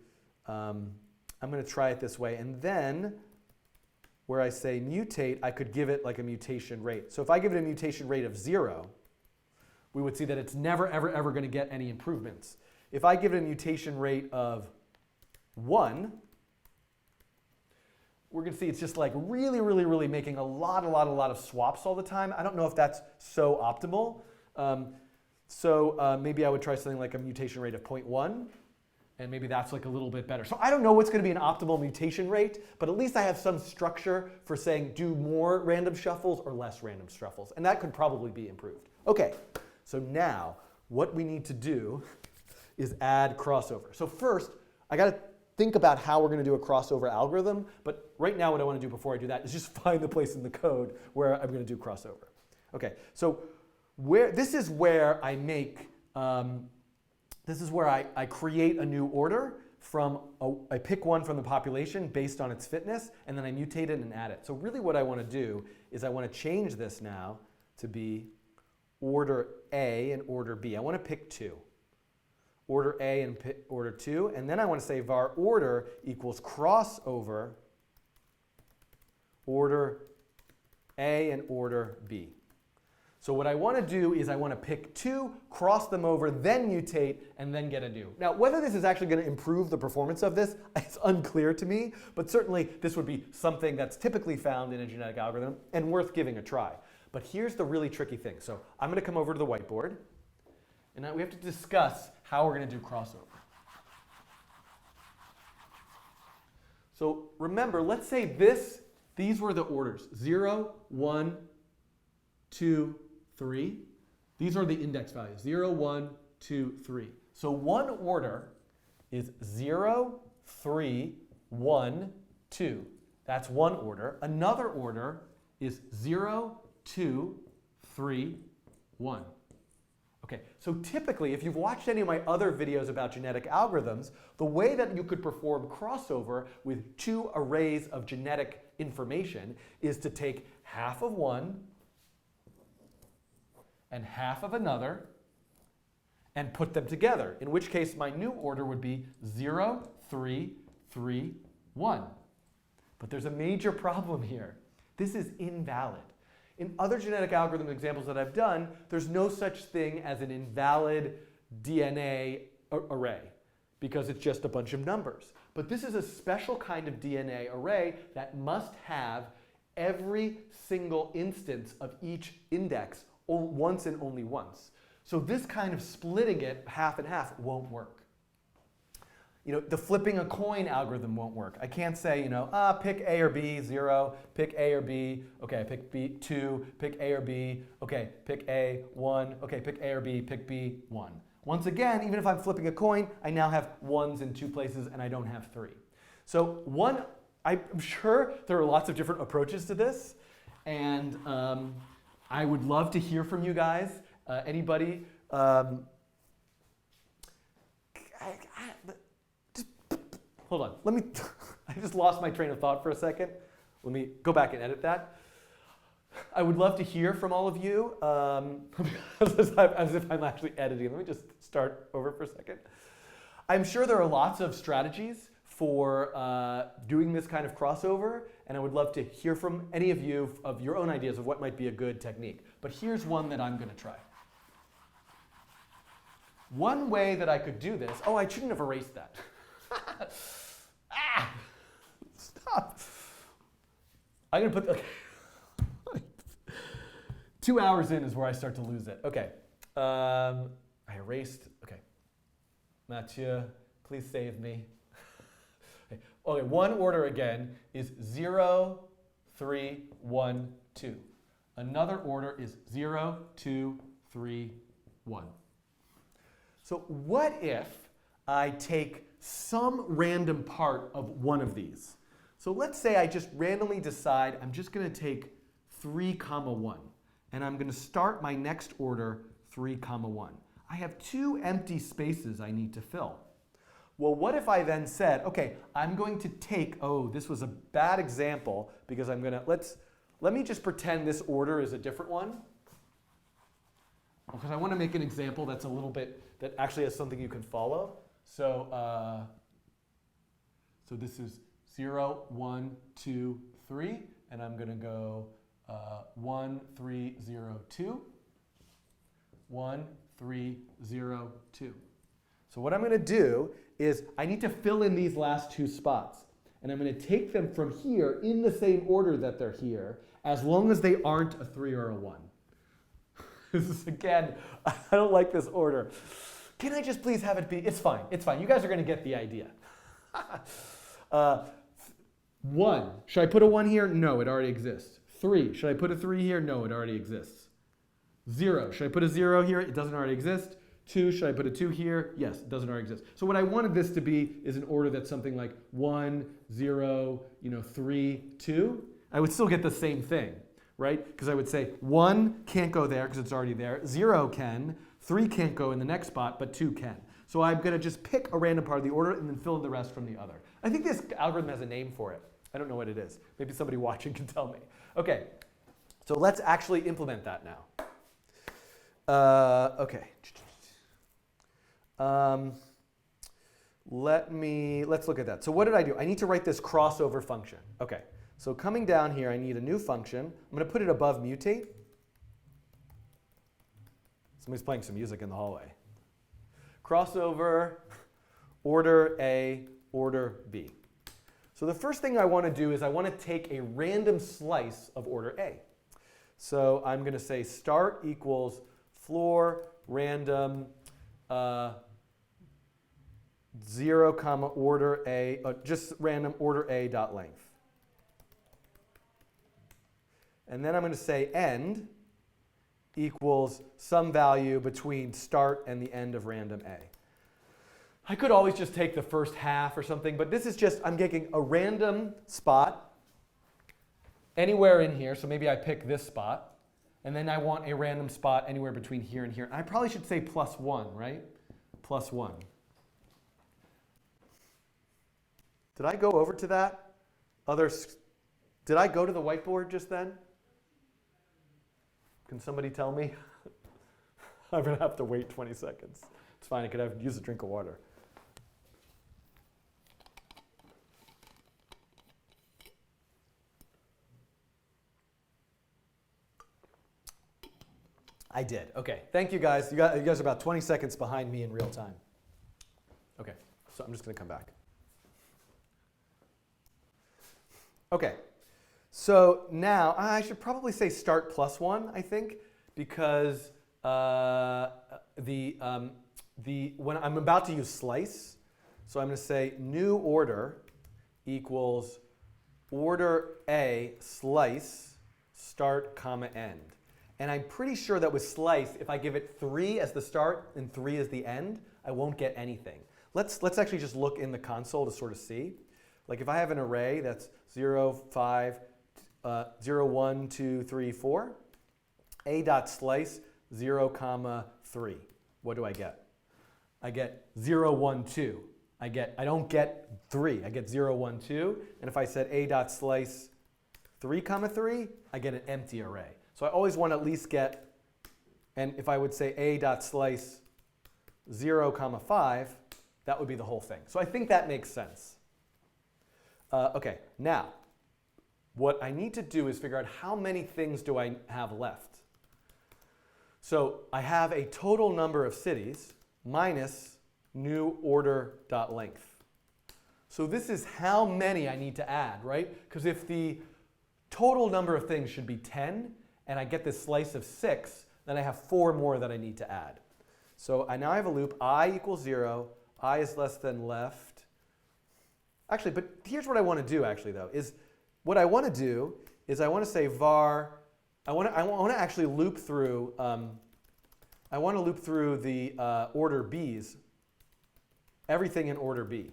I'm going to try it this way. And then where I say mutate, I could give it like a mutation rate. So if I give it a mutation rate of 0, we would see that it's never, ever, ever going to get any improvements. If I give it a mutation rate of 1, we're going to see it's just like really, really, really making a lot of swaps all the time. I don't know if that's so optimal. Maybe I would try something like a mutation rate of 0.1, and maybe that's like a little bit better. So I don't know what's going to be an optimal mutation rate, but at least I have some structure for saying do more random shuffles or less random shuffles, and that could probably be improved. Okay. So now, what we need to do is add crossover. So first, I got to think about how we're going to do a crossover algorithm, but right now what I want to do before I do that is just find the place in the code where I'm going to do crossover. Okay, so this is where I make, this is where I create a new order from, I pick one from the population based on its fitness, and then I mutate it and add it. So really what I want to do is I want to change this now to be order A and order B. I want to pick 2. Order A and order 2. And then I want to say var order equals crossover order A and order B. So what I want to do is I want to pick 2, cross them over, then mutate, and then get a new. Now, whether this is actually going to improve the performance of this, it's unclear to me, but certainly this would be something that's typically found in a genetic algorithm and worth giving a try. But here's the really tricky thing. So I'm going to come over to the whiteboard, and now we have to discuss how we're going to do crossover. So remember, let's say these were the orders, 0, 1, 2, 3. These are the index values, 0, 1, 2, 3. So one order is 0, 3, 1, 2. That's one order. Another order is 0, 2, 3, 1. Okay, so typically, if you've watched any of my other videos about genetic algorithms, the way that you could perform crossover with 2 arrays of genetic information is to take half of one and half of another and put them together, in which case my new order would be 0, 3, 3, 1. But there's a major problem here. This is invalid. In other genetic algorithm examples that I've done, there's no such thing as an invalid DNA array because it's just a bunch of numbers. But this is a special kind of DNA array that must have every single instance of each index once and only once. So this kind of splitting it half and half won't work. The flipping a coin algorithm won't work. I can't say, pick A or B, 0, pick A or B, okay, pick B, 2, pick A or B, okay, pick A, 1, okay, pick A or B, pick B, 1. Once again, even if I'm flipping a coin, I now have 1s in 2 places and I don't have 3. So I'm sure there are lots of different approaches to this, and I would love to hear from you guys. Anybody? Hold on. I just lost my train of thought for a second. Let me go back and edit that. I would love to hear from all of you, as if I'm actually editing. Let me just start over for a second. I'm sure there are lots of strategies for doing this kind of crossover, and I would love to hear from any of you of your own ideas of what might be a good technique. But here's one that I'm going to try. One way that I could do this, I shouldn't have erased that. Stop. I'm going to put, okay. 2 hours in is where I start to lose it. Okay. I erased, okay. Mathieu, please save me. Okay, one order again is 0, 3, 1, 2. Another order is 0, 2, 3, 1. So what if I take some random part of one of these? So let's say I just randomly decide I'm just going to take 3, 1, and I'm going to start my next order 3, 1. I have 2 empty spaces I need to fill. Well, what if I then said, okay, I'm going to take, this was a bad example because I'm going to, let me just pretend this order is a different one. Because I want to make an example that's a little bit, that actually has something you can follow. So, so this is 0, 1, 2, 3, and I'm going to go 1, 3, 0, 2, 1, 3, 0, 2. So what I'm going to do is I need to fill in these last 2 spots. And I'm going to take them from here in the same order that they're here, as long as they aren't a 3 or a 1. This is, again, I don't like this order. Can I just please have it be? It's fine. It's fine. You guys are going to get the idea. 1. Should I put a 1 here? No, it already exists. 3. Should I put a 3 here? No, it already exists. 0. Should I put a 0 here? It doesn't already exist. 2, should I put a 2 here? Yes, it doesn't already exist. So what I wanted this to be is an order that's something like 1, 0, 3, 2. I would still get the same thing, right? Because I would say 1 can't go there because it's already there. 0 can. 3 can't go in the next spot, but 2 can. So I'm going to just pick a random part of the order and then fill in the rest from the other. I think this algorithm has a name for it. I don't know what it is. Maybe somebody watching can tell me. Okay, so let's actually implement that now. Okay. Let's look at that. So what did I do? I need to write this crossover function. Okay, so coming down here, I need a new function. I'm going to put it above mutate. Somebody's playing some music in the hallway. Crossover, order A, order B. So the first thing I want to do is I want to take a random slice of order A. So I'm going to say start equals floor random 0, order A, just random order A dot length. And then I'm going to say end equals some value between start and the end of random A. I could always just take the first half or something, but this is just, I'm taking a random spot anywhere in here, so maybe I pick this spot, and then I want a random spot anywhere between here and here. And I probably should say +1, right? +1. Did I go over to that? Did I go to the whiteboard just then? Can somebody tell me? I'm going to have to wait 20 seconds. It's fine. I could use a drink of water. I did. Okay. Thank you, guys. You guys are about 20 seconds behind me in real time. Okay. So I'm just going to come back. Okay, so now I should probably say start plus 1, I think, because when I'm about to use slice, so I'm going to say new order equals order A slice start comma end. And I'm pretty sure that with slice, if I give it 3 as the start and 3 as the end, I won't get anything. Let's actually just look in the console to sort of see. Like if I have an array that's 0, 5, 0, 1, 2, 3, 4, A dot slice 0, comma 3. What do I get? I get 0, 1, 2. I don't get 3. I get 0, 1, 2. And if I said A dot slice 3, comma 3, I get an empty array. So I always want to at least get, and if I would say A dot slice 0, comma 5, that would be the whole thing. So I think that makes sense. Okay, now, what I need to do is figure out how many things do I have left. So I have a total number of cities minus new order dot length. So this is how many I need to add, right? Because if the total number of things should be 10, and I get this slice of 6, then I have 4 more that I need to add. So I now have a loop, I equals 0, I is less than left. Actually, but here's what I want to do actually though, is what I want to do is I want to say var, I want to actually loop through, I want to loop through the order B's, everything in order B,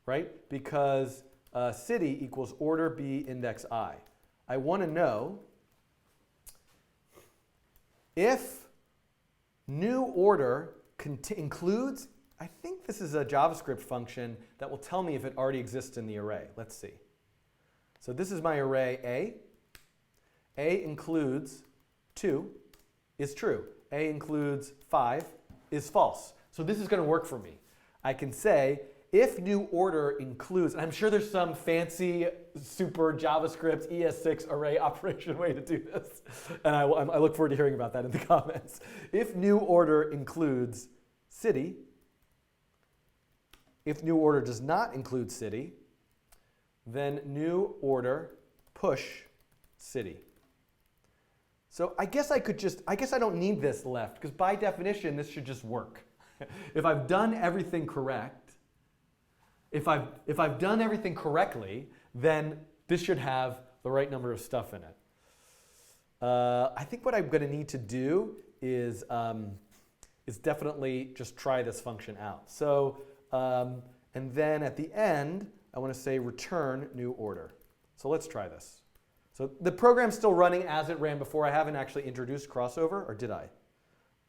right? Because city equals order B index I. I want to know if new order includes, I think this is a JavaScript function that will tell me if it already exists in the array. Let's see. So this is my array A. A includes 2 is true. A includes 5 is false. So this is going to work for me. I can say if new order includes, and I'm sure there's some fancy super JavaScript ES6 array operation way to do this, and I look forward to hearing about that in the comments. If new order includes city, if new order does not include city, then new order push city. So I guess I don't need this left, because by definition, this should just work. If I've done everything correct, if I've done everything correctly, then this should have the right number of stuff in it. I think what I'm going to need to do is definitely just try this function out. So, and then at the end, I want to say return new order. So let's try this. So the program's still running as it ran before. I haven't actually introduced crossover, or did I?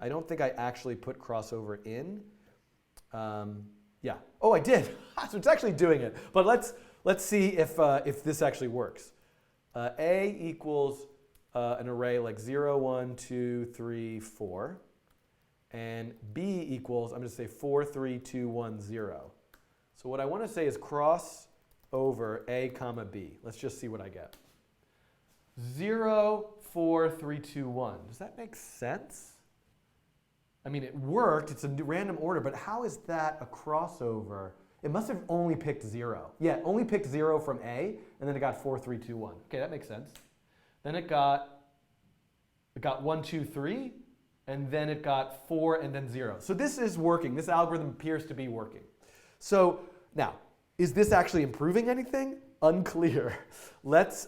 I don't think I actually put crossover in. Yeah. Oh, I did. So it's actually doing it. But let's see if this actually works. A equals an array like 0, 1, 2, 3, 4. And B equals, I'm going to say 4, 3, 2, 1, 0. So what I want to say is cross over A comma B. Let's just see what I get. 0, 4, 3, 2, 1. Does that make sense? I mean, it worked. It's a random order, but how is that a crossover? It must have only picked 0. Yeah, it only picked 0 from A, and then it got 4, 3, 2, 1. Okay, that makes sense. Then it got 1, 2, 3, and then it got 4, and then 0. So this is working. This algorithm appears to be working. So now, is this actually improving anything? Unclear. Let's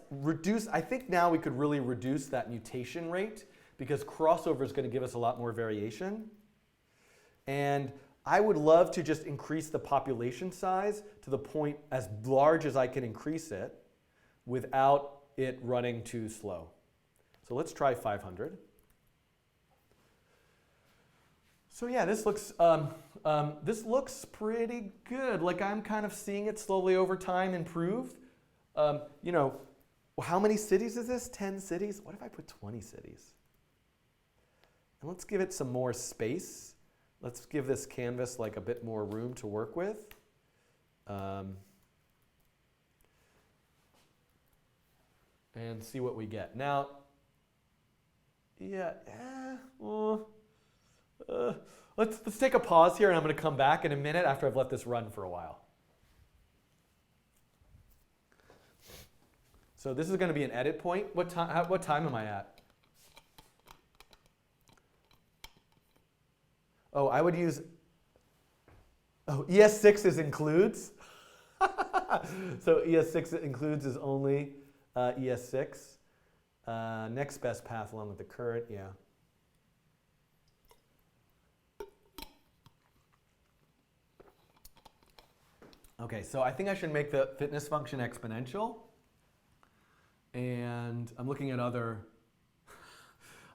reduce. I think now we could really reduce that mutation rate, because crossover is going to give us a lot more variation. And I would love to just increase the population size to the point as large as I can increase it without it running too slow. So let's try 500. So yeah, this looks pretty good. Like I'm kind of seeing it slowly over time improve. You know, how many cities is this? 10 cities? What if I put 20 cities? And let's give it some more space. Let's give this canvas like a bit more room to work with. And see what we get. Now, yeah, let's take a pause here, and I'm going to come back in a minute after I've let this run for a while. So this is going to be an edit point. What time am I at? Oh, I would use, oh, ES6 is includes. So ES6 includes is only ES6. Next best path along with the current, yeah. Okay, so I think I should make the fitness function exponential. And I'm looking at other,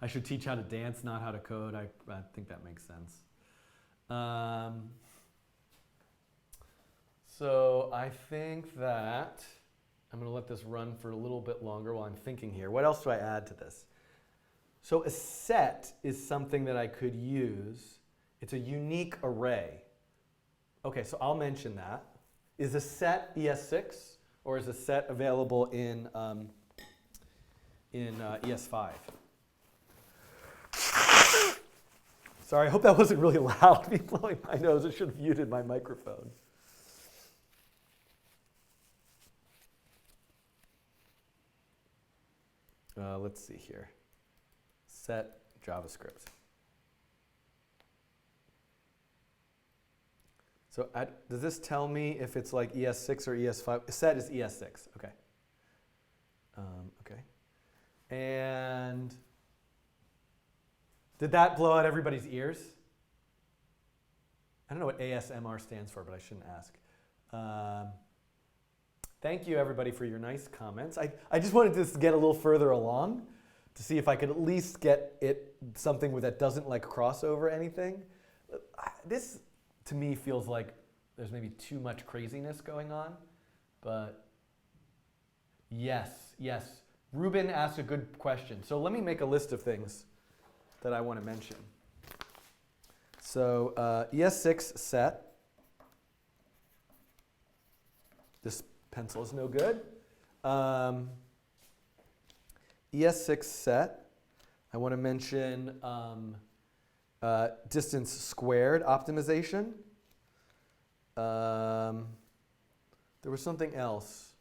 I should teach how to dance, not how to code. I think that makes sense. So I think that I'm going to let this run for a little bit longer while I'm thinking here. What else do I add to this? So a set is something that I could use. It's a unique array. Okay, so I'll mention that. Is a set ES6 or is a set available in ES5? Sorry, I hope that wasn't really loud, me blowing my nose. I should have muted my microphone. Let's see here. Set JavaScript. So does this tell me if it's like ES6 or ES5? Set is ES6, okay. Okay. And did that blow out everybody's ears? I don't know what ASMR stands for, but I shouldn't ask. Thank you, everybody, for your nice comments. I just wanted to get a little further along to see if I could at least get it something that doesn't like cross over anything. This, to me, feels like there's maybe too much craziness going on, but yes. Ruben asked a good question. So let me make a list of things that I want to mention. So ES6 set. This pencil is no good. ES6 set. I want to mention distance squared optimization. There was something else.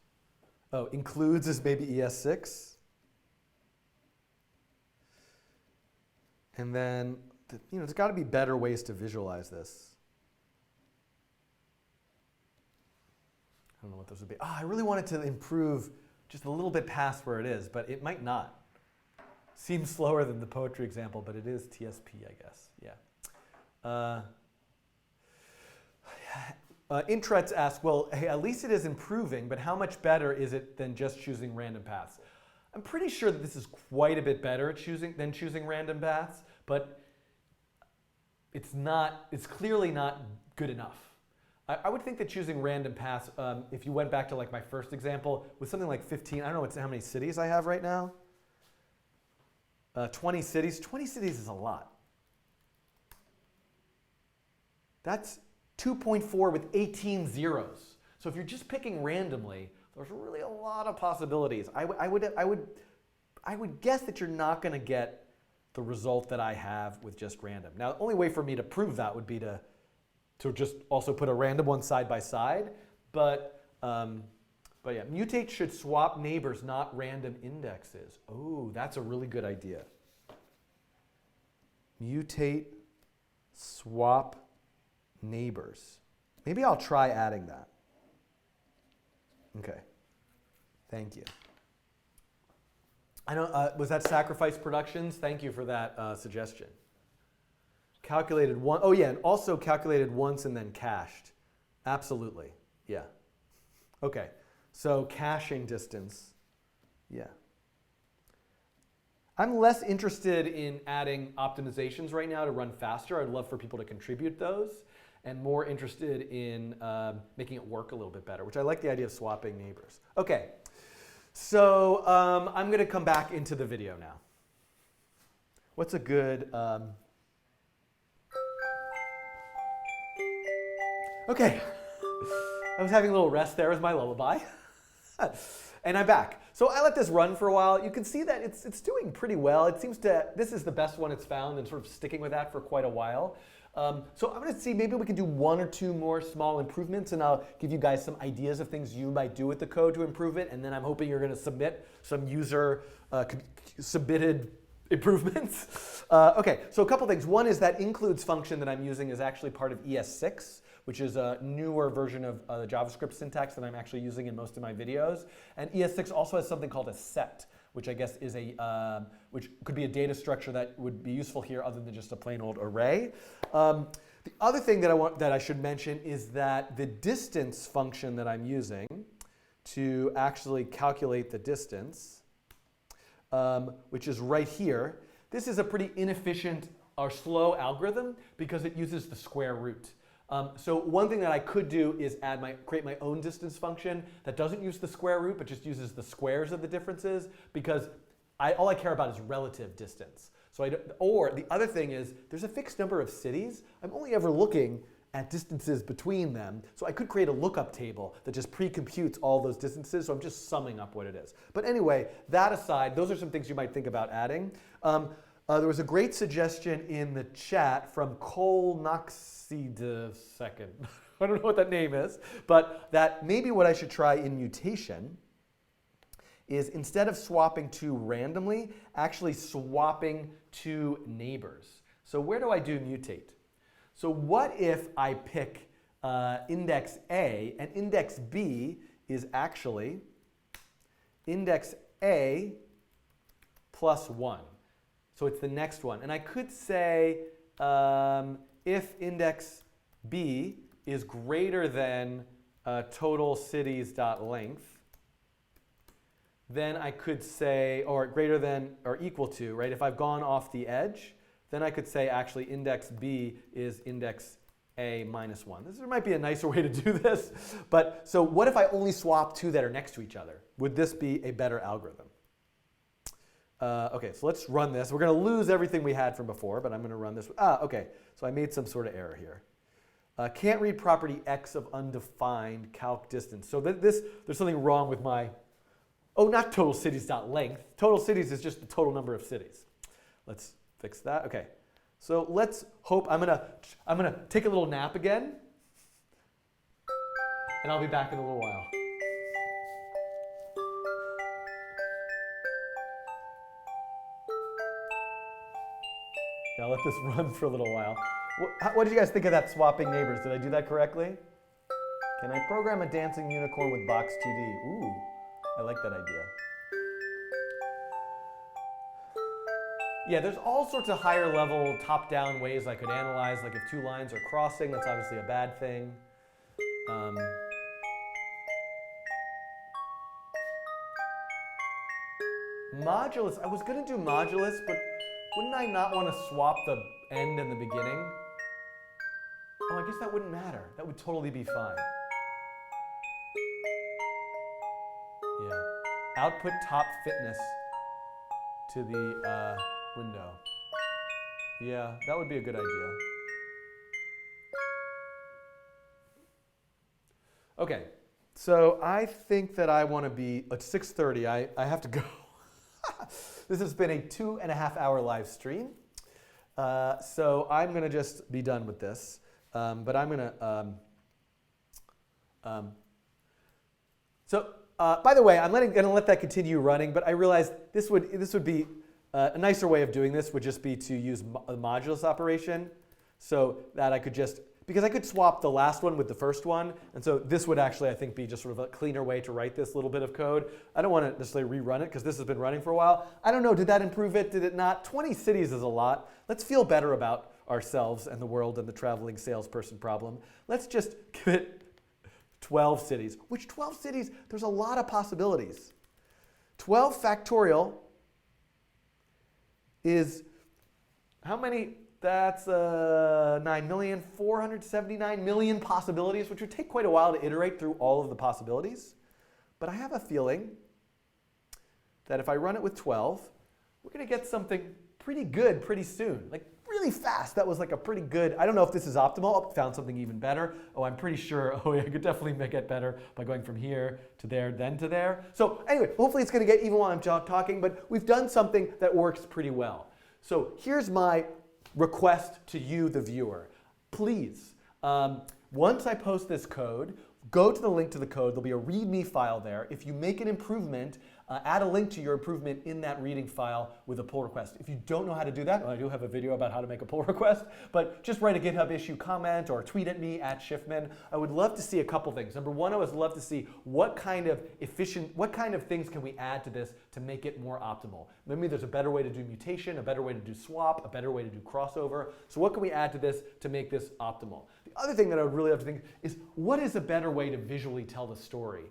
Oh, includes is maybe ES6. And then, there's got to be better ways to visualize this. I don't know what those would be. I really wanted to improve just a little bit past where it is, but it might not. Seems slower than the poetry example, but it is TSP, I guess. Yeah. Intretz asks, well, hey, at least it is improving, but how much better is it than just choosing random paths? I'm pretty sure that this is quite a bit better at than choosing random paths, but it's clearly not good enough. I would think that choosing random paths, if you went back to like my first example, with something like 15, I don't know how many cities I have right now. 20 cities. 20 cities is a lot. That's 2.4 with 18 zeros. So if you're just picking randomly, there's really a lot of possibilities. I would guess that you're not going to get the result that I have with just random. Now, the only way for me to prove that would be to just also put a random one side by side. But yeah, mutate should swap neighbors, not random indexes. Oh, that's a really good idea. Mutate, swap neighbors. Maybe I'll try adding that. Okay, thank you. I know, was that Sacrifice Productions? Thank you for that suggestion. Calculated one, oh yeah, and also calculated once and then cached. Absolutely, yeah. Okay, so caching distance, yeah. I'm less interested in adding optimizations right now to run faster. I'd love for people to contribute those, and more interested in making it work a little bit better, which I like the idea of swapping neighbors. Okay, so I'm going to come back into the video now. What's a good... Okay, I was having a little rest there with my lullaby. And I'm back. So I let this run for a while. You can see that it's doing pretty well. It seems to, this is the best one it's found and sort of sticking with that for quite a while. So I'm going to see, maybe we can do one or two more small improvements, and I'll give you guys some ideas of things you might do with the code to improve it, and then I'm hoping you're going to submit some user submitted improvements. Okay, so a couple things. One is that includes function that I'm using is actually part of ES6, which is a newer version of the JavaScript syntax that I'm actually using in most of my videos. And ES6 also has something called a set, which I guess is which could be a data structure that would be useful here other than just a plain old array. The other thing that I should mention is that the distance function that I'm using to actually calculate the distance, which is right here, this is a pretty inefficient or slow algorithm because it uses the square root. So one thing that I could do is create my own distance function that doesn't use the square root but just uses the squares of the differences, because all I care about is relative distance. So or the other thing is there's a fixed number of cities. I'm only ever looking at distances between them. So I could create a lookup table that just pre-computes all those distances. So I'm just summing up what it is. But anyway, that aside, those are some things you might think about adding. There was a great suggestion in the chat from Cole Noxide second. I don't know what that name is, but that maybe what I should try in mutation is, instead of swapping two randomly, actually swapping two neighbors. So where do I do mutate? So what if I pick index A, and index B is actually index A plus 1. So it's the next one. And I could say if index B is greater than total cities.length, then I could say, or greater than or equal to, right? If I've gone off the edge, then I could say actually index B is index A minus 1. There might be a nicer way to do this. But so what if I only swap two that are next to each other? Would this be a better algorithm? Okay, so let's run this. We're going to lose everything we had from before, but I'm going to run this. Okay, so I made some sort of error here. Can't read property x of undefined calc distance. So there's something wrong with my, not total cities.length. Total cities is just the total number of cities. Let's fix that. Okay, so let's hope, I'm gonna take a little nap again, and I'll be back in a little while. I'll let this run for a little while. What did you guys think of that swapping neighbors? Did I do that correctly? Can I program a dancing unicorn with Box2D? Ooh, I like that idea. Yeah, there's all sorts of higher level top-down ways I could analyze, like if two lines are crossing, that's obviously a bad thing. Modulus, I was going to do modulus, but wouldn't I not want to swap the end and the beginning? Oh, I guess that wouldn't matter. That would totally be fine. Yeah. Output top fitness to the window. Yeah, that would be a good idea. Okay, so I think that I want to be at 6:30. I have to go. This has been a 2.5 hour live stream. So I'm going to just be done with this. But I'm going to... by the way, I'm going to let that continue running, but I realized this would be a nicer way of doing this would just be to use a modulus operation, so that I could just, because I could swap the last one with the first one, and so this would actually, I think, be just sort of a cleaner way to write this little bit of code. I don't want to necessarily rerun it because this has been running for a while. I don't know, did that improve it? Did it not? 20 cities is a lot. Let's feel better about ourselves and the world and the traveling salesperson problem. Let's just give it 12 cities. Which 12 cities? There's a lot of possibilities. 12 factorial is how many? That's 9,479,000,000 possibilities, which would take quite a while to iterate through all of the possibilities. But I have a feeling that if I run it with 12, we're going to get something pretty good pretty soon. Like really fast. That was like a pretty good, I don't know if this is optimal. Oh, found something even better. Oh, I'm pretty sure, I could definitely make it better by going from here to there, then to there. So anyway, hopefully it's going to get even while I'm talking, but we've done something that works pretty well. So here's my request to you, the viewer. please, once I post this code, go to the link to the code. There'll be a README file there. If you make an improvement, add a link to your improvement in that reading file with a pull request. If you don't know how to do that, well, I do have a video about how to make a pull request, but just write a GitHub issue comment or tweet at me at Schiffman. I would love to see a couple things. Number one, I would love to see what kind of things can we add to this to make it more optimal. Maybe there's a better way to do mutation, a better way to do swap, a better way to do crossover. So what can we add to this to make this optimal? The other thing that I would really have to think is, what is a better way to visually tell the story?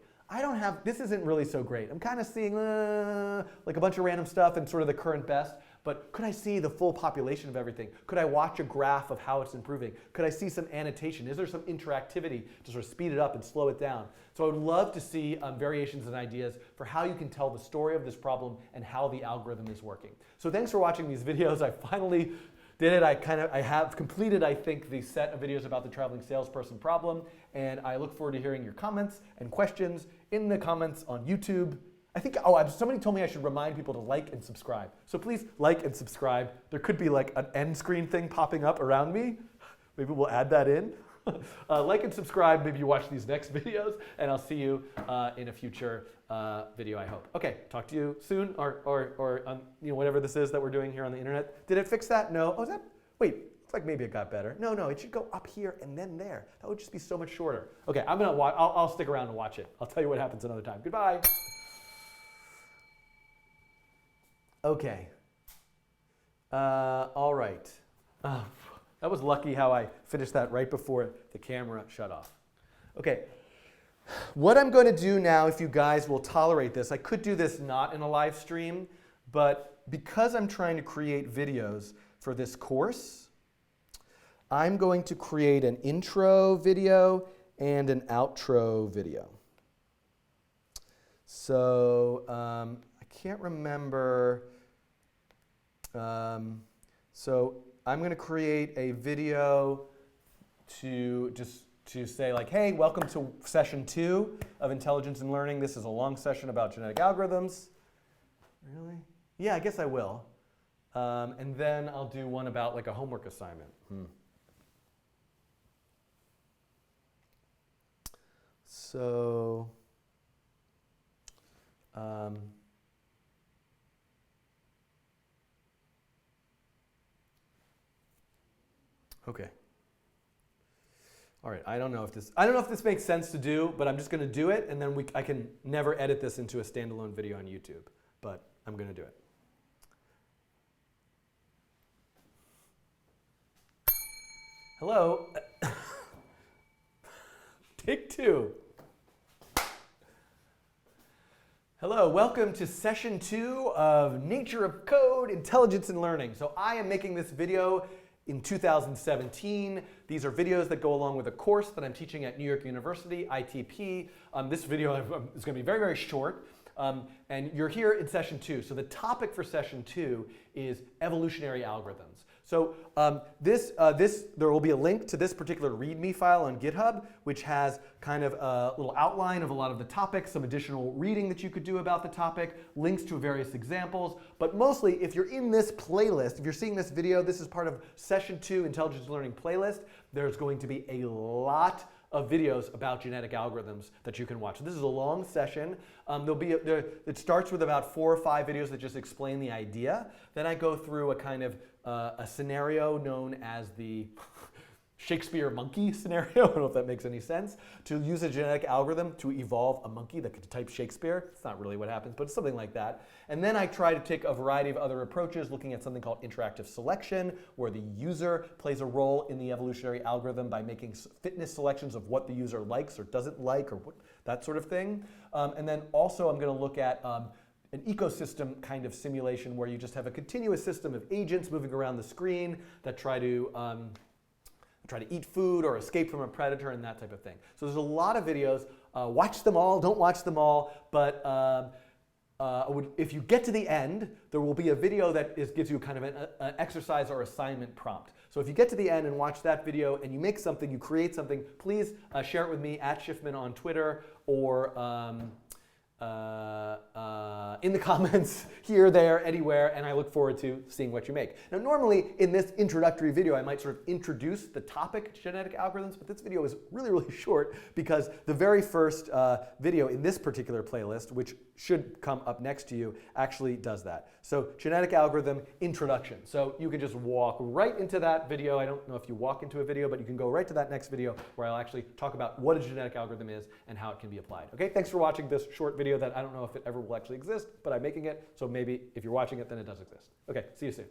This isn't really so great. I'm kind of seeing like a bunch of random stuff and sort of the current best, but could I see the full population of everything? Could I watch a graph of how it's improving? Could I see some annotation? Is there some interactivity to sort of speed it up and slow it down? So I would love to see variations and ideas for how you can tell the story of this problem and how the algorithm is working. So thanks for watching these videos. I finally did it. I have completed, I think, the set of videos about the traveling salesperson problem, and I look forward to hearing your comments and questions in the comments on YouTube. I think, somebody told me I should remind people to like and subscribe. So please like and subscribe. There could be like an end screen thing popping up around me. Maybe we'll add that in. Like and subscribe. Maybe you watch these next videos, and I'll see you in a future video, I hope. Okay, talk to you soon, or whatever this is that we're doing here on the internet. Did it fix that? No. Oh, wait, looks like maybe it got better. No, it should go up here and then there. That would just be so much shorter. Okay, I'll stick around and watch it. I'll tell you what happens another time. Goodbye. Okay. All right. That was lucky how I finished that right before the camera shut off. Okay, what I'm going to do now, if you guys will tolerate this, I could do this not in a live stream, but because I'm trying to create videos for this course, I'm going to create an intro video and an outro video. So I can't remember. So I'm going to create a video to say like, hey, welcome to session 2 of Intelligence and Learning. This is a long session about genetic algorithms. Really? Yeah, I guess I will. And then I'll do one about like a homework assignment. So, okay. All right. I don't know if this makes sense to do, but I'm just going to do it, and then I can never edit this into a standalone video on YouTube, but I'm going to do it. Hello. Take 2. Hello, welcome to session 2 of Nature of Code, Intelligence and Learning. So I am making this video in 2017. These are videos that go along with a course that I'm teaching at New York University, ITP. This video is going to be very, very short. And you're here in session 2. So the topic for session 2 is evolutionary algorithms. So there will be a link to this particular README file on GitHub, which has kind of a little outline of a lot of the topics, some additional reading that you could do about the topic, links to various examples. But mostly, if you're in this playlist, if you're seeing this video, this is part of session 2 Intelligence Learning playlist. There's going to be a lot of videos about genetic algorithms that you can watch. So this is a long session. It starts with about 4 or 5 videos that just explain the idea. Then I go through a kind of a scenario known as the Shakespeare monkey scenario. I don't know if that makes any sense. To use a genetic algorithm to evolve a monkey that could type Shakespeare. It's not really what happens, but it's something like that. And then I try to take a variety of other approaches, looking at something called interactive selection, where the user plays a role in the evolutionary algorithm by making fitness selections of what the user likes or doesn't like, or that sort of thing. And then also I'm going to look at an ecosystem kind of simulation where you just have a continuous system of agents moving around the screen that try to eat food or escape from a predator and that type of thing. So there's a lot of videos. Watch them all, don't watch them all, but if you get to the end, there will be a video that gives you kind of an exercise or assignment prompt. So if you get to the end and watch that video and you make something, you create something, please share it with me at Schiffman on Twitter, or in the comments here, there, anywhere, and I look forward to seeing what you make. Now, normally in this introductory video, I might sort of introduce the topic genetic algorithms, but this video is really, really short because the very first video in this particular playlist, which should come up next to you, actually does that. So genetic algorithm introduction. So you can just walk right into that video. I don't know if you walk into a video, but you can go right to that next video where I'll actually talk about what a genetic algorithm is and how it can be applied. Okay, thanks for watching this short video that I don't know if it ever will actually exist, but I'm making it, so maybe if you're watching it, then it does exist. Okay, see you soon.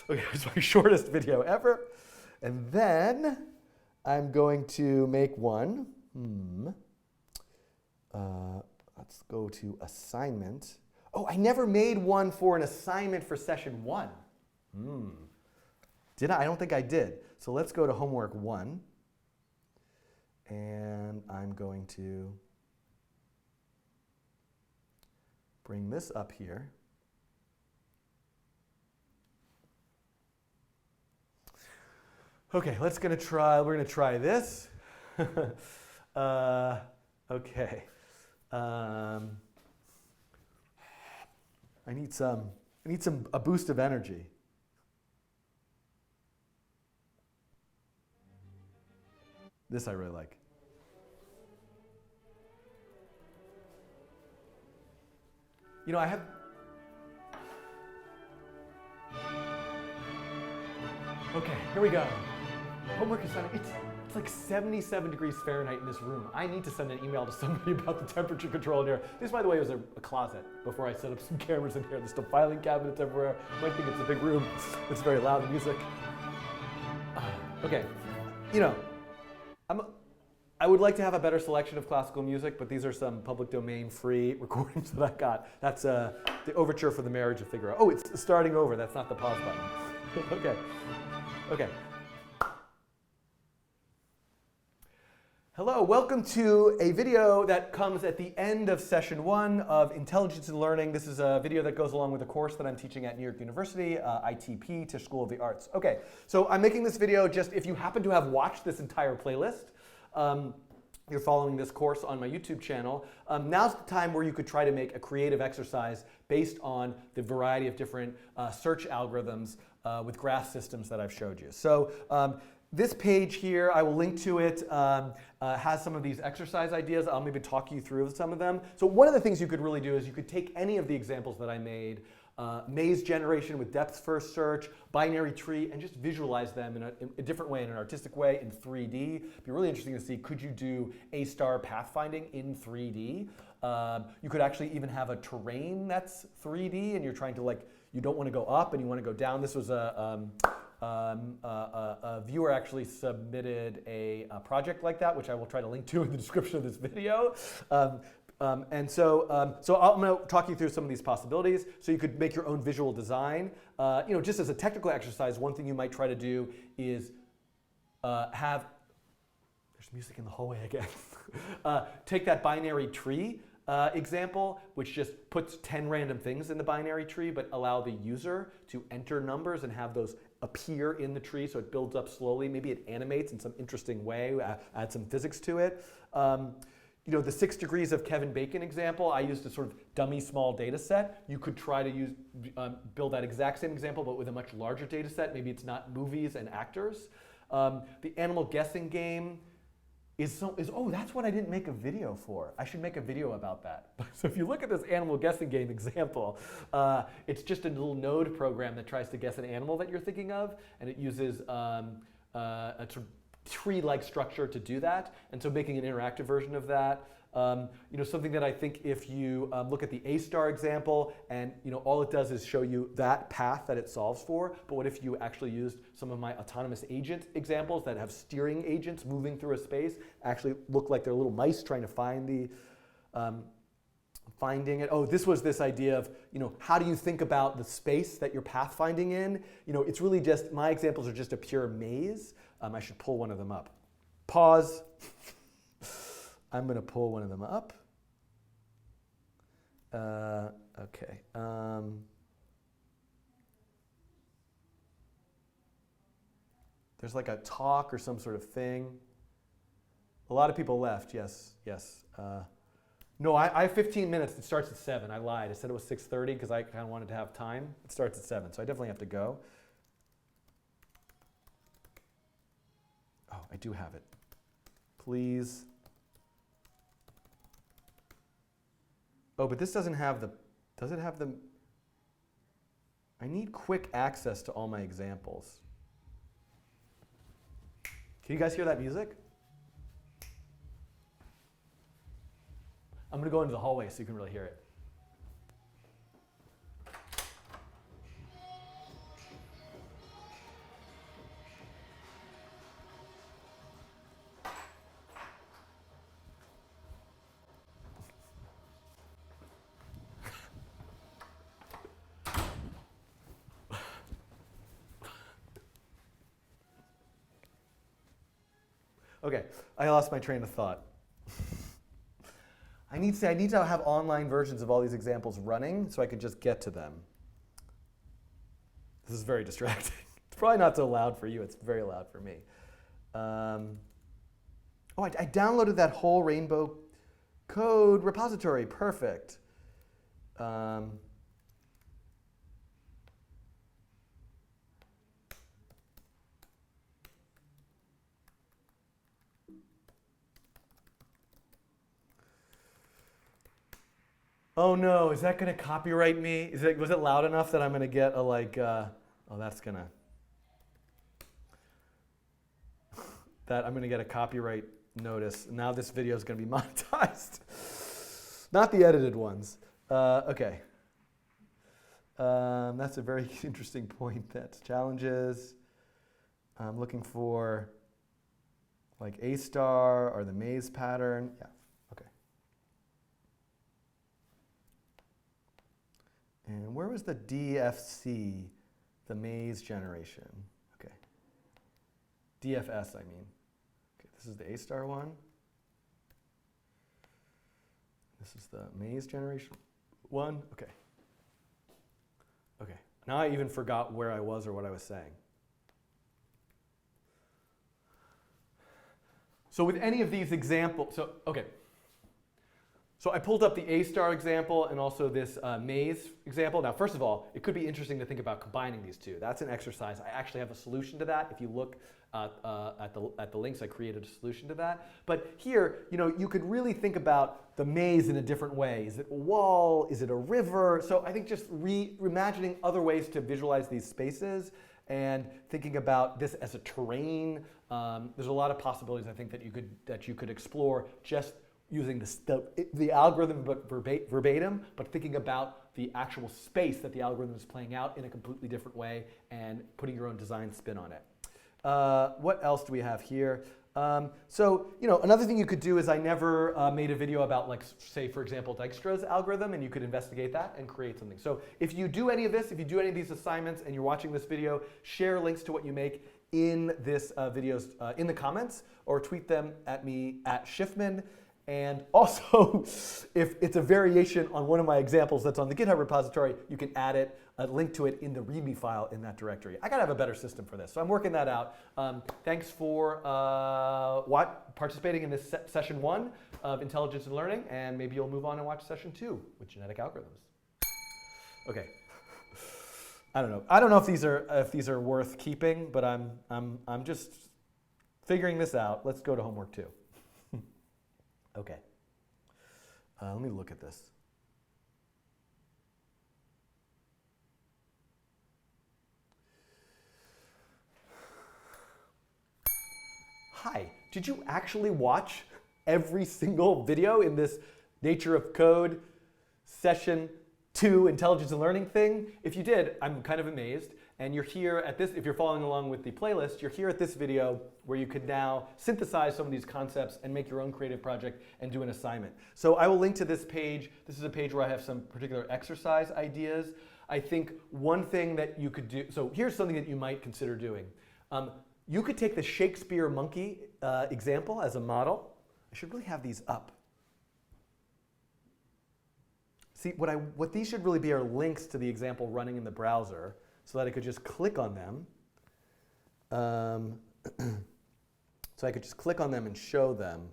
Okay, it's my shortest video ever. And then I'm going to make one. Let's go to assignment. Oh, I never made one for an assignment for session 1. Did I? I don't think I did. So let's go to homework 1. And I'm going to bring this up here. Okay, we're going to try this. Okay. I need a boost of energy. This I really like. You know, I have. Okay, here we go. Homework assignment. It's like 77 degrees Fahrenheit in this room. I need to send an email to somebody about the temperature control in here. This, by the way, was a closet before I set up some cameras in here. There's still filing cabinets everywhere. You might think it's a big room. It's very loud music. Okay, you know, I would like to have a better selection of classical music, but these are some public domain free recordings that I got. That's the overture for the marriage of Figaro. Oh, it's starting over. That's not the pause button. Okay. Okay. Hello, welcome to a video that comes at the end of session 1 of Intelligence in Learning. This is a video that goes along with a course that I'm teaching at New York University, ITP, Tisch School of the Arts. Okay, so I'm making this video just if you happen to have watched this entire playlist, you're following this course on my YouTube channel, now's the time where you could try to make a creative exercise based on the variety of different search algorithms with graph systems that I've showed you. So this page here, I will link to it, has some of these exercise ideas. I'll maybe talk you through some of them. So one of the things you could really do is you could take any of the examples that I made, maze generation with depth first search, binary tree, and just visualize them in a different way, in an artistic way, in 3D. It'd be really interesting to see, could you do A-star pathfinding in 3D? You could actually even have a terrain that's 3D, and you're trying to, like, you don't want to go up and you want to go down. This was a viewer actually submitted a project like that, which I will try to link to in the description of this video. So I'm going to talk you through some of these possibilities. So you could make your own visual design. You know, just as a technical exercise, one thing you might try to do is there's music in the hallway again. Take that binary tree example, which just puts 10 random things in the binary tree, but allow the user to enter numbers and have those appear in the tree, so it builds up slowly. Maybe it animates in some interesting way, add some physics to it. You know, the 6 degrees of Kevin Bacon example, I used a sort of dummy small data set. You could try to build that exact same example, but with a much larger data set. Maybe it's not movies and actors. The animal guessing game oh, that's what I didn't make a video for. I should make a video about that. So if you look at this animal guessing game example, it's just a little node program that tries to guess an animal that you're thinking of, and it uses a tree-like structure to do that. And so making an interactive version of that. You know, something that I think if you look at the A-star example, and you know, all it does is show you that path that it solves for. But what if you actually used some of my autonomous agent examples that have steering agents moving through a space, actually look like they're little mice trying to find the finding it. Oh, this was this idea of, you know, how do you think about the space that you're pathfinding in? You know, it's really just, my examples are just a pure maze. I should pull one of them up. Pause. I'm going to pull one of them up. Okay. There's like a talk or some sort of thing. A lot of people left. Yes, yes. No, I have 15 minutes. It starts at 7. I lied. I said it was 6:30 because I kind of wanted to have time. It starts at 7, so I definitely have to go. Oh, I do have it. Please. Oh, but this doesn't have the, does it have the, I need quick access to all my examples. Can you guys hear that music? I'm going to go into the hallway so you can really hear it. Okay, I lost my train of thought. I need to have online versions of all these examples running so I could just get to them. This is very distracting. It's probably not so loud for you. It's very loud for me. Oh, I downloaded that whole Rainbow code repository. Perfect. Oh no, is that going to copyright me? Was it loud enough that I'm going to get a oh, that's going to, that I'm going to get a copyright notice. Now this video is going to be monetized. Not the edited ones. Okay. That's a very interesting point. That's challenges. I'm looking for like A star or the maze pattern. Yeah. And where was the DFC, the maze generation? Okay. DFS, I mean. Okay, this is the A star one. This is the maze generation one. Okay. Okay. Now I even forgot where I was or what I was saying. So with any of these examples, okay. So I pulled up the A star example and also this maze example. Now, first of all, it could be interesting to think about combining these two. That's an exercise. I actually have a solution to that. If you look at the links, I created a solution to that. But here, you could really think about the maze in a different way. Is it a wall? Is it a river? So I think just reimagining other ways to visualize these spaces and thinking about this as a terrain. There's a lot of possibilities I think that you could explore just using the algorithm but verbatim, but thinking about the actual space that the algorithm is playing out in a completely different way and putting your own design spin on it. What else do we have here? Another thing you could do is I never made a video about, say, for example, Dijkstra's algorithm, and you could investigate that and create something. So if you do any of this, if you do any of these assignments and you're watching this video, share links to what you make in this videos in the comments, or tweet them at me at Schiffman. And also, if it's a variation on one of my examples that's on the GitHub repository, you can add it, a link to it in the README file in that directory. I gotta have a better system for this, so I'm working that out. Thanks for participating in this session 1 of Intelligence and Learning, and maybe you'll move on and watch session 2 with genetic algorithms. Okay. I don't know. I don't know if these are worth keeping, but I'm just figuring this out. Let's go to homework 2. Okay, let me look at this. Hi, did you actually watch every single video in this Nature of Code session 2 Intelligence and Learning thing? If you did, I'm kind of amazed. And you're here at this, if you're following along with the playlist, you're here at this video where you could now synthesize some of these concepts and make your own creative project and do an assignment. So I will link to this page. This is a page where I have some particular exercise ideas. I think one thing that you could do, so here's something that you might consider doing. You could take the Shakespeare monkey example as a model. I should really have these up. See, what these should really be are links to the example running in the browser, so that I could just click on them. So I could just click on them and show them.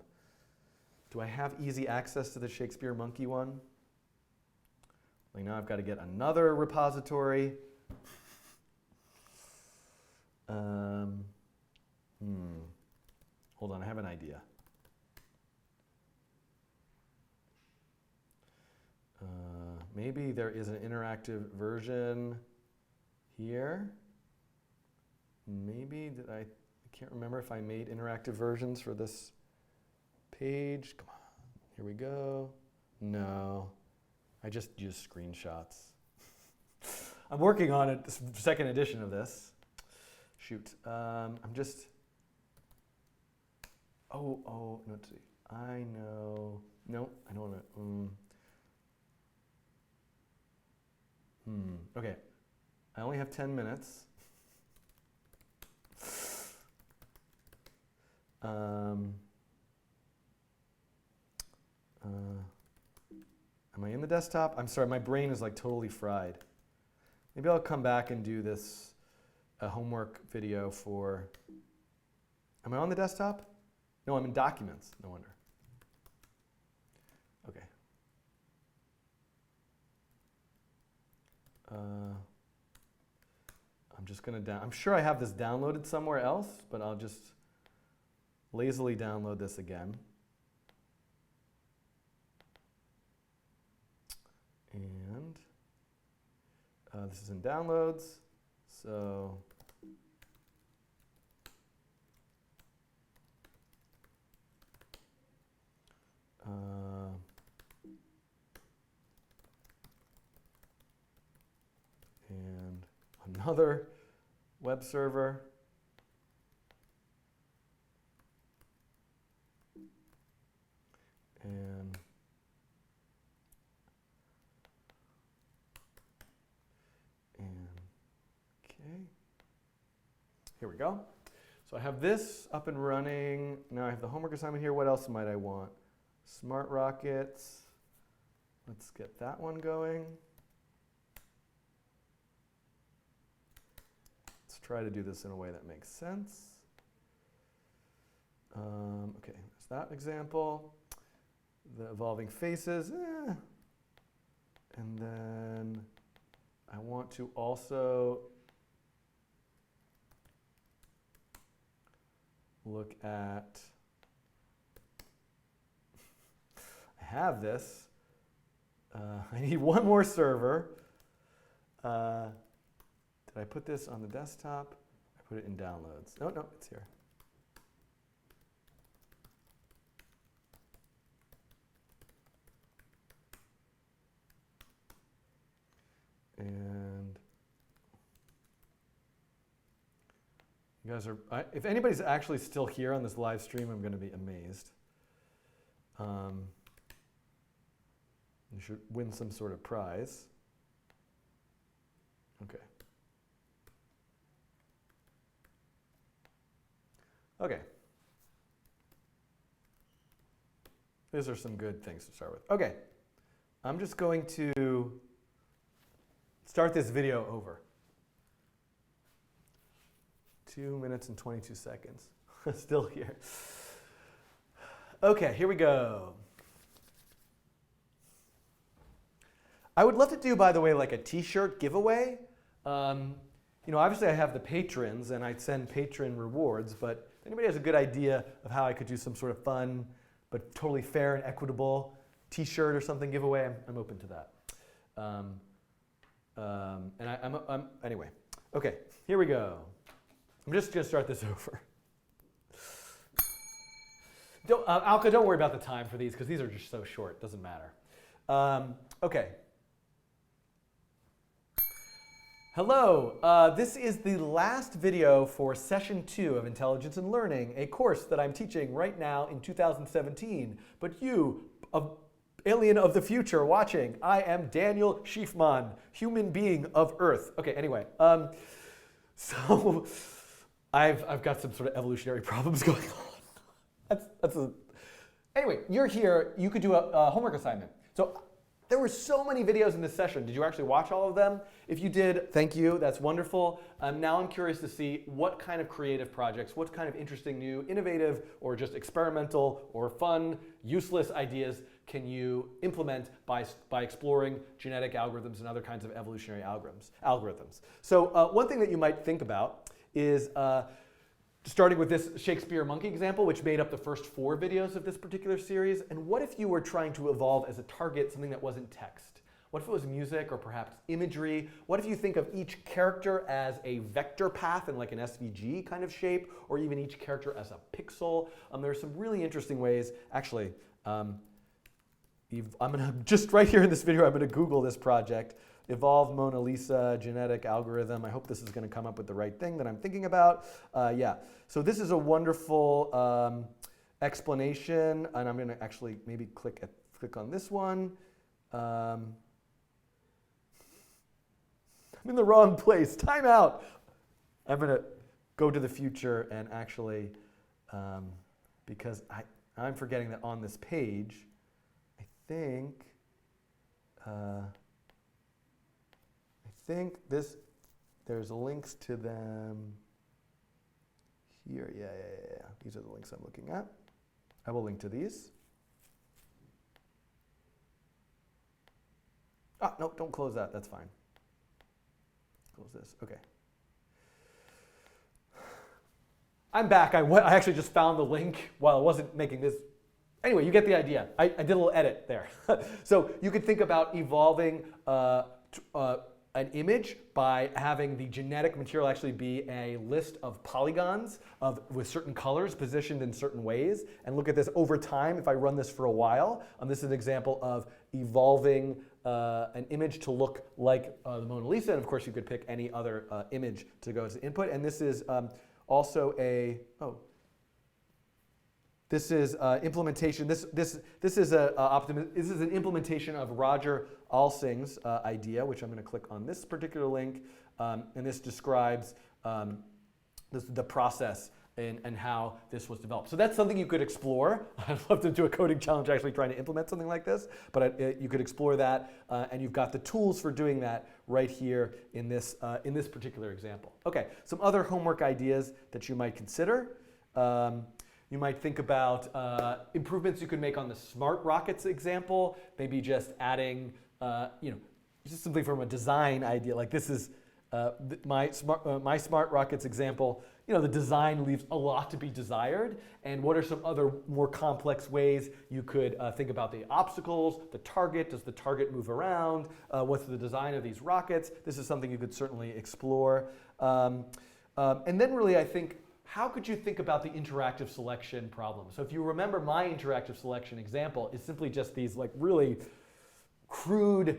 Do I have easy access to the Shakespeare Monkey one? Like now I've got to get another repository. Hold on, I have an idea. Maybe there is an interactive version here. Maybe I can't remember if I made interactive versions for this page. Come on, here we go. No, I just use screenshots. I'm working on a second edition of this. Shoot, I'm just, no, let's see. I know, no, I don't want to, okay, I only have 10 minutes. Am I in the desktop? I'm sorry, my brain is like totally fried. Maybe I'll come back and do this homework video for, am I on the desktop? No, I'm in documents, no wonder. Okay. I'm just gonna I'm sure I have this downloaded somewhere else, but I'll just lazily download this again. And this is in downloads, so and another web server. And okay, here we go. So I have this up and running. Now I have the homework assignment here. What else might I want? Smart rockets. Let's get that one going. Let's try to do this in a way that makes sense. Okay, there's that example. The evolving faces. And then I want to also look at, I have this. I need one more server. Did I put this on the desktop? I put it in downloads. No, it's here. And you guys are, if anybody's actually still here on this live stream, I'm going to be amazed. You should win some sort of prize. Okay. Okay. These are some good things to start with. Okay. I'm just going to start this video over. 2 minutes and 22 seconds. Still here. Okay, here we go. I would love to do, by the way, like a t-shirt giveaway. You know, obviously I have the patrons and I send patron rewards, but if anybody has a good idea of how I could do some sort of fun, but totally fair and equitable t-shirt or something giveaway, I'm open to that. Anyway, okay, here we go. I'm just going to start this over. Alka, don't worry about the time for these because these are just so short. Doesn't matter. Okay. Hello. This is the last video for session 2 of Intelligence and Learning, a course that I'm teaching right now in 2017. But you, alien of the future watching, I am Daniel Schiefman, human being of Earth. Okay, anyway, so I've got some sort of evolutionary problems going on. Anyway, you're here, you could do a homework assignment. So There were so many videos in this session. Did you actually watch all of them? If you did, thank you. That's wonderful. Now I'm curious to see what kind of creative projects, what kind of interesting, new, innovative, or just experimental or fun, useless ideas can you implement by exploring genetic algorithms and other kinds of evolutionary algorithms. So one thing that you might think about is starting with this Shakespeare monkey example, which made up the first 4 videos of this particular series. And what if you were trying to evolve as a target something that wasn't text? What if it was music or perhaps imagery? What if you think of each character as a vector path in like an SVG kind of shape, or even each character as a pixel? There are some really interesting ways. Actually, I'm going to, just right here in this video, I'm going to Google this project. Evolve Mona Lisa genetic algorithm. I hope this is going to come up with the right thing that I'm thinking about. Yeah, so this is a wonderful explanation, and I'm going to actually maybe click on this one. I'm in the wrong place. Time out. I'm going to go to the future and actually, because I'm forgetting that on this page, I think there's links to them here. Yeah. These are the links I'm looking at. I will link to these. No, don't close that. That's fine. Close this. Okay. I'm back. I actually just found the link while I wasn't making this. Anyway, you get the idea. I did a little edit there. So you could think about evolving an image by having the genetic material actually be a list of polygons with certain colors positioned in certain ways. And look at this over time. If I run this for a while, this is an example of evolving an image to look like the Mona Lisa. And of course, you could pick any other image to go as input. And this is also this is implementation. This is an implementation of Roger Alsing's idea, which I'm going to click on this particular link, and this describes the process and how this was developed. So that's something you could explore. I'd love to do a coding challenge actually trying to implement something like this, but you could explore that, and you've got the tools for doing that right here in this particular example. Okay, some other homework ideas that you might consider. You might think about improvements you could make on the smart rockets example, maybe just adding, just something from a design idea. Like this is my smart rockets example. The design leaves a lot to be desired. And what are some other more complex ways you could think about the obstacles, the target? Does the target move around? What's the design of these rockets? This is something you could certainly explore. And then really, I think, how could you think about the interactive selection problem? So if you remember, my interactive selection example is simply just these like really crude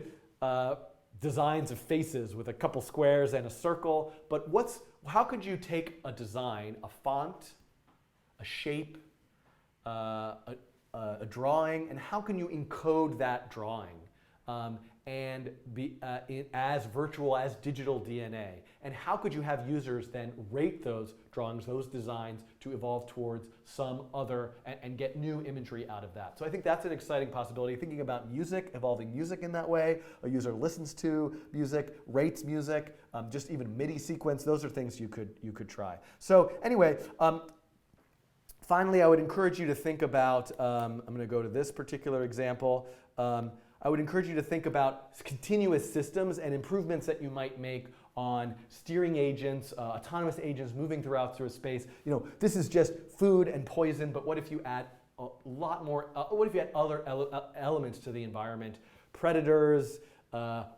designs of faces with a couple squares and a circle. But how could you take a design, a font, a shape, a drawing, and how can you encode that drawing and be as virtual as digital DNA? And how could you have users then rate those drawings, those designs, to evolve towards some other and get new imagery out of that? So I think that's an exciting possibility. Thinking about music, evolving music in that way. A user listens to music, rates music, just even MIDI sequence. Those are things you could try. So anyway, finally, I would encourage you to think about, I'm going to go to this particular example. I would encourage you to think about continuous systems and improvements that you might make on steering agents, autonomous agents moving through space. This is just food and poison, but what if you add a lot more, what if you add other elements to the environment? Predators,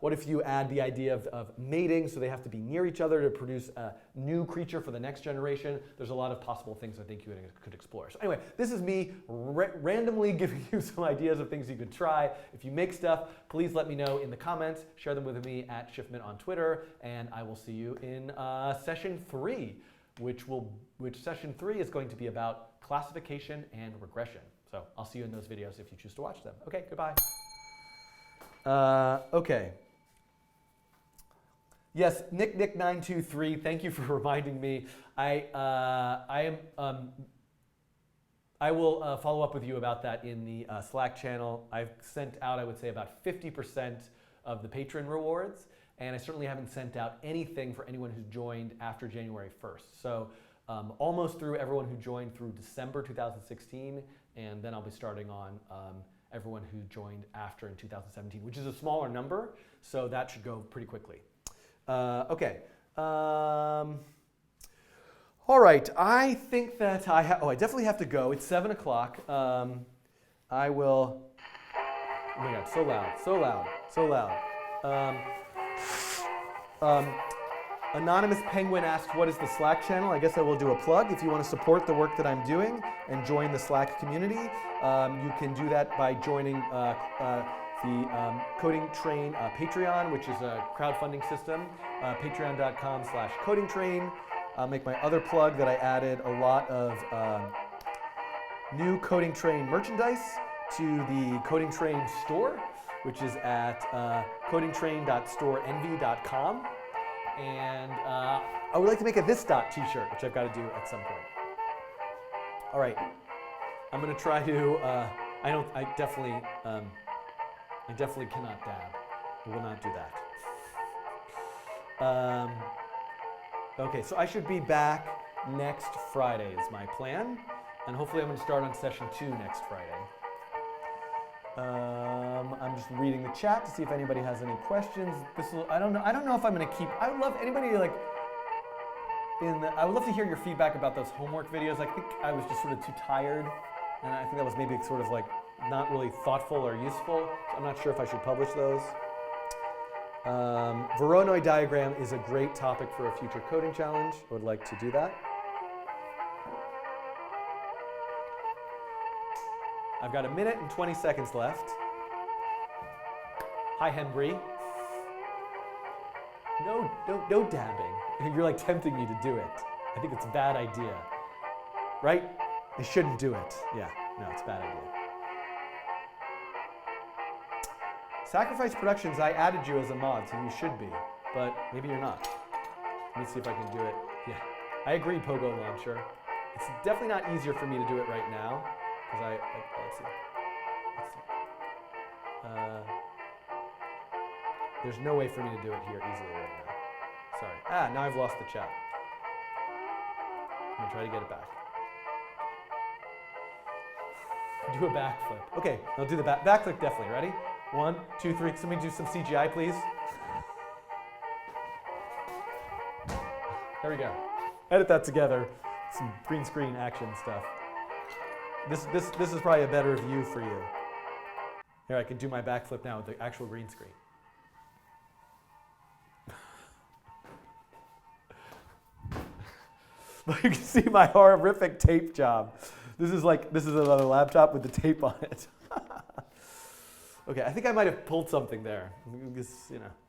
what if you add the idea of mating, so they have to be near each other to produce a new creature for the next generation? There's a lot of possible things I think you could explore. So anyway, this is me randomly giving you some ideas of things you could try. If you make stuff, please let me know in the comments. Share them with me at Schiffman on Twitter, and I will see you in session 3, which session 3 is going to be about classification and regression. So I'll see you in those videos if you choose to watch them. Okay, goodbye. Okay. Yes, Nick923, thank you for reminding me. I I will follow up with you about that in the Slack channel. I've sent out, I would say, about 50% of the patron rewards, and I certainly haven't sent out anything for anyone who's joined after January 1st. So almost through everyone who joined through December 2016, and then I'll be starting on everyone who joined after in 2017, which is a smaller number, so that should go pretty quickly. Okay. All right, I think that I definitely have to go. It's 7 o'clock. I will, oh my God, so loud, so loud, so loud. Anonymous Penguin asked, what is the Slack channel? I guess I will do a plug. If you want to support the work that I'm doing and join the Slack community, you can do that by joining the Coding Train Patreon, which is a crowdfunding system, patreon.com/codingtrain. I'll make my other plug that I added a lot of new Coding Train merchandise to the Coding Train store, which is at codingtrain.storeenvy.com. And I would like to make a This Dot t-shirt, which I've got to do at some point. All right, I'm going to try to, I definitely cannot dab. I will not do that. Okay, so I should be back next Friday is my plan, and hopefully I'm going to start on session 2 next Friday. I'm just reading the chat to see if anybody has any questions. I don't know if I'm going to keep. I would love anybody like I would love to hear your feedback about those homework videos. I think I was just sort of too tired, and I think that was maybe sort of like not really thoughtful or useful. So I'm not sure if I should publish those. Voronoi diagram is a great topic for a future coding challenge. I would like to do that. I've got 1 minute and 20 seconds left. Hi, Henry. No dabbing. You're like tempting me to do it. I think it's a bad idea. Right? I shouldn't do it. Yeah, no, it's a bad idea. Sacrifice Productions, I added you as a mod, so you should be, but maybe you're not. Let me see if I can do it. Yeah, I agree, Pogo Launcher. It's definitely not easier for me to do it right now, because let's see. There's no way for me to do it here easily right now. Sorry. Now I've lost the chat. I'm gonna try to get it back. Do a backflip. Okay, I'll do the backflip definitely. Ready? 1, 2, 3. Somebody do some CGI, please. There we go. Edit that together. Some green screen action stuff. This is probably a better view for you. Here, I can do my backflip now with the actual green screen. But you can see my horrific tape job. This is another laptop with the tape on it. Okay, I think I might have pulled something there. Okay,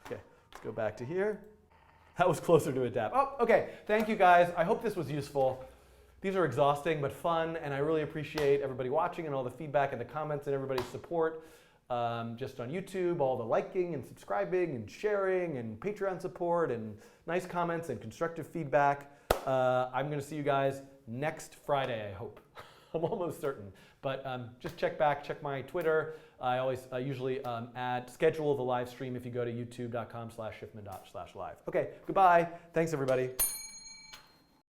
let's go back to here. That was closer to a dab. Oh, okay, thank you guys. I hope this was useful. These are exhausting but fun, and I really appreciate everybody watching and all the feedback and the comments and everybody's support. Just on YouTube, all the liking and subscribing and sharing and Patreon support and nice comments and constructive feedback. I'm going to see you guys next Friday, I hope. I'm almost certain. But just check my Twitter. I usually schedule the live stream if you go to youtube.com/shifman.live. Okay, goodbye. Thanks, everybody.